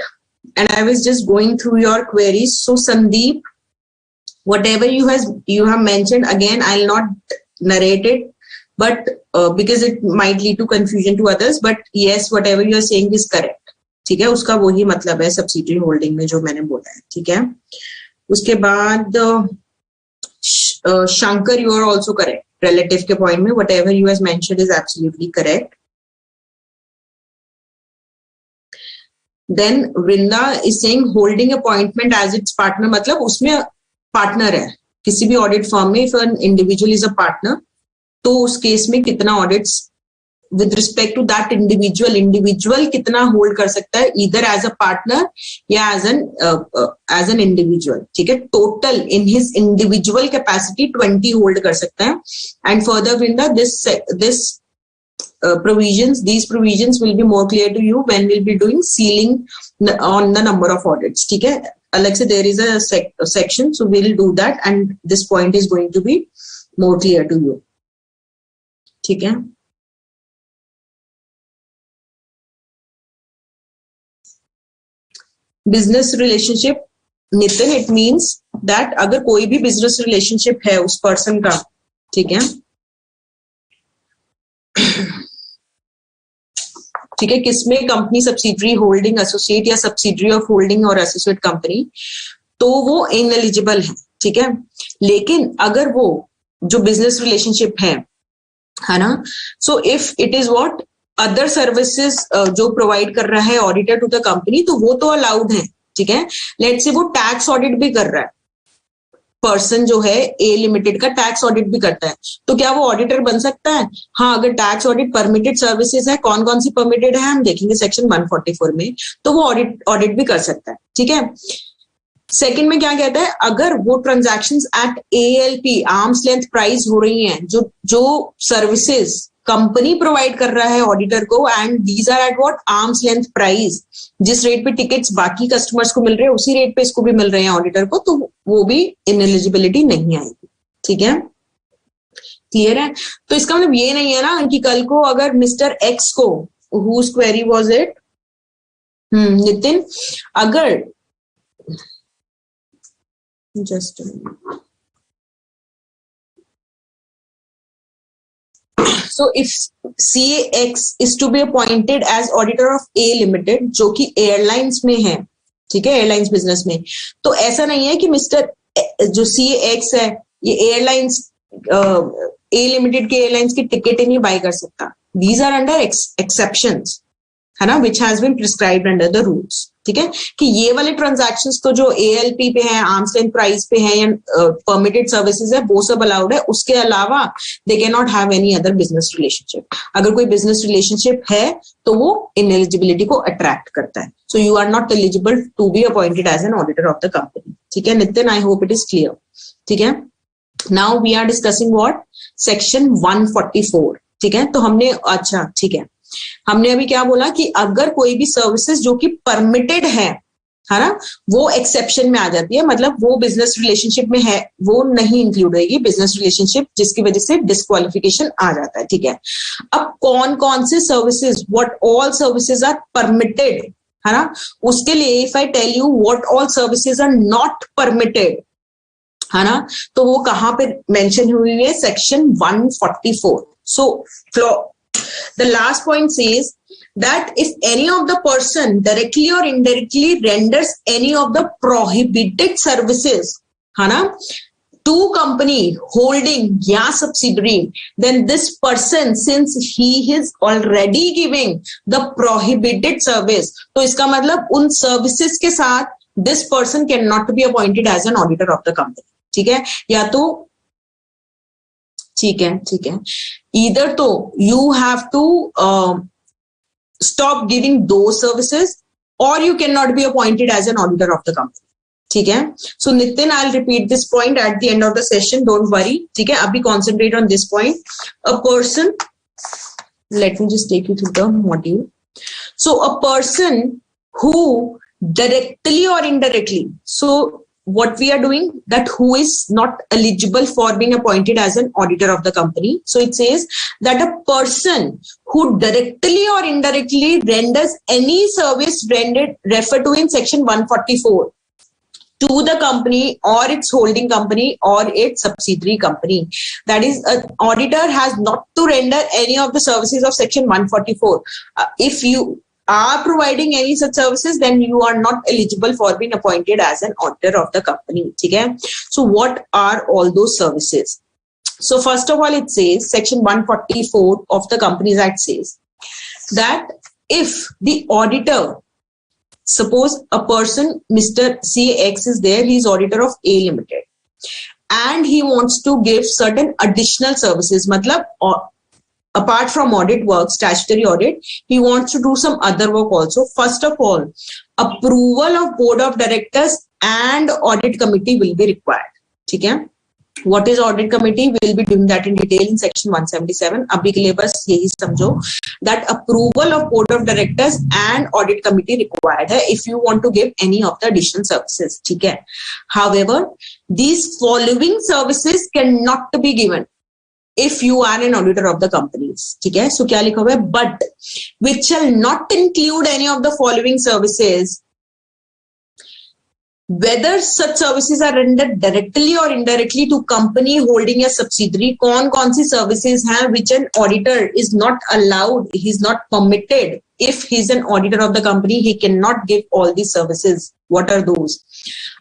and I was just going through your queries. So Sandeep, whatever you have mentioned, again I'll not narrate it, but because it might lead to confusion to others, but yes, whatever you are saying is correct. ठीक है, उसका वही मतलब है subsidiary holding में जो मैंने बोला है. ठीक है, उसके बाद Shankar, you are also correct. Relative के point में whatever you has mentioned is absolutely correct. Then Vrinda is saying holding appointment as its partner, मतलब उसमें पार्टनर है किसी भी ऑडिट फर्म में. If an individual is a partner, तो उस केस में कितना audits with respect to that individual कितना होल्ड कर सकता है, इधर एज अ पार्टनर या एज एन इंडिविजुअल. ठीक है, total in his individual capacity 20 hold कर सकता है. And further Vrinda, this these provisions will be more clear to you when we'll be doing ceiling on the number of audits. ठीक है, अलग से there is a section, so we'll do that, and this point is going to be more clear to you. ठीक है, business relationship, Nitin, it means that अगर कोई भी business relationship है उस person का, ठीक है, ठीक है, किसमें कंपनी सब्सिडरी होल्डिंग एसोसिएट या subsidiary of holding or associate company, तो वो इनएलिजिबल है. ठीक है, लेकिन अगर वो जो बिजनेस रिलेशनशिप है ना, so if it is what other services जो प्रोवाइड कर रहा है ऑडिटर टू द कंपनी, तो वो तो अलाउड है. ठीक है, लेट्स से वो टैक्स ऑडिट भी कर रहा है, पर्सन जो है ए लिमिटेड का टैक्स ऑडिट भी करता है, तो क्या वो ऑडिटर बन सकता है? हाँ, अगर टैक्स ऑडिट परमिटेड सर्विसेज है, कौन कौन सी परमिटेड है हम देखेंगे सेक्शन 144 में, तो वो ऑडिट भी कर सकता है. ठीक है, सेकंड में क्या कहता है, अगर वो transactions at ALP arm's length price हो रही हैं, जो सर्विसेज कंपनी प्रोवाइड कर रहा है ऑडिटर को, and these are at what arm's length price, जिस रेट पे टिकट्स बाकी कस्टमर्स को मिल रहे हैं उसी रेट पे इसको भी मिल रहे हैं ऑडिटर को, तो वो भी इनएलिजिबिलिटी नहीं आएगी. ठीक है, क्लियर है? तो इसका मतलब ये नहीं है ना कि कल को अगर मिस्टर एक्स को, whose query was it, Nitin, अगर just so if CAX is to be appointed as auditor of A Limited, जो कि एयरलाइंस में है, ठीक है, एयरलाइंस बिजनेस में, तो ऐसा नहीं है कि मिस्टर जो CAX है ये एयरलाइंस A Limited के एयरलाइंस की टिकट ही नहीं बाय कर सकता. These are under exceptions, है ना, which has been prescribed under the rules. ठीक है, कि ये वाले ट्रांजैक्शंस तो जो ALP पे है, आर्म्स लेंथ प्राइस पे है या परमिटेड सर्विसेज है, वो सब अलाउड है. उसके अलावा they can not have any other business relationship. अगर कोई बिजनेस रिलेशनशिप है तो वो इनएलिजिबिलिटी को अट्रैक्ट करता है. So you are not eligible to be appointed as an auditor of the company. ठीक है Nitin, I hope it is clear. ठीक है, now we are discussing what, section 144. ठीक है, तो हमने, अच्छा ठीक है, हमने अभी क्या बोला कि अगर कोई भी सर्विसेज जो कि परमिटेड है ना, वो एक्सेप्शन में आ जाती है, मतलब वो बिजनेस रिलेशनशिप में है, वो नहीं इंक्लूड होगी बिजनेस रिलेशनशिप, जिसकी वजह से डिस्क्वालिफिकेशन आ जाता है. ठीक है, अब कौन कौन से services, what all services are permitted, है ना, उसके लिए if I tell you what all services are not permitted, है ना, तो वो कहां पे मेंशन हुई है, section 144. So the last point says that if any of the person directly or indirectly renders any of the prohibited services, है ना, to company holding या subsidiary, then this person, since he is already giving the prohibited service, तो इसका मतलब उन services के साथ this person cannot be appointed as an auditor of the company. ठीक है, या तो ठीक है, इधर तो you have to stop giving दो services, or you can not be appointed as an auditor of the company. ठीक है, so Nitin, I will repeat this point at the end of the session, don't worry. ठीक है, अभी concentrate on this point. A person, let me just take you through the module. So a person who directly or indirectly, so what we are doing, that who is not eligible for being appointed as an auditor of the company. So it says that a person who directly or indirectly renders any service referred to in section 144 to the company or its holding company or its subsidiary company. That is, an auditor has not to render any of the services of section 144. If you are providing any such services, then you are not eligible for being appointed as an auditor of the company. Okay? So what are all those services? So first of all, it says section 144 of the Companies Act says that if the auditor, suppose a person, Mr. CX is there, he is auditor of A Limited, and he wants to give certain additional services, matlab, apart from audit work, statutory audit, he wants to do some other work also. First of all, approval of board of directors and audit committee will be required. Okay? What is audit committee? We will be doing that in detail in section 177. Abhi ke liye bas yahi samjho that approval of board of directors and audit committee required hai if you want to give any of the additional services. Okay? However, these following services cannot be given if you are an auditor of the companies. Okay? So kya likha hua hai? But which shall not include any of the following services, whether such services are rendered directly or indirectly to company holding a subsidiary. कौन सी services हैं which an auditor is not allowed, he is not permitted. If he is an auditor of the company, he cannot give all these services. What are those?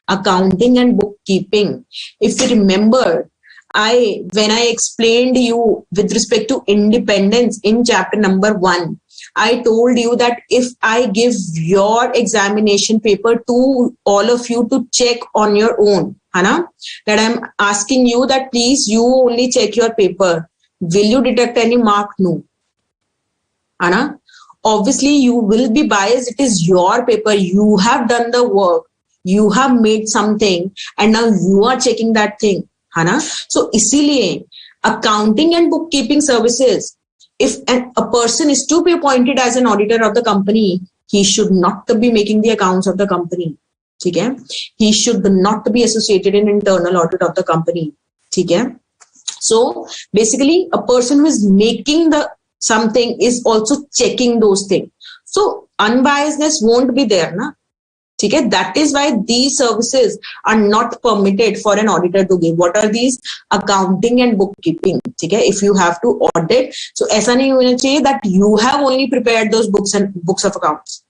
Accounting and bookkeeping. If you remember, when I explained you with respect to independence in chapter number 1, I told you that if I give your examination paper to all of you to check on your own, that I'm asking you that please you only check your paper, will you deduct any mark? No. Obviously you will be biased. It is your paper. You have done the work. You have made something and now you are checking that thing. So इसीलिए accounting and bookkeeping services, if a person is to be appointed as an auditor of the company, he should not be making the accounts of the company. Okay? He should not be associated in internal audit of the company. Okay? So basically, a person who is making the something is also checking those things. So unbiasedness won't be there, na? Okay? That is why these services are not permitted for an auditor to give. What are these? Accounting and bookkeeping. Okay? If you have to audit, so ऐसा नहीं होना चाहिए that you have only prepared those books and books of accounts.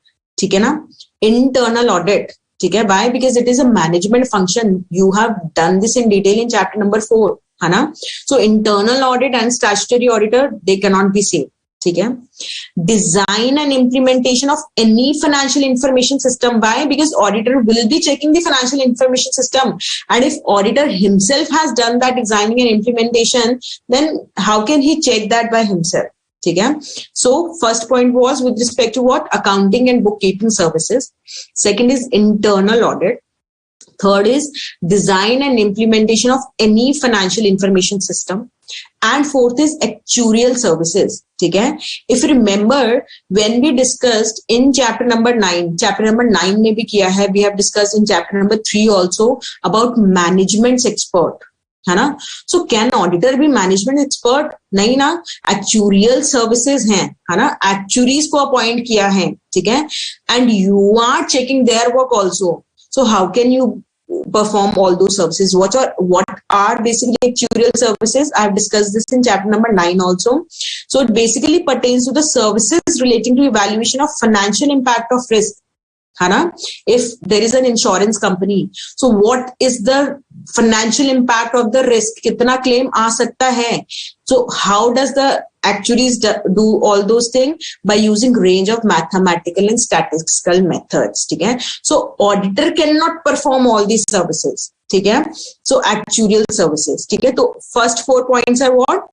Okay, na? Internal audit. Okay? Why? Because it is a management function. You have done this in detail in chapter number 4. So internal audit and statutory auditor, they cannot be same. Okay? Design and implementation of any financial information system. Why? Because auditor will be checking the financial information system, and if auditor himself has done that designing and implementation, then how can he check that by himself? Okay? So first point was with respect to what? Accounting and bookkeeping services. Second is internal audit. Third is design and implementation of any financial information system. And fourth is actuarial services. Okay? If you remember, when we discussed in chapter number 9 में भी किया है, we have discussed in chapter number 3 also about management expert. है ना? So can auditor be management expert? नहीं ना, actuarial services हैं, है ना? Actuaries को appoint किया है, ठीक है? And you are checking their work also. So how can you perform all those services? What are basically actuarial services? I have discussed this in chapter number 9 also. So it basically pertains to the services relating to evaluation of financial impact of risk. If there is an insurance company, so what is the financial impact of the risk? Kitna claim aa sakta hai? So how does the actuaries do all those things? By using range of mathematical and statistical methods. Okay? So auditor cannot perform all these services. Okay? So actuarial services. Okay? So first 4 points are what?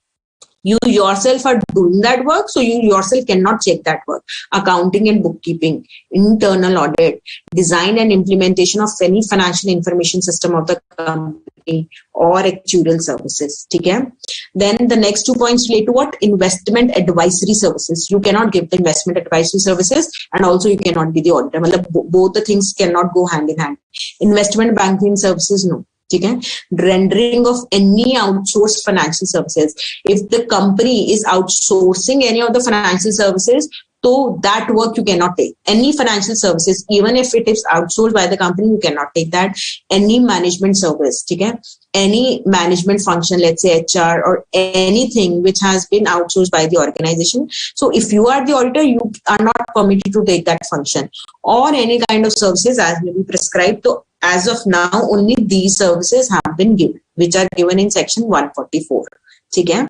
You yourself are doing that work, so you yourself cannot check that work. Accounting and bookkeeping, internal audit, design and implementation of any financial information system of the company. company or actuarial services. ठीक है? Then the next 2 points relate to what? Investment advisory services. You cannot give the investment advisory services and also you cannot be the auditor. मतलब both the things cannot go hand in hand. Investment banking services, no. ठीक है? Rendering of any outsourced financial services. If the company is outsourcing any of the financial services, so that work you cannot take. Any financial services, even if it is outsourced by the company, you cannot take that. Any management service, ठीक है? Any management function, let's say HR or anything which has been outsourced by the organization. So if you are the auditor, you are not permitted to take that function or any kind of services as may be prescribed. So as of now, only these services have been given, which are given in section 144. ठीक है?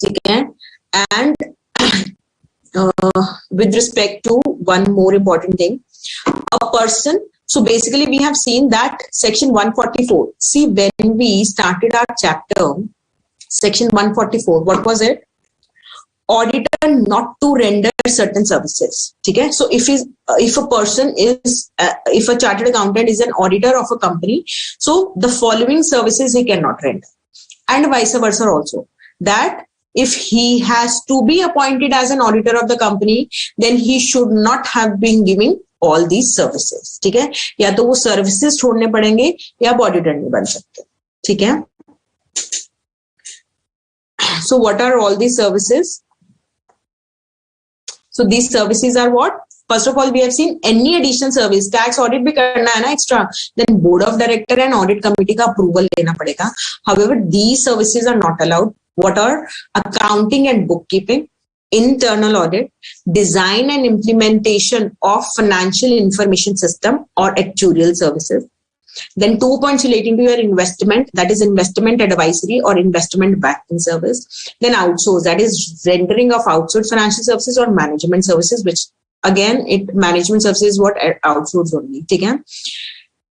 ठीक है? And with respect to one more important thing, a person, so basically we have seen that section 144, see when we started our chapter, section 144, what was it? Auditor not to render certain services. Okay, so if a person is if a chartered accountant is an auditor of a company, so the following services he cannot render, and vice versa also, that if he has to be appointed as an auditor of the company, then he should not have been giving all these services. ठीक है? या तो वो services छोड़ने पड़ेंगे या आप auditor नहीं बन सकते. ठीक है? So what are all these services? So these services are what? First of all, we have seen any additional service, tax audit भी करना है ना extra, then board of director and audit committee का approval लेना पड़ेगा. However, these services are not allowed. What are? Accounting and bookkeeping, internal audit, design and implementation of financial information system or actuarial services. Then 2 points relating to your investment, that is investment advisory or investment banking service. Then outsource, that is rendering of outsourced financial services or management services, which again, management services what outsource only. Okay?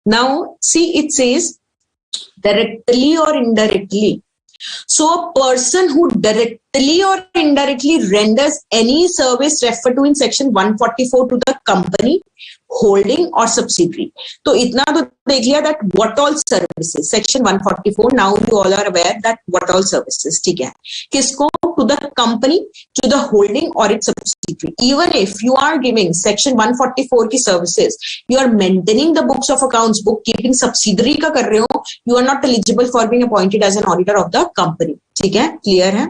Now, see, it says directly or indirectly. So a person who directly or indirectly renders any service referred to in section 144 to the company, holding or subsidiary. तो इतना तो देख लिया that what all services, section 144, now you all are aware that what all services, ठीक है? किसको? To the company, to the holding or its subsidiary. Even if you are giving section 144 की services, you are maintaining the books of accounts, bookkeeping subsidiary का कर रहे हो, you are not eligible for being appointed as an auditor of the company. ठीक है? Clear है?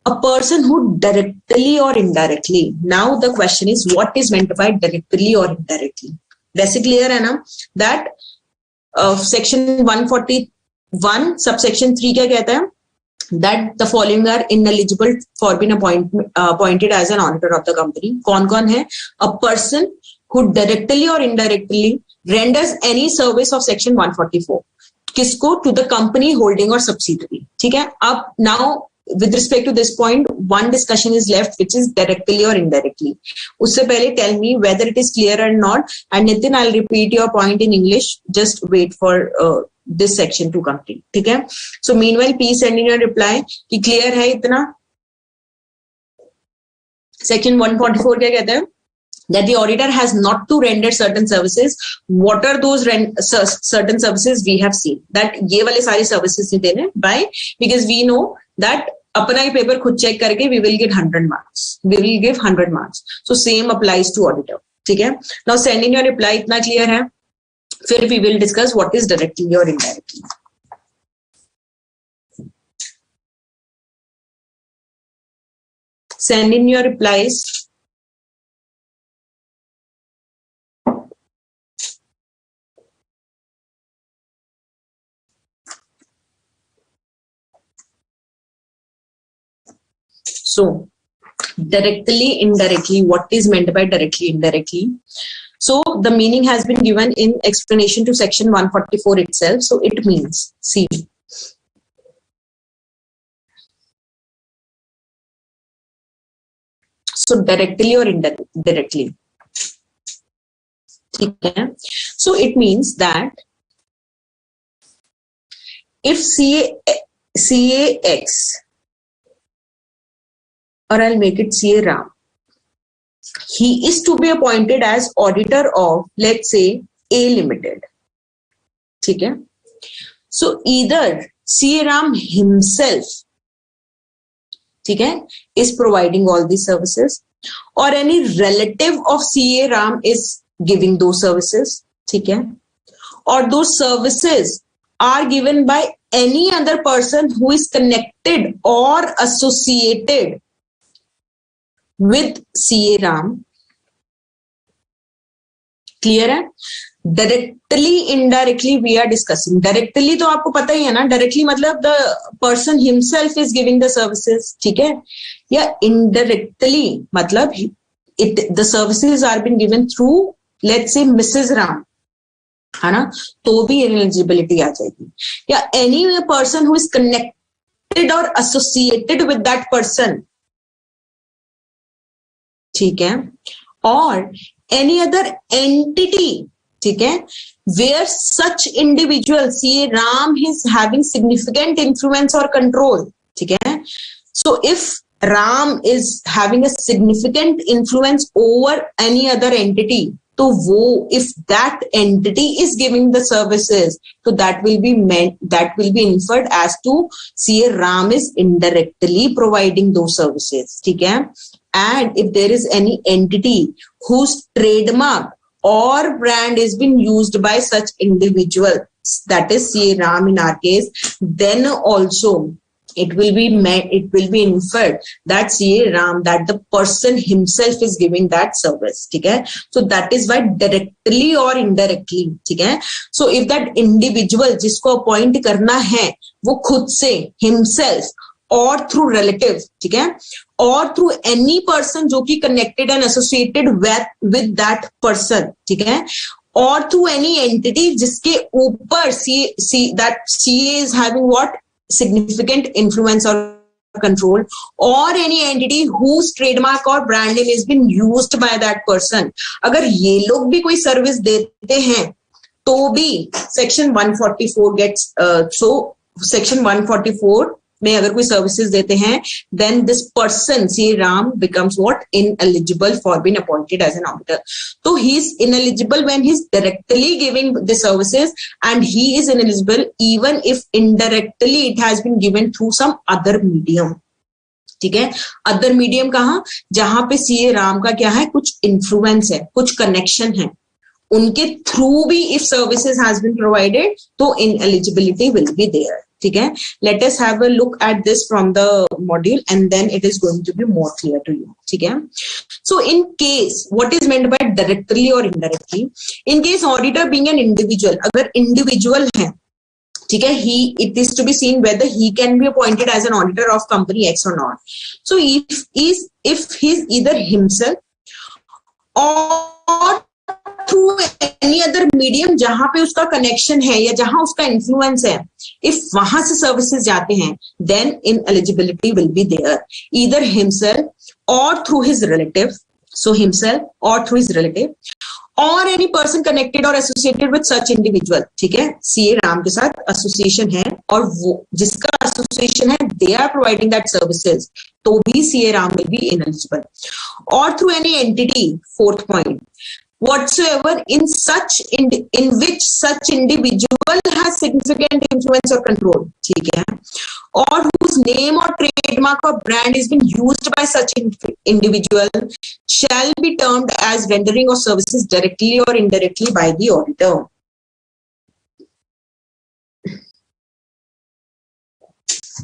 A person who directly or indirectly. Now the question is, what is meant by directly or indirectly? वैसे clear है ना? That section 141 subsection 3 क्या कहता है? That the following are ineligible for being appointed as an auditor of the company. कौन है? A person who directly or indirectly renders any service of section 144. किसको? To the company, holding or subsidiary. ठीक है? अब now with respect to this point, one discussion is left, which is directly or indirectly. उससे पहले tell me whether it is clear or not. And Nitin, I'll repeat your point in English. Just wait for this section to complete. ठीक है? So meanwhile, please send in your reply कि clear है इतना. Section 144 क्या कहता है? That the auditor has not to render certain services. What are those certain services? We have seen that ये वाले सारे services नहीं देने. Why? Because we know that अपना ही पेपर खुद चेक करके we will get 100 marks. We will give 100 marks. So same applies to auditor. ठीक है? Now send in your reply. इतना clear है? फिर we will discuss what is directly or indirectly. Send in your replies. So directly, indirectly, what is meant by directly, indirectly? So the meaning has been given in explanation to section 144 itself. So it means, see, so directly or indirectly. Okay. So it means that if CAX, or I'll make it CA Ram, he is to be appointed as auditor of, let's say, A Limited. ठीक है? So either CA Ram himself, ठीक है, is providing all these services, or any relative of CA Ram is giving those services, ठीक है, or those services are given by any other person who is connected or associated with CA Ram. Clear है? Directly indirectly we are discussing. Directly तो आपको पता ही है ना, directly मतलब the person himself is giving the services, ठीक है, या इनडायरेक्टली मतलब the services are been given through let's say missus Ram, है ना, तो भी एलिजिबिलिटी आ जाएगी. या any person who is connected or associated with that person, ठीक है, और एनी अदर एंटिटी, ठीक है, where such individual CA Ram is having significant influence or control, ठीक है. So if Ram is having a significant influence over any other entity, तो वो if that entity is giving the services, so that will be inferred as to CA Ram is indirectly providing those services, ठीक है. And if there is any entity whose trademark or brand is being used by such individual, that is CA Ram in our case, then also it will be inferred that CA Ram, that the person himself is giving that service, ठीक है. So that is why directly or indirectly, ठीक है. So if that individual जिसको appoint करना है वो खुद से himself और थ्रू रिलेटिव, ठीक है, और थ्रू एनी पर्सन जो कि connected and associated with that person, ठीक है, और थ्रू एनी एंटिटी जिसके ऊपर that CA is having what significant influence और कंट्रोल, और एनी एंटिटी हुज ट्रेडमार्क और brand name is been used by that person. अगर ये लोग भी कोई सर्विस देते हैं तो भी सेक्शन 144 गेट्स सेक्शन 144 में अगर कोई सर्विसेज देते हैं, then this person CA Ram becomes what? Ineligible for being appointed as an auditor. So he is ineligible when he is directly giving the services, and he is ineligible even if indirectly it has been given through some other medium, ठीक है. Other medium कहाँ? जहां पे CA Ram का क्या है, कुछ influence है, कुछ कनेक्शन है, उनके थ्रू भी if services has been provided तो इनएलिजिबिलिटी विल बी देयर, ठीक है. Let us have a look at this from the module and then it is going to be more clear to you, ठीक है. So in case what is meant by directly or indirectly, in case auditor being an individual, अगर individual है, ठीक है, it is to be seen whether he can be appointed as an auditor of company X or not. So if he's either himself or through any other medium जहां पे उसका connection है या जहां उसका इन्फ्लुएंस है, if वहां से सर्विसेज जाते हैं, then ineligibility will be there, either himself or through his relative. So himself or through his relative or any person connected or associated with such individual, ठीक है, CA Ram के साथ association है और वो जिसका एसोसिएशन है they are providing that services, तो भी CA Ram will be ineligible. Or through any entity, fourth point, whatsoever in which such individual has significant influence or control, ठीक है, or whose name or trademark or brand is being used by such individual shall be termed as rendering of services directly or indirectly by the auditor.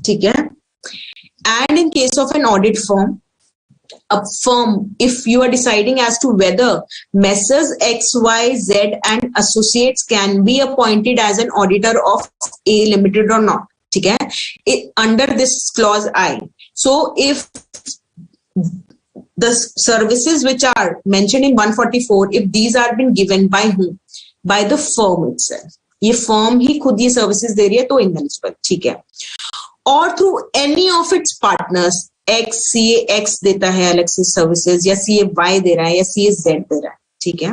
ठीक है. And in case of an audit firm, a firm, if you are deciding as to whether Messrs X, Y, Z and associates can be appointed as an auditor of A Limited or not, ठीक है, under this clause I. So if the services which are mentioned in 144, if these are been given by whom? By the firm itself. ये firm ही खुद ये services दे रही है तो ineligible, ठीक है. Or through any of its partners, X, CA X देता है अलग से सर्विसेज, या CA Y दे रहा है, या CA Z दे रहा है, ठीक है.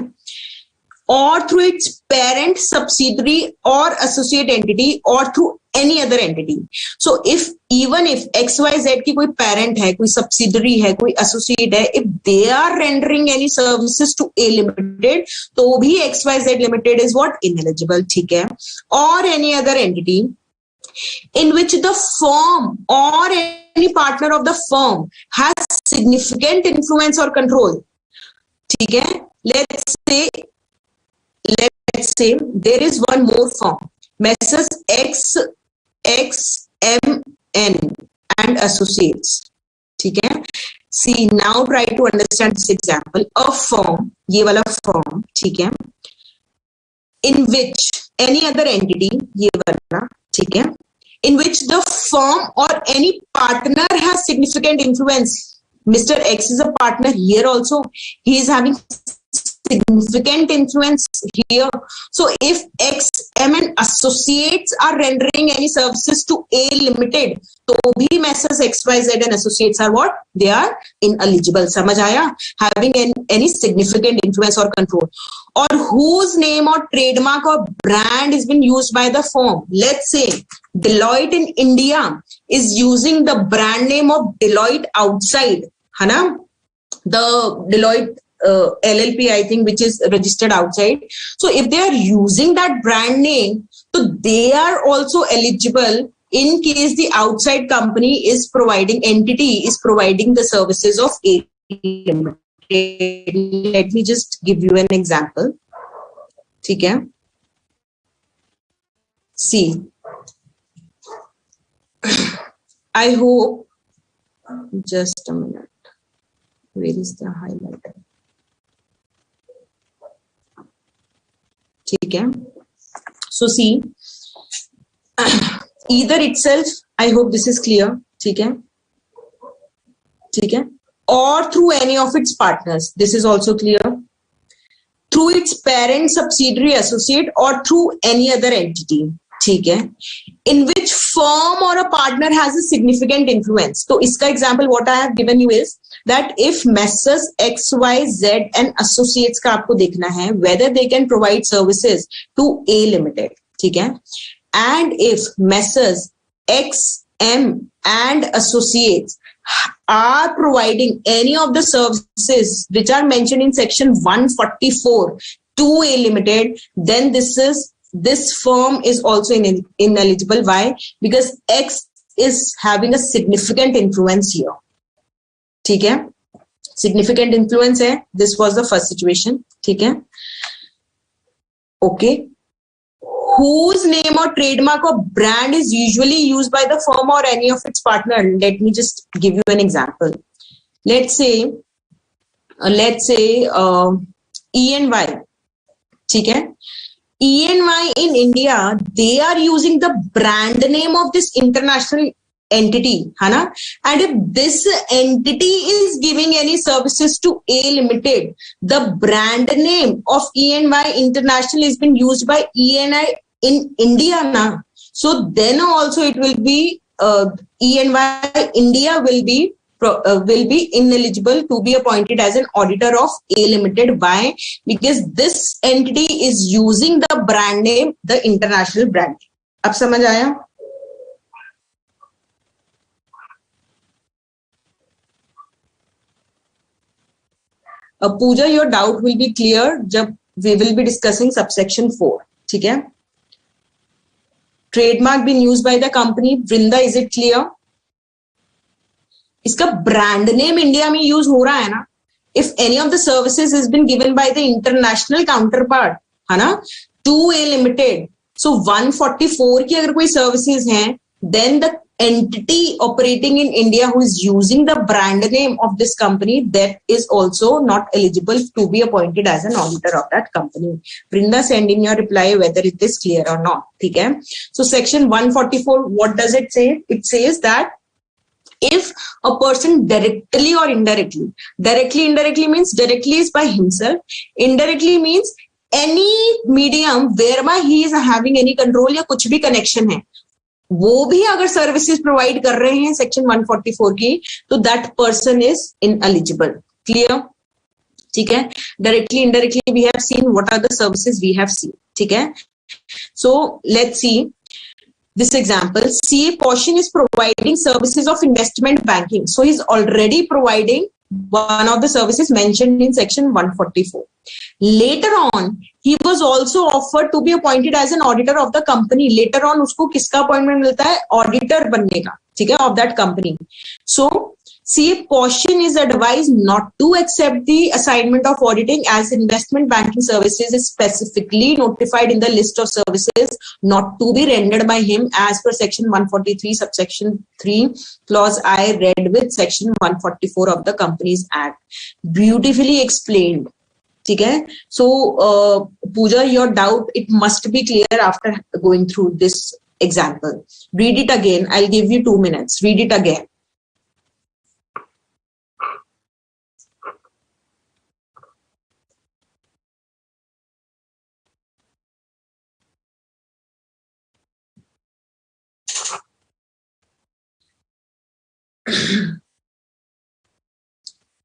or through its parent, subsidiary or associate entity or through any other entity. So if even if XYZ की कोई parent है, कोई subsidiary है, कोई associate है, if they are rendering any services to A Limited, तो भी XYZ Limited is what? Ineligible, ठीक है? Or any other entity in which the firm or any partner of the firm has significant influence or control, ठीक है? Let's say there is one more firm, Messrs. XMN and Associates, ठीक है? See, now try to understand this example. A firm, ये वाला firm, ठीक है? In which any other entity, ये वाला, ठीक है? In which the firm or any partner has significant influence. Mr. X is a partner here also. He is having significant influence here. So if XM and Associates are rendering any services to A Limited, तो भी Messrs. XYZ and Associates are what? They are ineligible. समझ आया? Having any significant influence or control. Or whose name or trademark or brand is been used by the firm. Let's say Deloitte in India is using the brand name of Deloitte outside, है ना? The Deloitte LLP, I think, which is registered outside. So if they are using that brand name, so they are also eligible in case the outside company is providing, entity is providing the services of A Limited. Let me just give you an example. ठीक है? See, I hope, just a minute. Where is the highlighter? ठीक है? So see, either itself, I hope this is clear, ठीक है? ठीक है? Or through any of its partners, this is also clear. Through its parent, subsidiary, associate, or through any other entity, ठीक है? In which firm or a partner has a significant influence. So इसका example what I have given you is that if Messrs. XYZ and Associates का आपको देखना है, whether they can provide services to A Limited, ठीक है? And if Messrs. XM and Associates are providing any of the services which are mentioned in section 144 to A Limited, then this firm is also ineligible. Why? Because X is having a significant influence here. ठीक है? Significant influence है. This was the first situation. ठीक है? Okay. Whose name or trademark or brand is usually used by the firm or any of its partner? Let me just give you an example. Let's say E&Y. ठीक है? E&Y in India, they are using the brand name of this international entity, है ना? And if this entity is giving any services to A Limited, the brand name of E&Y International is been used by E&Y in India na. So then also it will be E&Y India will be ineligible to be appointed as an auditor of A Limited. Why? Because this entity is using the brand name, the international brand. अब समझ आया? Pooja, your doubt will be clear जब we will be discussing subsection 4. ठीक है? Trademark being used by the company. Vrinda, is it clear? इसका brand name India में use हो रहा है ना? If any of the services has been given by the international counterpart, है ना? To A Limited. So 144 की अगर कोई services हैं, then the entity operating in India who is using the brand name of this company, that is also not eligible to be appointed as an auditor of that company. Vrinda, send in your reply whether it is clear or not. ठीक है? So section 144, what does it say? It says that if a person directly or indirectly, indirectly means directly is by himself, indirectly means any medium whereby he is having any control या कुछ भी connection है, वो भी अगर services provide कर रहे हैं सेक्शन 144 की, तो that person is ineligible. Clear? ठीक है. Directly, indirectly we have seen what are the services we have seen. ठीक है. So let's see this example. CA portion is providing services of investment banking. So he's already providing one of the services mentioned in section 144. Later on, he was also offered to be appointed as an auditor of the company. Later on, उसको किसका appointment मिलता है? Auditor बनने का, ठीक है, of that company. So CA portion is advised not to accept the assignment of auditing as investment banking services is specifically notified in the list of services not to be rendered by him as per section 143 subsection 3 clause I read with section 144 of the Companies Act. Beautifully explained. ठीक है. So Pooja, your doubt, it must be clear after going through this example. Read it again. I'll give you 2 minutes. Read it again.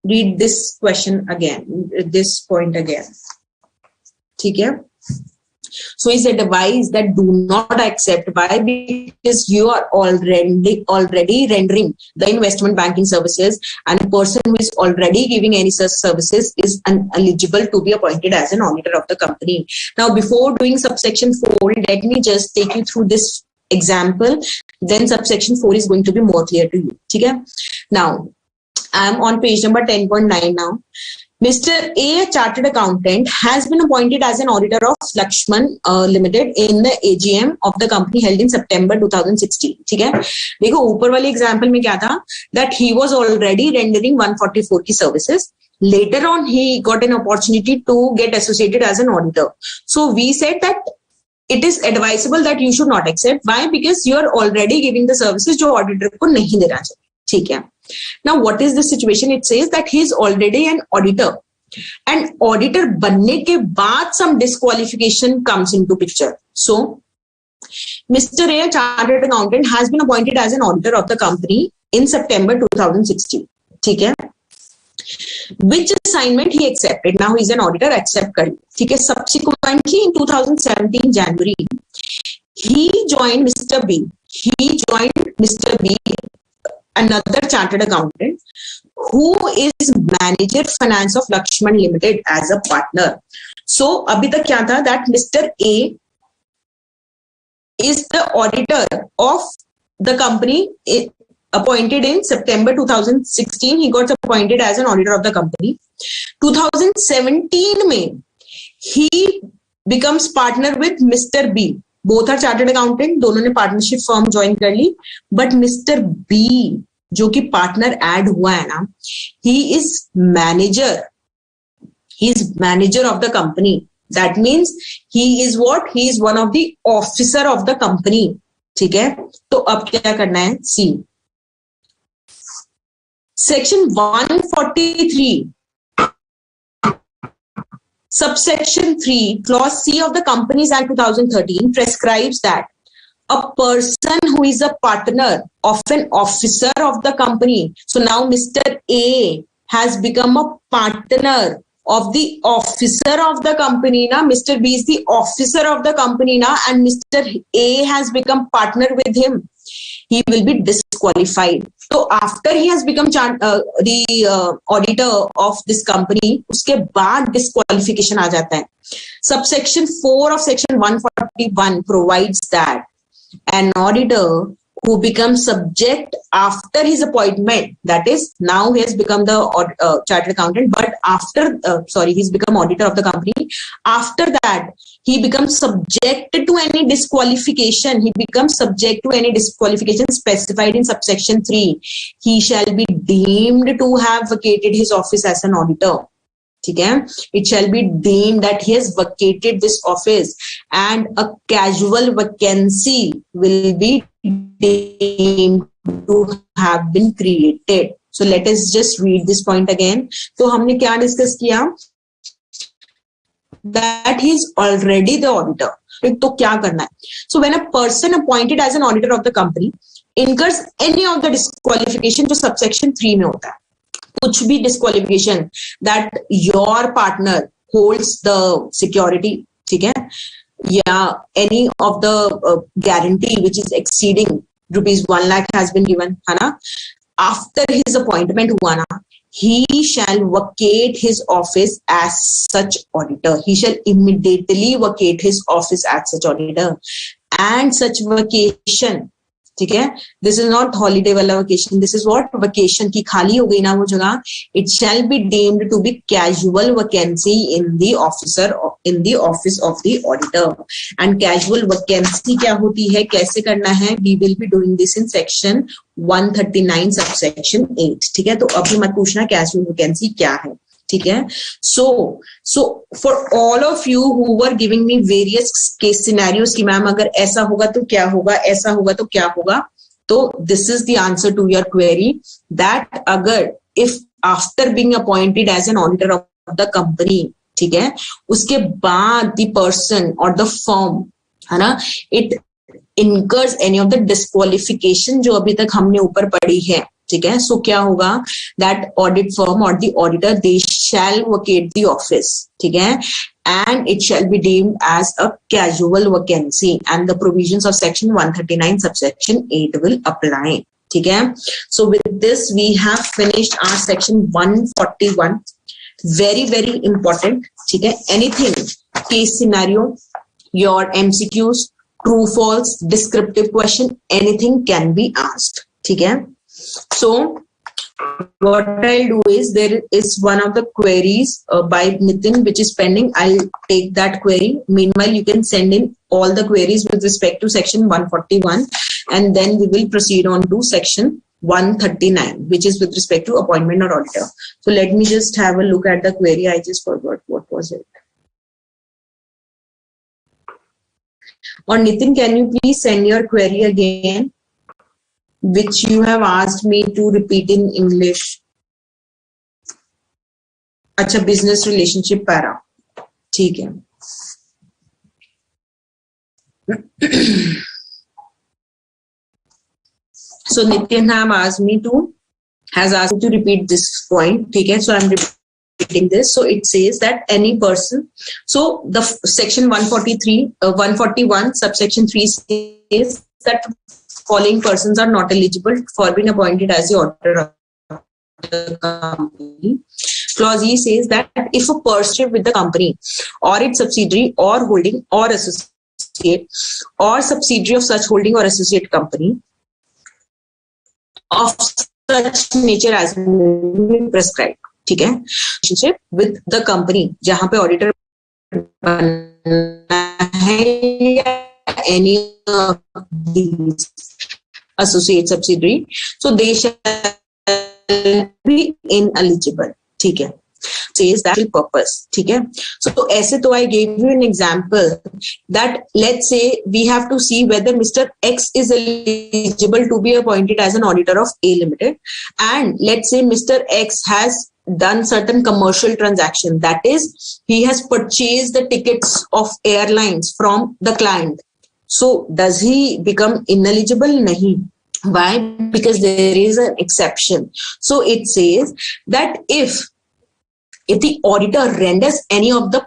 Read this question again, this point again. ठीक है. So is advised that do not accept. Why? Because you are already rendering the investment banking services, and a person who is already giving any such services is ineligible to be appointed as an auditor of the company. Now, before doing subsection 4, let me just take you through this example. Then subsection 4 is going to be more clear to you. ठीक है. Now, I am on page number 10.9 now. Mr. A, a chartered accountant, has been appointed as an auditor of Lakshman Limited in the AGM of the company held in September 2016. ठीक है. देखो ऊपर वाले example में क्या था, that he was already rendering 144 की services. Later on, he got an opportunity to get associated as an auditor. So we said that it is advisable that you should not accept. Why? Because you are already giving the services जो auditor को नहीं देना चाहिए. ठीक है. Now, what is the situation? It says that he is already an auditor, and auditor बनने के बाद some disqualification comes into picture. So, Mr. A, chartered accountant, has been appointed as an auditor of the company in September 2016. ठीक है. Which assignment he accepted? Now he is an auditor. Accept कर. ठीक है. Subsequently, in 2017 January, he joined Mr. B. Another chartered accountant who is manager finance of Lakshman Limited as a partner. So अभी तक क्या था, that Mr. A is the auditor of the company appointed in September 2016. He got appointed as an auditor of the company. 2017 में he becomes partner with Mr. B. Both are chartered accountant, दोनों ने partnership firm join कर ली. But mister B जो कि partner add हुआ है ना, he is manager of the company. That means he is what, he is one of the officer of the company. ठीक है. तो अब क्या करना है, C section 143 Subsection 3, Clause C of the Companies Act 2013 prescribes that a person who is a partner of an officer of the company. So now Mr. A has become a partner of the officer of the company. Now Mr. B is the officer of the company now, and Mr. A has become partner with him. He will be disqualified. So after he has become the auditor of this company, उसके बाद disqualification आ जाता है. Subsection 4 of section 141 provides that an auditor who becomes subject after his appointment, that is now he has become the chartered accountant, but after he's become auditor of the company. After that, he becomes subjected to any disqualification. He becomes subject to any disqualification specified in subsection 3. He shall be deemed to have vacated his office as an auditor. ठीक है. It shall be deemed that he has vacated this office, and a casual vacancy will be deemed to have been created. So let us just read this point again. तो हमने क्या discuss किया, that he is already the auditor. तो क्या करना है? So when a person appointed as an auditor of the company incurs any of the disqualification जो subsection 3 में होता है, कुछ भी disqualification that your partner holds the security, ठीक है, या any of the guarantee which is exceeding rupees 1 lakh has been given, है ना, after his appointment हुआ ना, he shall vacate his office as such auditor. He shall immediately vacate his office as such auditor. And such vacation, ठीक है, this is not holiday वाला vacation, this is what vacation की खाली हो गई ना वो जगह, it shall be deemed to be casual vacancy in the officer in the office of the auditor. And casual vacancy क्या होती है, कैसे करना है, we will be doing this in section 139 subsection 8. ठीक है, तो अभी मत पूछना कैजुअल वैकेंसी क्या है. ठीक है, so for all of you who were giving me various case scenarios कि मैम अगर ऐसा होगा तो क्या होगा, ऐसा होगा तो क्या होगा, तो this is the answer to your query that अगर if after being appointed as an auditor of the company, ठीक है, उसके बाद the person or the firm, है ना, it incurs any of the disqualification जो अभी तक हमने ऊपर पढ़ी है. ठीक है, सो क्या होगा, दैट ऑडिट फर्म और the auditor they shall vacate the office. ठीक है, and it shall be deemed as a casual vacancy and the provisions of section 139 subsection 8 will apply. ठीक है, so with this we have finished our section 141. very very important. ठीक है, anything case scenario, your MCQs, true false, descriptive question, anything can be asked. ठीक है, so what I'll do is there is one of the queries by Nitin which is pending. I'll take that query. Meanwhile, you can send in all the queries with respect to section 141 and then we will proceed on to section 139 which is with respect to appointment or auditor. So let me just have a look at the query. I just forgot what was it. Or Nitin, can you please send your query again, which you have asked me to repeat in English. अच्छा, business relationship para. ठीक है. So Nitin has asked me to repeat this point. ठीक है, so I'm repeating this. So it says that any person. So the section 141 subsection 3 says that following persons are not eligible for being appointed as the auditor of the company. Clause E says that if a person with the company or its subsidiary or holding or associate or subsidiary of such holding or associate company of such nature as been prescribed. ठीक है, relationship with the company जहाँ पे auditor है या any of these associate subsidiary, so they shall be ineligible. ठीक है, says that purpose. ठीक है, so ऐसे तो I gave you an example that let's say we have to see whether Mr. X is eligible to be appointed as an auditor of A Limited, and let's say Mr. X has done certain commercial transaction, that is he has purchased the tickets of airlines from the client. So does he become ineligible? Nahi. Why? Because there is an exception. So it says that if the auditor renders any of the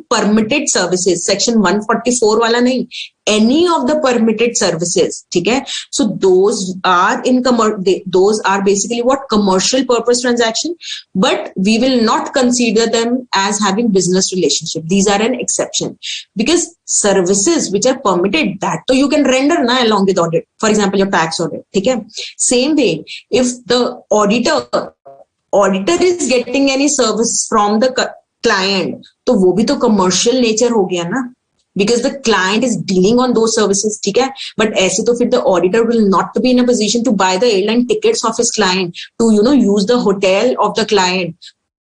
permitted services, section 144 वाला नहीं, any of the permitted services, ठीक है, so those are basically what, commercial purpose transaction, but we will not consider them as having business relationship. These are an exception because services which are permitted, that तो you can render ना along with audit, for example your tax audit. ठीक है, same way if the auditor is getting any service from the client, तो वो भी तो commercial nature हो गया ना, because the client is dealing on those services. ठीक है, but ऐसे तो फिर the auditor will not be in a position to buy the airline tickets of his client, to use the hotel of the client.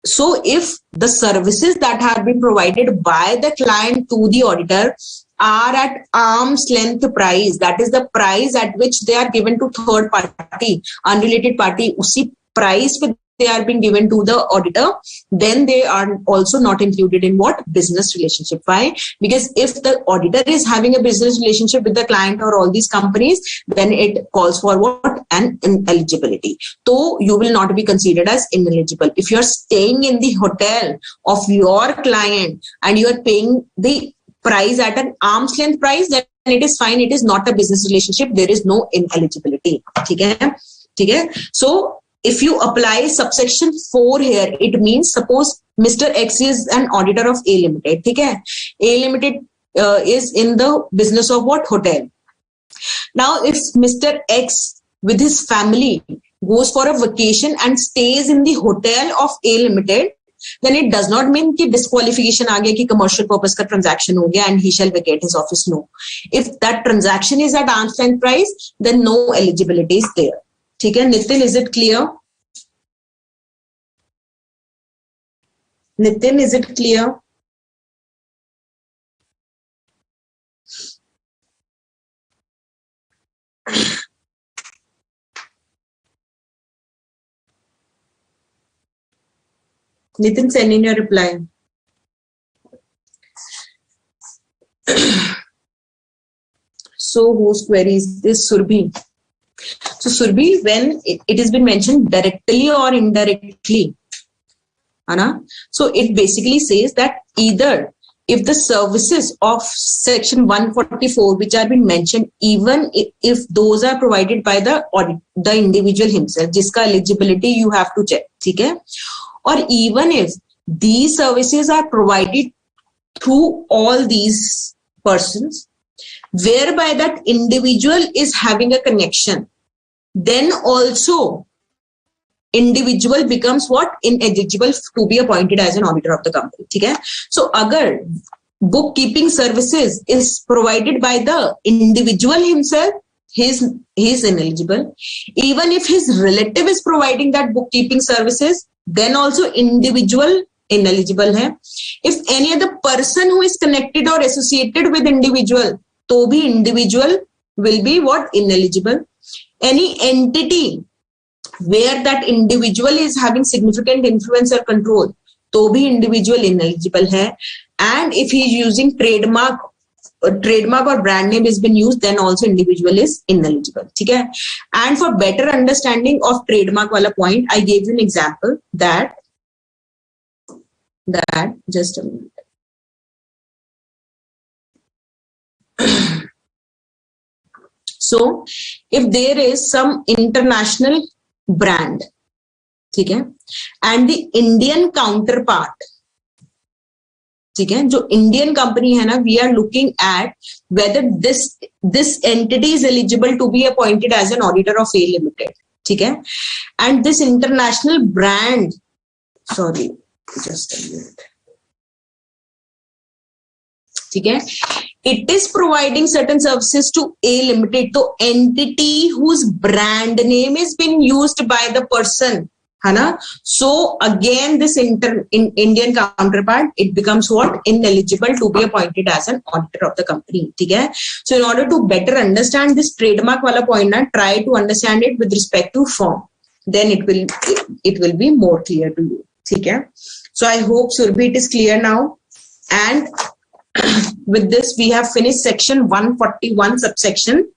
So if the services that have been provided by the client to the auditor are at arm's length price, that is the price at which they are given to third party, unrelated party, उसी price पे they are being given to the auditor, then they are also not included in what, business relationship. Why? Because if the auditor is having a business relationship with the client or all these companies, then it calls for what, an ineligibility. So you will not be considered as ineligible. If you are staying in the hotel of your client and you are paying the price at an arm's length price, then it is fine. It is not a business relationship. There is no ineligibility. Okay? So if you apply subsection 4 here, it means suppose Mr. X is an auditor of A Limited. Okay? A Limited is in the business of what? Hotel. Now, if Mr. X with his family goes for a vacation and stays in the hotel of A Limited, then it does not mean कि disqualification आ गया कि commercial purpose का transaction हो गया and he shall vacate his office. No. If that transaction is at arm's length price, then no eligibility is there. ठीक है, Nitin, is it clear? Nitin, is it clear? Nitin, send in your reply. So whose query is this? Surbhi. So Surbhi, when it has been mentioned directly or indirectly, Anna, so it basically says that either if the services of section 144 which are been mentioned, even if those are provided by the individual himself, jiska eligibility you have to check, okay? Or even if these services are provided through all these persons, whereby that individual is having a connection, then also individual becomes what? Ineligible to be appointed as an auditor of the company. Okay? So, agar bookkeeping services is provided by the individual himself, he is ineligible. Even if his relative is providing that bookkeeping services, then also individual ineligible hai. If any other person who is connected or associated with individual, to bhi individual will be what? Ineligible. Any entity where that individual is having significant influence or control, to bhi individual ineligible hai. And if he is using trademark or brand name has been used, then also individual is ineligible. Okay? And for better understanding of trademark wala point, I gave you an example that just a minute. So if there is some international brand, okay, and the Indian counterpart, okay, जो Indian company है ना, we are looking at whether this entity is eligible to be appointed as an auditor of A Limited, okay, and this international brand, sorry, just a minute, okay, it is providing certain services to A Limited, to entity whose brand name is being used by the person, है ना? So again, this Indian counterpart, it becomes what? Ineligible to be appointed as an auditor of the company. ठीक है? So in order to better understand this trademark वाला point ना, try to understand it with respect to firm. Then it will be more clear to you. ठीक है? So I hope Surbhi it is clear now. And with this, we have finished section 141 subsection,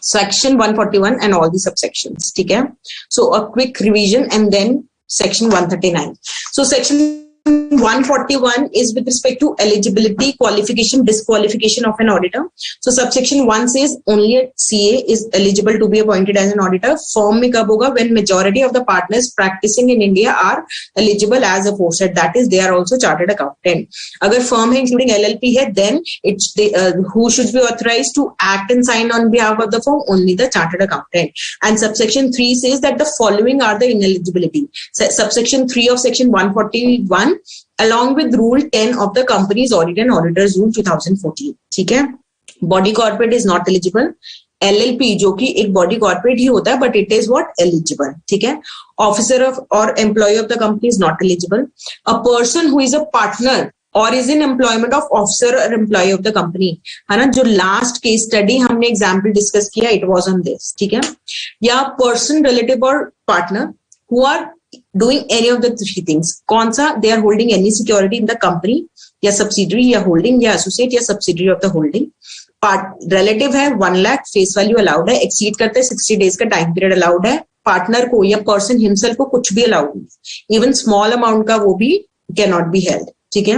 section 141 and all the subsections. Okay? So a quick revision and then section 139. So section 141 is with respect to eligibility, qualification, disqualification of an auditor. So subsection 1 says only a CA is eligible to be appointed as an auditor. Firm mein kab hoga? When majority of the partners practicing in India are eligible as aforesaid. That is, they are also chartered accountant. Agar firm hai including LLP hai, then it's who should be authorized to act and sign on behalf of the firm? Only the chartered accountant. And subsection 3 says that the following are the ineligibility. Subsection 3 of section 141 along with rule 10 of the company's audit and auditors rule 2014. ठीक है? Body corporate is not eligible. LLP जो कि एक body corporate ही होता है, but it is what? Eligible. ठीक है? Officer of or employee of the company is not eligible. A person who is a partner or is in employment of officer or employee of the company, है ना? जो last case study हमने example discuss किया, it was on this. ठीक है? या person, relative or partner who are doing any of the three things. कौन सा? They are holding any security in the company, या subsidiary, या holding, या associate, या subsidiary of the holding. Relative है 1 लाख, फेस वैल्यू अलाउड है, exceed करते हैं 60 डेज का टाइम पीरियड अलाउड है, पार्टनर को या पर्सन हिमसेल्फ को कुछ भी अलाउड नहीं, इवन स्मॉल अमाउंट का वो भी कैन नॉट बी हेल्ड, ठीक है।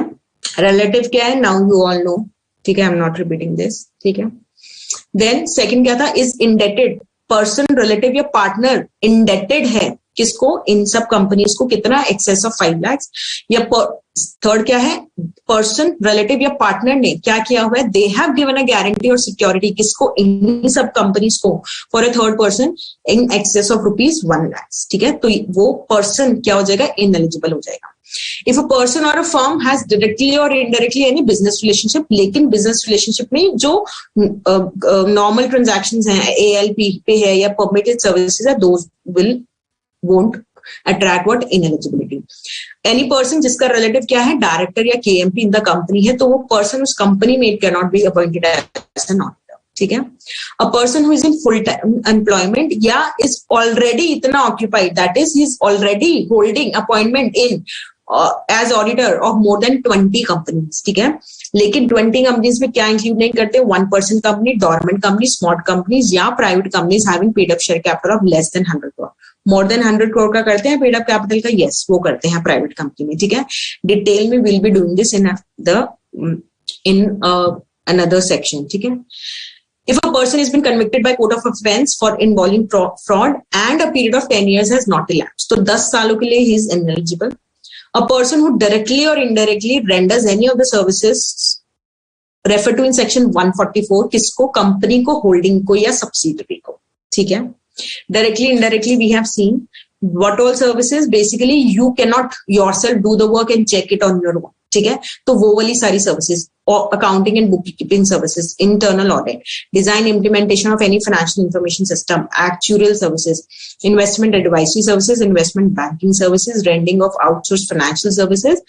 रिलेटिव क्या है, नाउ यू ऑल नो, ठीक है, आई एम नॉट रिपीटिंग दिस, ठीक है। देन सेकंड क्या था, इज इंडेटेड, पर्सन रिलेटिव या पार्टनर इंडेटेड है किसको, इन सब कंपनीज को, कितना, एक्सेस ऑफ 5 लाख, या थर्ड क्या है, पर्सन रिलेटिव या पार्टनर ने क्या किया हुआ है, they have given a guarantee और सिक्योरिटी किसको, इन सब कंपनीज को, for a third person in excess of ₹1 lakh, ठीक है। तो वो पर्सन क्या हो जाएगा, इनएलिजिबल हो जाएगा। If a person or a firm has directly or indirectly any business relationship, लेकिन business relationship में जो normal transactions हैं, ALP पे है या permitted services है, those won't attract what, ineligibility. Any person जिसका relative क्या है, director या KMP in the company है, तो वो person उस company में cannot be appointed as an auditor, ठीक है। A person who is in full time employment या is already इतना occupied, that is he is already holding appointment in as auditor of more than 20 companies, ठीक है। लेकिन 20 companies में क्या include नहीं करते, 1% company, dormant company, small companies या private companies having paid up share capital of less than 100 crore. More than 100 crore का करते हैं पेड अप कैपिटल का, यस वो करते हैं प्राइवेट कंपनी में, ठीक है। डिटेल में will be doing this in another section, ठीक है। If a person has been convicted by court of offense for involving fraud and a period of 10 years has not elapsed, तो 10 सालों के लिए he is ineligible. A person who directly or indirectly renders any of the services referred to in section 144 किसको, company को, holding को या subsidiary को, ठीक है। Directly, indirectly we have seen what all services, basically you cannot yourself do the work and check it on your own, ठीक है। तो वो वाली सारी services, accounting and book keeping services, internal audit, design implementation of any financial information system, actual services, investment advisory services, investment banking services, rendering of outsource financial services,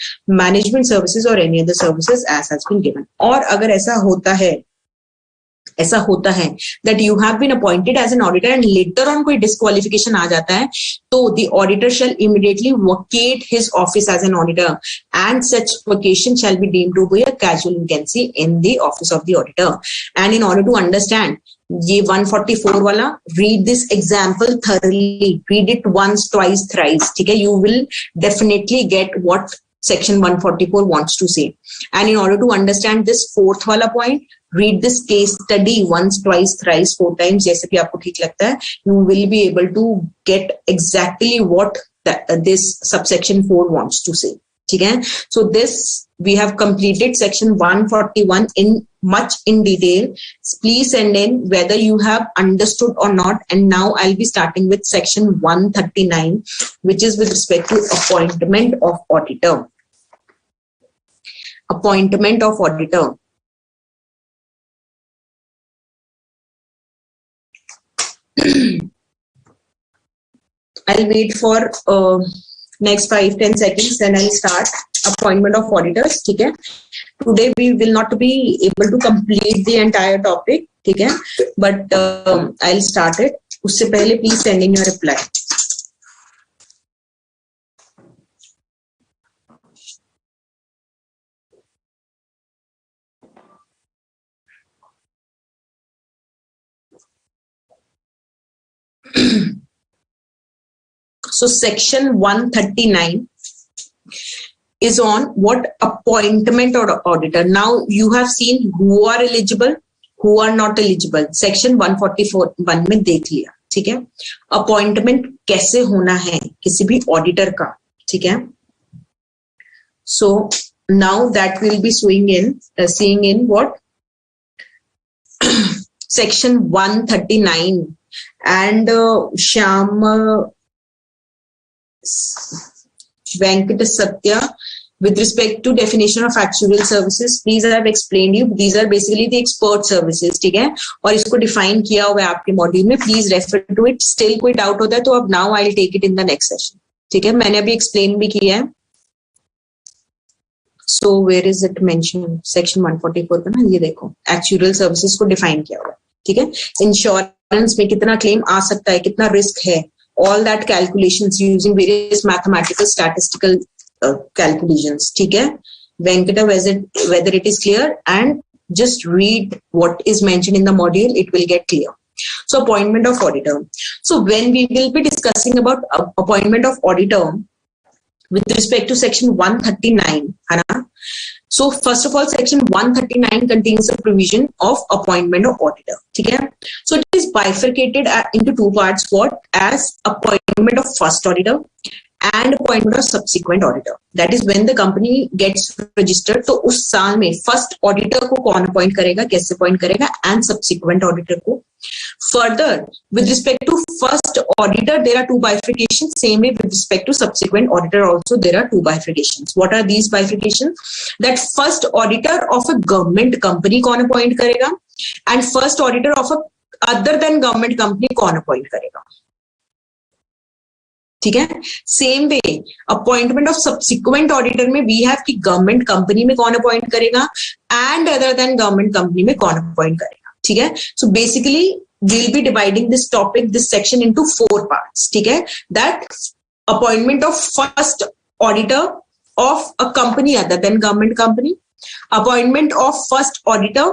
management services or any other services as has been given. और अगर ऐसा होता है that you have been appointed as an auditor and later on कोई disqualification आ जाता है, तो the auditor shall immediately vacate his office as an auditor and such vacation shall be deemed to be a casual vacancy in the office of the auditor. And in order to understand ये 144 वाला, read this example thoroughly, read it once, twice, thrice, ठीक है, you will definitely get what section 144 wants to say. And in order to understand this fourth वाला point, read this case study once, twice, thrice, 4 times, जैसे भी आपको ठीक लगता है, you will be able to get exactly what this subsection 4 wants to say, ठीक है। So this we have completed section 141 in much in detail. Please send in whether you have understood or not. And now I'll be starting with section 139, which is with respect to appointment of auditor. Appointment of auditor. I'll wait for next 5-10 seconds, then I'll start appointment of auditors, ठीक है। Today we will not be able to complete the entire topic, ठीक है, but I'll start it. उससे पहले please send in your reply. So section 139 is on what, appointment or auditor. Now you have seen who are eligible, who are not eligible. Section 144 में देख लिया, ठीक है। Appointment कैसे होना है किसी भी ऑडिटर का, ठीक है। So now that will be seeing in what section 139 and Shyam Venkat Satya with respect to definition of actuarial services, please I have explained you, these are basically the expert services, ठीक है, और इसको define किया हुआ है आपके module में, please refer to it. Still कोई डाउट होता है तो अब now I'll take it in the next session, ठीक है। मैंने अभी explain भी किया है। So where is it mentioned? Section 144 का ना, ये देखो actuarial services को define किया हुआ है, ठीक है। इंश्योरेंस में कितना क्लेम आ सकता है, कितना रिस्क है, all that calculations using various mathematical statistical calculations, ठीक है। Venkata, whether it is clear, and just read what is mentioned in the module, it will get clear. So appointment of auditor. So when we will be discussing about appointment of auditor with respect to section 139, so first of all, section 139 contains a provision of appointment of auditor. Okay? So it is bifurcated into two parts. What? As appointment of first auditor and appointment of subsequent auditor. That is when the company gets registered. तो उस साल में first auditor को कौन appoint करेगा, कैसे appoint करेगा, and subsequent auditor को. Further, with respect to first auditor, there are two bifurcations. Same way with respect to subsequent auditor also, there are two bifurcations. What are these bifurcations? That first auditor of a government company कौन appoint करेगा, and first auditor of a other than government company कौन appoint करेगा. ठीक है. Same way appointment of subsequent auditor में we have कि government company में कौन अपॉइंट करेगा and other than government company में कौन अपॉइंट करेगा. ठीक है. So basically we'll be dividing this topic, this section into 4 parts. ठीक है. That appointment of first auditor of a company other than government company, appointment of first auditor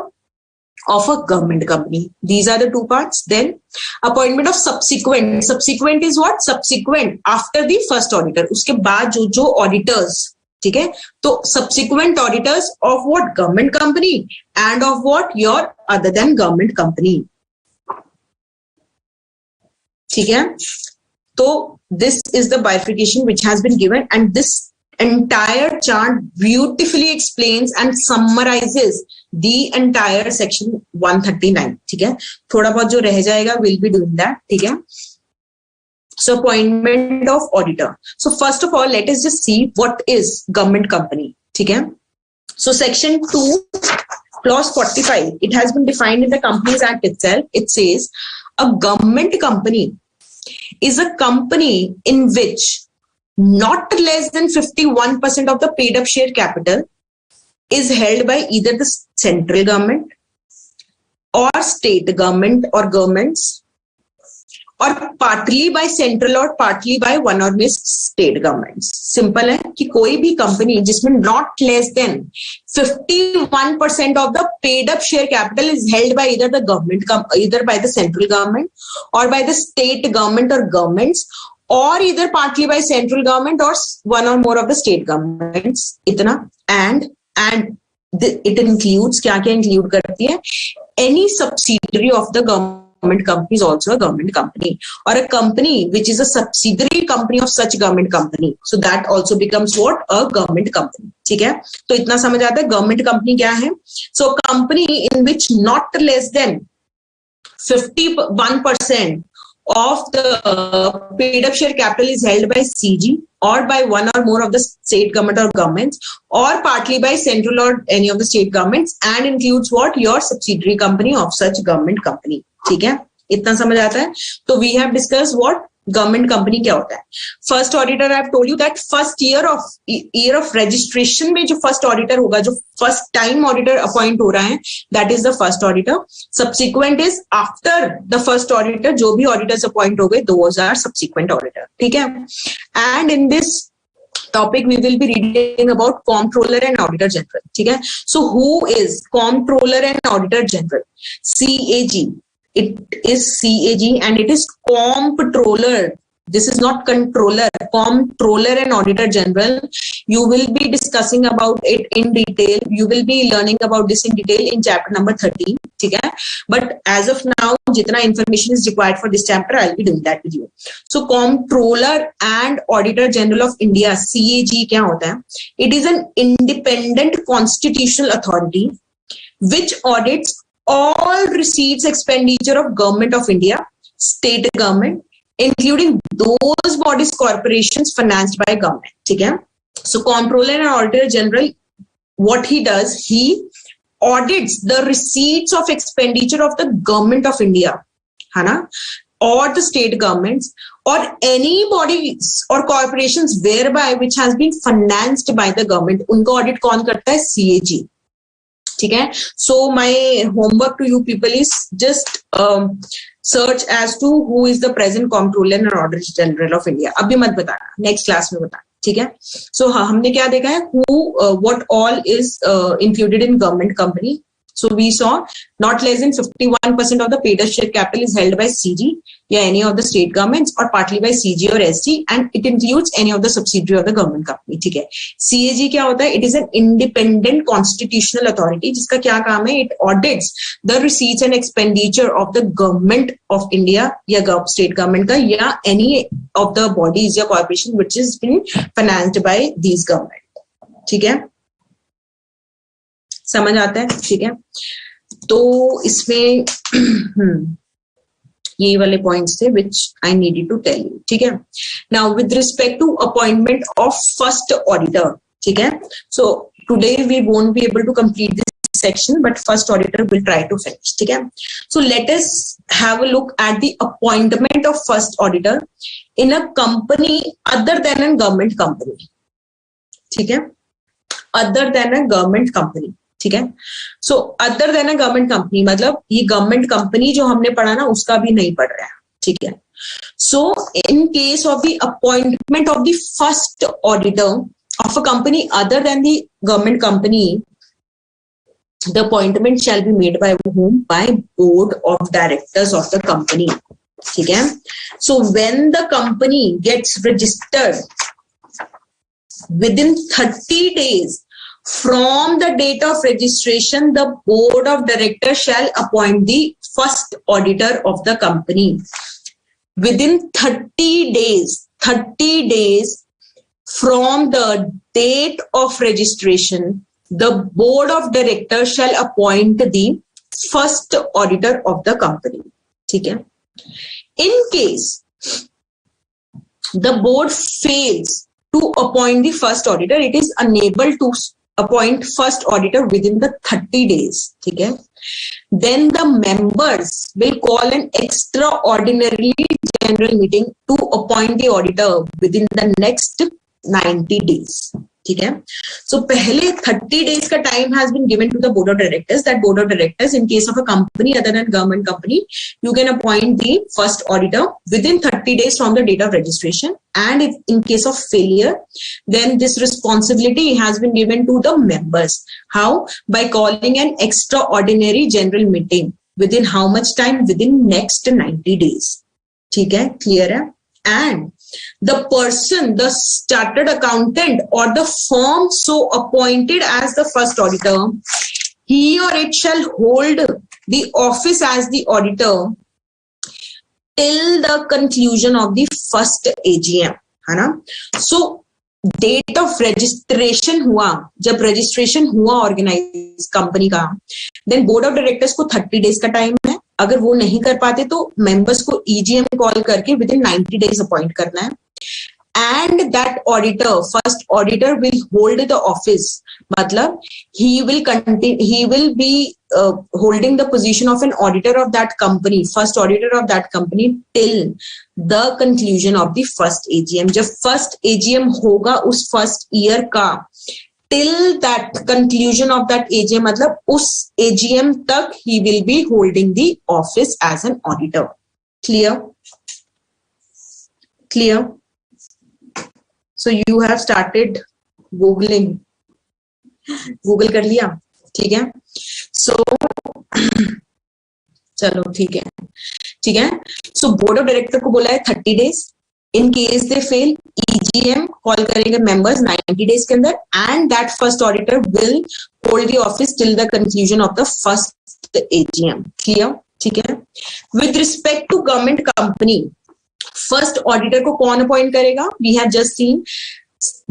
of a government company. These are the 2 parts. Then appointment of subsequent. Subsequent is what? Subsequent after the first auditor. उसके बाद जो auditors, ठीक है. तो subsequent auditors of what? Government company and of what? Your other than government company. ठीक है. तो this is the bifurcation which has been given, and this entire chart beautifully explains and summarizes the entire section 139. ठीक है. थोड़ा बहुत जो रह जाएगा we'll be doing that. ठीक है. So appointment of auditor. So first of all, let us just see what is government company. ठीक है. So section 2 clause 45, it has been defined in the Companies Act itself. It says a government company is a company in which not less than 51% of the paid up share capital is held by either the central government or state government or governments, or partly by central or partly by one or more state governments. Simple है कि कोई भी company जिसमें not less than 51% of the paid up share capital is held by either the government, either by the central government or by the state government or governments, or either partly by central government or one or more of the state governments. इतना and it includes क्या include करती है? Any subsidiary of the government company is also a government company, or a company which is a subsidiary company of such government company. So that also becomes what? A government company. ठीक है. तो इतना समझ आता है government company क्या है? So company in which not less than 51% of the paid up share capital is held by CG or by one or more of the state government or governments, or partly by central or any of the state governments, and includes what? Your subsidiary company of such government company. ठीक है. इतना समझ आता है. तो we have discussed what government company क्या होता है. First auditor, I have told you that first year of registration में जो first auditor होगा, जो first time auditor appoint हो रहा है, that is the first auditor. Subsequent is after the first auditor, जो भी auditors appoint हो गए, those are subsequent auditor. ठीक है. And in this topic we will be reading about comptroller and auditor general. ठीक है. So who is comptroller and auditor general? CAG. It is CAG and it is comptroller. This is not controller. Comptroller and auditor general. You will be discussing about it in detail. You will be learning about this in detail in chapter number 13. ठीक है. But as of now, जितना information is required for this chapter, I'll be doing that with you. So comptroller and auditor general of India, CAG क्या होता है? It is an independent constitutional authority which audits all receipts expenditure of government of India, state government, including those bodies corporations financed by government. ठीक है. So comptroller and auditor general, what he does, he audits the receipts of expenditure of the government of India, है ना, or the state governments, or any bodies or corporations whereby which has been financed by the government. उनको audit कौन करता है? CAG. ठीक है. So my homework to you people is just search as to who is the present comptroller and auditor general of India. अभी मत बताना, next class में बताना. ठीक है. So हमने क्या देखा है? Who, what all is included in government company, So we saw not less than 51% of the paid up share capital is held by CG या any of the state governments or partly by CG or SG and it includes any of the subsidiary of the government company. ठीक है. CAG क्या होता है? It is an independent constitutional authority जिसका क्या काम है? It audits the receipts and expenditure of the government of India या state government का या any of the bodies या corporation which is been financed by these government. ठीक है. समझ आता है? ठीक है. तो इसमें ये वाले पॉइंट्स थे which I needed to tell you. ठीक है. Now with respect to appointment of first auditor, ठीक है. So today we won't be able to complete this section, but first auditor will try to finish. ठीक है. So let us have a look at the appointment of first auditor in a company other than a government company. ठीक है. Other than a government company. ठीक है. So other than a government company मतलब ये government company जो हमने पढ़ा ना उसका भी नहीं पढ़ रहा है. ठीक है. So in case of the appointment of the first auditor of a company other than the government company the appointment shall be made by whom? By board of directors of the company. ठीक है. So when the company gets registered within 30 days from the date of registration, the board of directors shall appoint the first auditor of the company. Within 30 days from the date of registration, the board of directors shall appoint the first auditor of the company. ठीक है. In case the board fails to appoint the first auditor, it is unable to appoint first auditor within the 30 days. ठीक है. Then the members will call an extraordinary general meeting to appoint the auditor within the next 90 days. ठीक है. So पहले 30 days का time has been given to the board of directors. That board of directors, in case of a company other than government company, you can appoint the first auditor within 30 days from the date of registration. And if in case of failure, then this responsibility has been given to the members. How? By calling an extraordinary general meeting. Within how much time? Within next 90 days. ठीक है. Clear है? And the person, the chartered accountant or the firm so appointed as the first auditor, he or it shall hold the office as the auditor till the conclusion of the first AGM. है ना. So date of registration हुआ, जब registration हुआ organise company का, then board of directors को 30 days का time है. अगर वो नहीं कर पाते तो मेंबर्स को ईजीएम कॉल करके विद इन 90 डेज अपॉइंट करना है. And that auditor, first auditor will hold the office, मतलब he will be holding the position of an auditor of that company, first auditor of that company till the conclusion of the first AGM. जब first AGM होगा उस first year का, till that conclusion of that AGM, मतलब उस AGM तक he will be holding the office as an auditor. Clear? Clear? So you have started googling. Google कर लिया. ठीक है. सो चलो ठीक है. ठीक है. सो बोर्ड ऑफ डायरेक्टर को बोला है 30 days. In case they fail, EGM call करेंगे मेंबर्स 90 डेज के अंदर. And that first auditor will hold the office till the conclusion of the first AGM. Clear? ठीक है. With respect to government company, first auditor को कौन appoint करेगा? We have just seen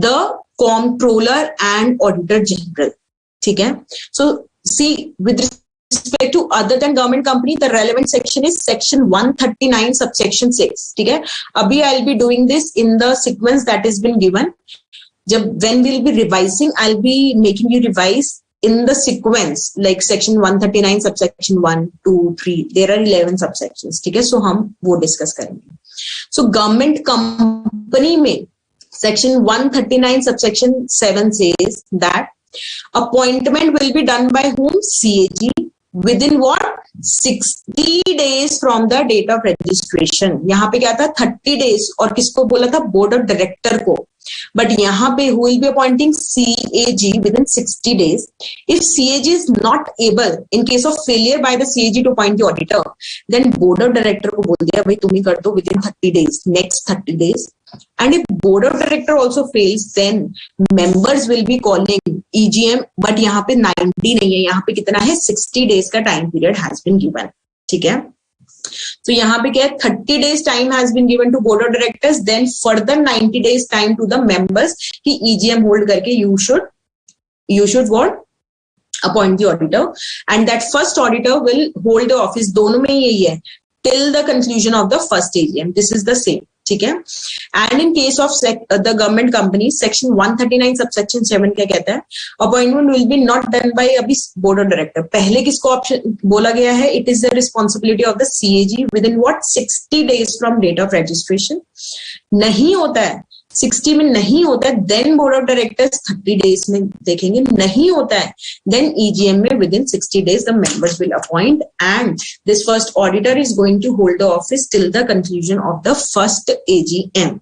the comptroller and auditor general. ठीक है. So see, with respect to other than government company, the relevant section is section 139 subsection 6. ठीक है. अभी I'll be doing this in the sequence that has been given. जब when we'll be revising, I'll be making you revise in the sequence like section 139 subsection 1, 2, 3. There are 11 subsections. ठीक है. So हम वो discuss करेंगे. So government company में Section 139 subsection 7 says that appointment will be done by whom? CAG. Within what? 60 days from the date of registration. यहाँ पे क्या था? 30 days. और किसको बोला था? बोर्ड ऑफ डायरेक्टर को. बट यहाँ पे who will be appointing CAG within 60 days. If CAG is not able, in case of failure by the CAG to appoint the auditor, then board of director को बोल दिया भाई तुम ही कर दो within 30 days, next 30 days. And if board of director also fails, then members will be calling EGM. But यहाँ पे 90 नहीं है, यहाँ पे कितना है 60 days का time period has been given. ठीक है. So यहाँ पे क्या है 30 days time has been given to board of directors, then further 90 days time to the members कि EGM hold करके you should what appoint the auditor, and that first auditor will hold the office. दोनों में यही है till the conclusion of the first AGM. This is the same. ठीक है. And in case of the government company section 139 subsection 7 क्या कहता है, appointment will be not done by अभी बोर्ड ऑफ डायरेक्टर. पहले किसको ऑप्शन बोला गया है, it is the responsibility of the CAG within what 60 days from date of registration. नहीं होता है 60 में नहीं होता है, then board of directors 30 days में देखेंगे. नहीं होता है देन ईजीएम में within 60 days the members will appoint, and this first auditor is going to hold the office till the conclusion of the first AGM.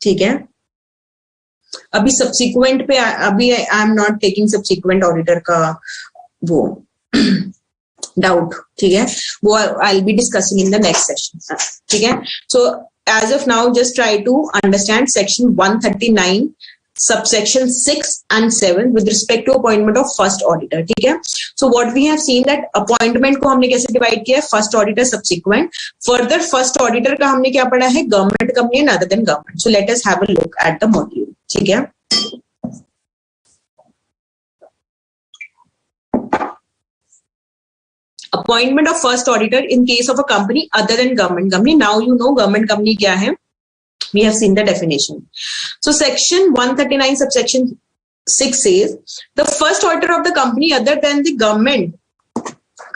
ठीक है. अभी subsequent पे अभी I am not taking subsequent auditor का वो doubt. ठीक है, वो I will be discussing in the next session. ठीक है. सो as of now, just try to understand section 139 subsection 6 and 7 with respect to appointment of first auditor. ठीक है. So what we have seen that appointment को हमने कैसे divide किया है, first auditor, subsequent. Further first auditor का हमने क्या पढ़ा है, government company and other than government. So let us have a look at the module. ठीक है. Appointment of first auditor in case of a company other than government company. Now you know government company क्या है. We have seen the definition. So section 139 subsection 6 says the first auditor of the company other than the government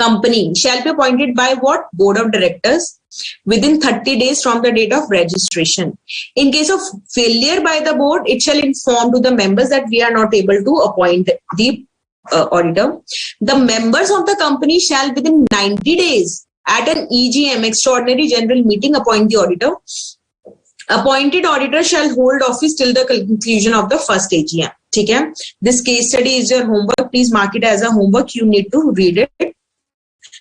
company shall be appointed by what? Board of directors within 30 days from the date of registration. In case of failure by the board, it shall inform to the members that we are not able to appoint the auditor. The members of the company shall within 90 days at an EGM extraordinary general meeting appoint the auditor. Appointed auditor shall hold office till the conclusion of the first AGM. ठीक है. This case study is your homework. Please mark it as a homework. You need to read it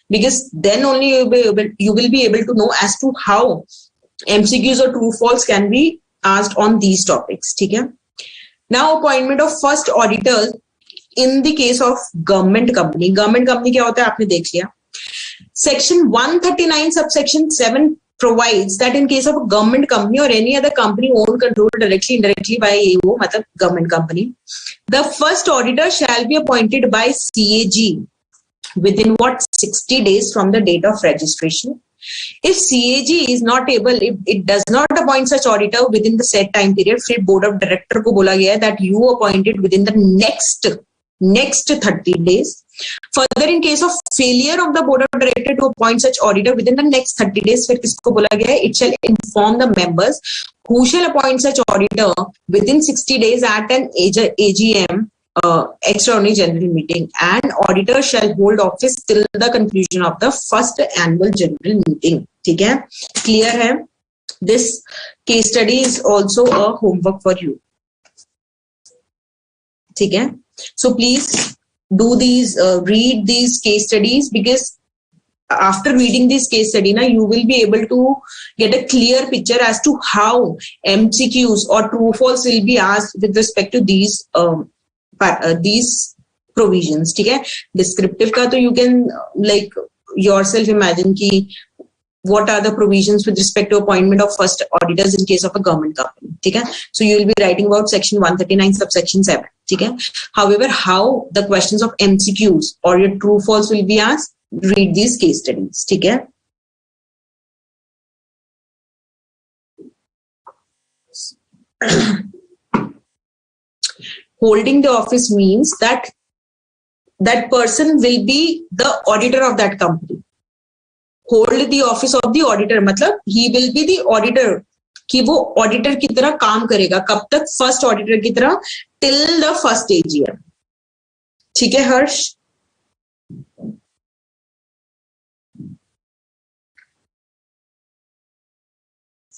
because then only you will be able to know as to how MCQs or true false can be asked on these topics. ठीक है. Now appointment of first auditors in the case of government company. Government company क्या होता है आपने देख लिया. Section 139 subsection 7 provides that in case of a government company or any other company owned, controlled directly, indirectly by वो मतलब government company, the first auditor shall be appointed by CAG within what 60 days from the date of registration. If CAG is not able, if it does not appoint such auditor within the set time period, फिर board of director को बोला गया है that you appointed within the next 30 days. Further, in case of failure of the board of director to appoint such auditor within the next 30 days, फिर किसको बोला गया है, it shall inform the members who shall appoint such auditor within 60 days at an AGM extraordinary general meeting, and auditor shall hold office till the conclusion of the first annual general meeting. ठीक है, clear है. This case study is also a homework for you. ठीक है. So please do these, read these case studies, because after reading this case study, now you will be able to get a clear picture as to how MCQs or true false will be asked with respect to these provisions. ठीक है. Descriptive का तो you can like yourself imagine कि what are the provisions with respect to appointment of first auditors in case of a government company. ठीक है. So you will be writing about section 139 subsection 7. ठीक है. However, how the questions of MCQs or your true false will be asked, read these case studies. ठीक है. Holding the office means that that person will be the auditor of that company. Hold the office of the auditor मतलब he will be the auditor, कि वो auditor की तरह काम करेगा. कब तक? फर्स्ट ऑडिटर की तरह टिल द फर्स्ट एजीएम. ठीक है हर्ष.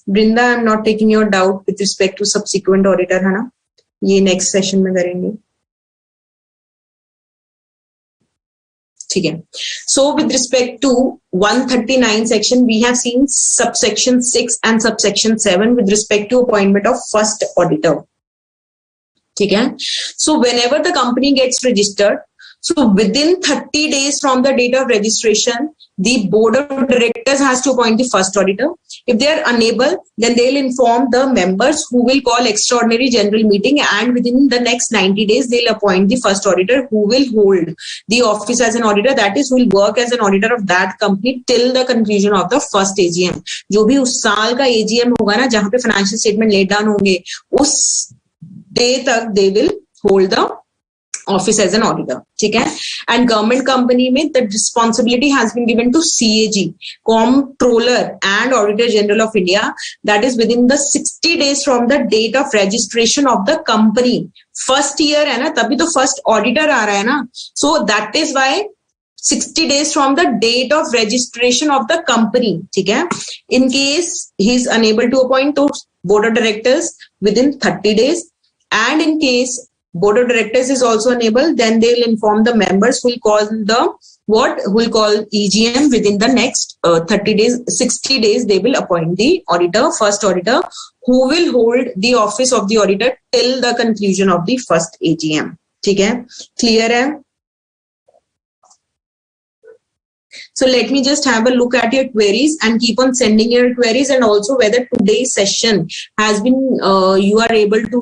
Brinda, I'm not taking your doubt with respect to subsequent auditor, है ना? ये next session में करेंगे. ठीक है. So with respect to 139 section, we have seen subsection 6 and subsection 7 with respect to appointment of first auditor. ठीक है. So whenever the company gets registered, so within 30 days from the date of registration, the board of directors has to appoint the first auditor. If they are unable, then they'll inform the members who will call extraordinary general meeting, and within the next 90 days, they'll appoint the first auditor who will hold the office as an auditor, that is, who will work as an auditor of that company till the conclusion of the first AGM. जो भी उस साल का AGM होगा ना, जहां पे financial statement laid down होंगे, उस day तक they will hold the office as an auditor. ठीक है. And government company में the responsibility has been given to CAG, Comptroller and Auditor General of India, that is within the 60 days from the date of registration of the company. First year है ना, तभी तो first auditor आ रहा है ना. So that is why 60 days from the date of registration of the company. ठीक है. In case he is unable to appoint to board of directors within 30 days, and in case board of directors is also unable, then they'll inform the members who will call who will call EGM within the next 30 days, 60 days, they will appoint the auditor, first auditor, who will hold the office of the auditor till the conclusion of the first AGM. ठीक है. Clear है? So let me just have a look at your queries and keep on sending your queries, and also whether today's session has been you are able to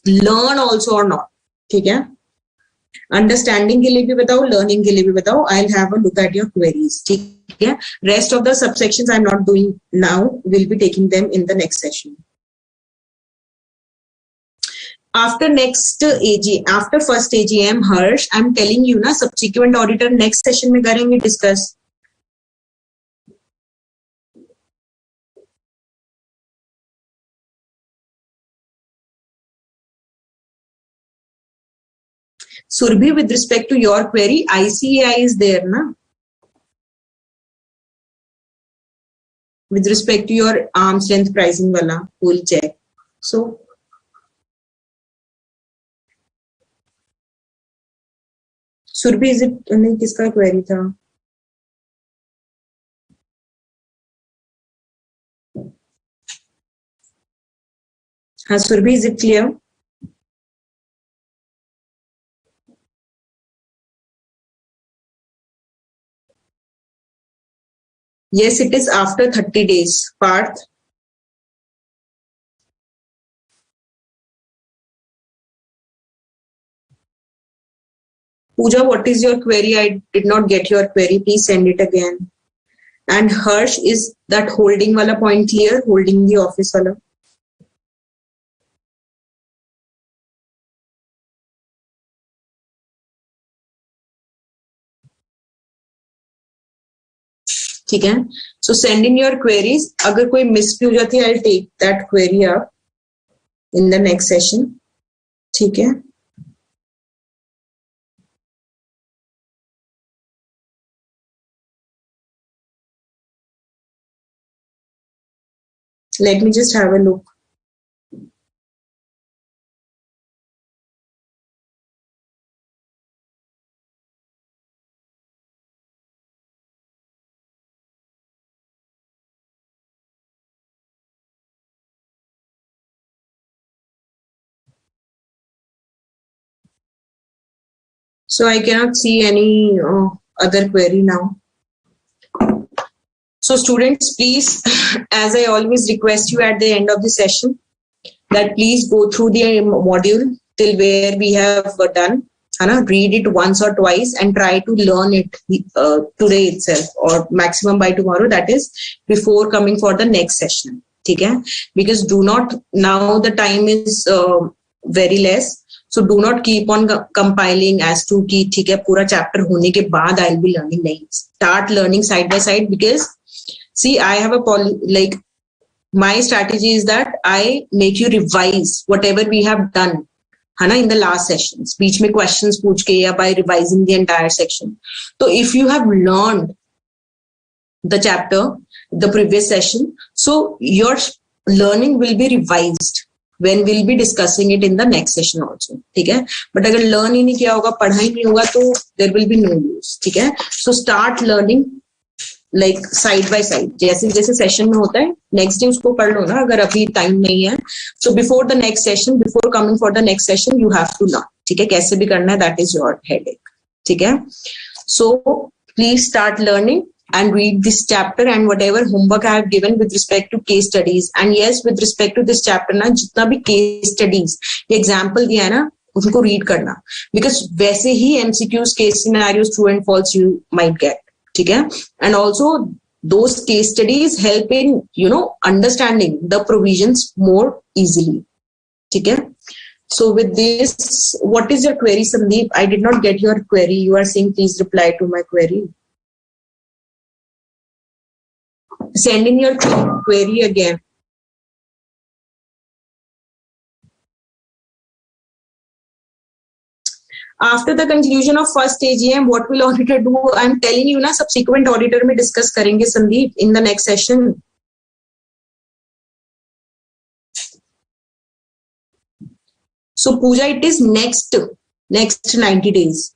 learn also or not. ठीक है. Understanding के लिए भी बताओ, learning के लिए भी बताओ. I'll have a look at your queries. ठीक है. Rest of the subsections I'm not doing now. We'll be taking them in the next session. After first AGM, Harsh, I'm telling you ना, subsequent auditor next session में करेंगे discuss. Surbhi, with respect to your query, ICAI is there, na? With respect to your arm's length pricing wala, we'll check. So, Surbhi, is it नहीं किसका query था? हाँ, Surbhi, is it clear? Yes, it is after 30 days. Parth? Pooja, what is your query? I did not get your query. Please send it again. And Harsh, is that holding wala point clear? Holding the office wala? ठीक है. So send in your queries. अगर कोई miss भी हो जाती है, I'll take that query up in the next session. ठीक है. Let me just have a look. So I cannot see any other query now. So students, please, as I always request you at the end of the session, that please go through the module till where we have done. Read it once or twice and try to learn it today itself, or maximum by tomorrow, that is before coming for the next session. Okay? Because do not, now the time is very less. So do not keep on compiling as to कि ठीक है पूरा chapter होने के बाद I'll be learning. नहीं, start learning side by side, because see, I have my strategy is that I make you revise whatever we have done, है ना, in the last sessions. बीच में questions पूछ के या by revising the entire section. So if you have learned the chapter, the previous session, so your learning will be revised when we'll be discussing it in the next session also. ठीक है, but अगर learn ही नहीं किया होगा, पढ़ा ही नहीं होगा, तो there will be no use. ठीक है, so start learning like side by side. जैसे जैसे सेशन में होता है, नेक्स्ट डे उसको पढ़ लो ना अगर अभी टाइम नहीं है. So before the next session, before coming for the next session, you have to learn. ठीक है, कैसे भी करना है, दैट इज योर हेडेक. ठीक है, so please start learning and read this chapter and whatever homework I have given with respect to case studies. And yes, with respect to this chapter ना, जितना भी case studies ये example दिया है ना, उनको read करना, because वैसे ही MCQs, case scenarios, true and false you might get. ठीक है, and also those case studies help in understanding the provisions more easily. ठीक है, so with this, what is your query, Sandeep? I did not get your query. You are saying please reply to my query. Send in your query again. After the conclusion of first AGM, what will auditor do? I'm telling you ना, subsequent auditor में discuss करेंगे Sandeep in the next session. So Pooja, it is next 90 days.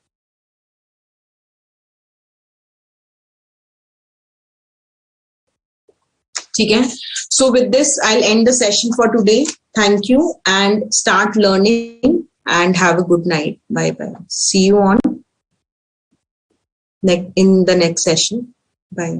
ठीक है, so with this I'll end the session for today. Thank you and start learning and have a good night. Bye bye. See you on in the next session. Bye.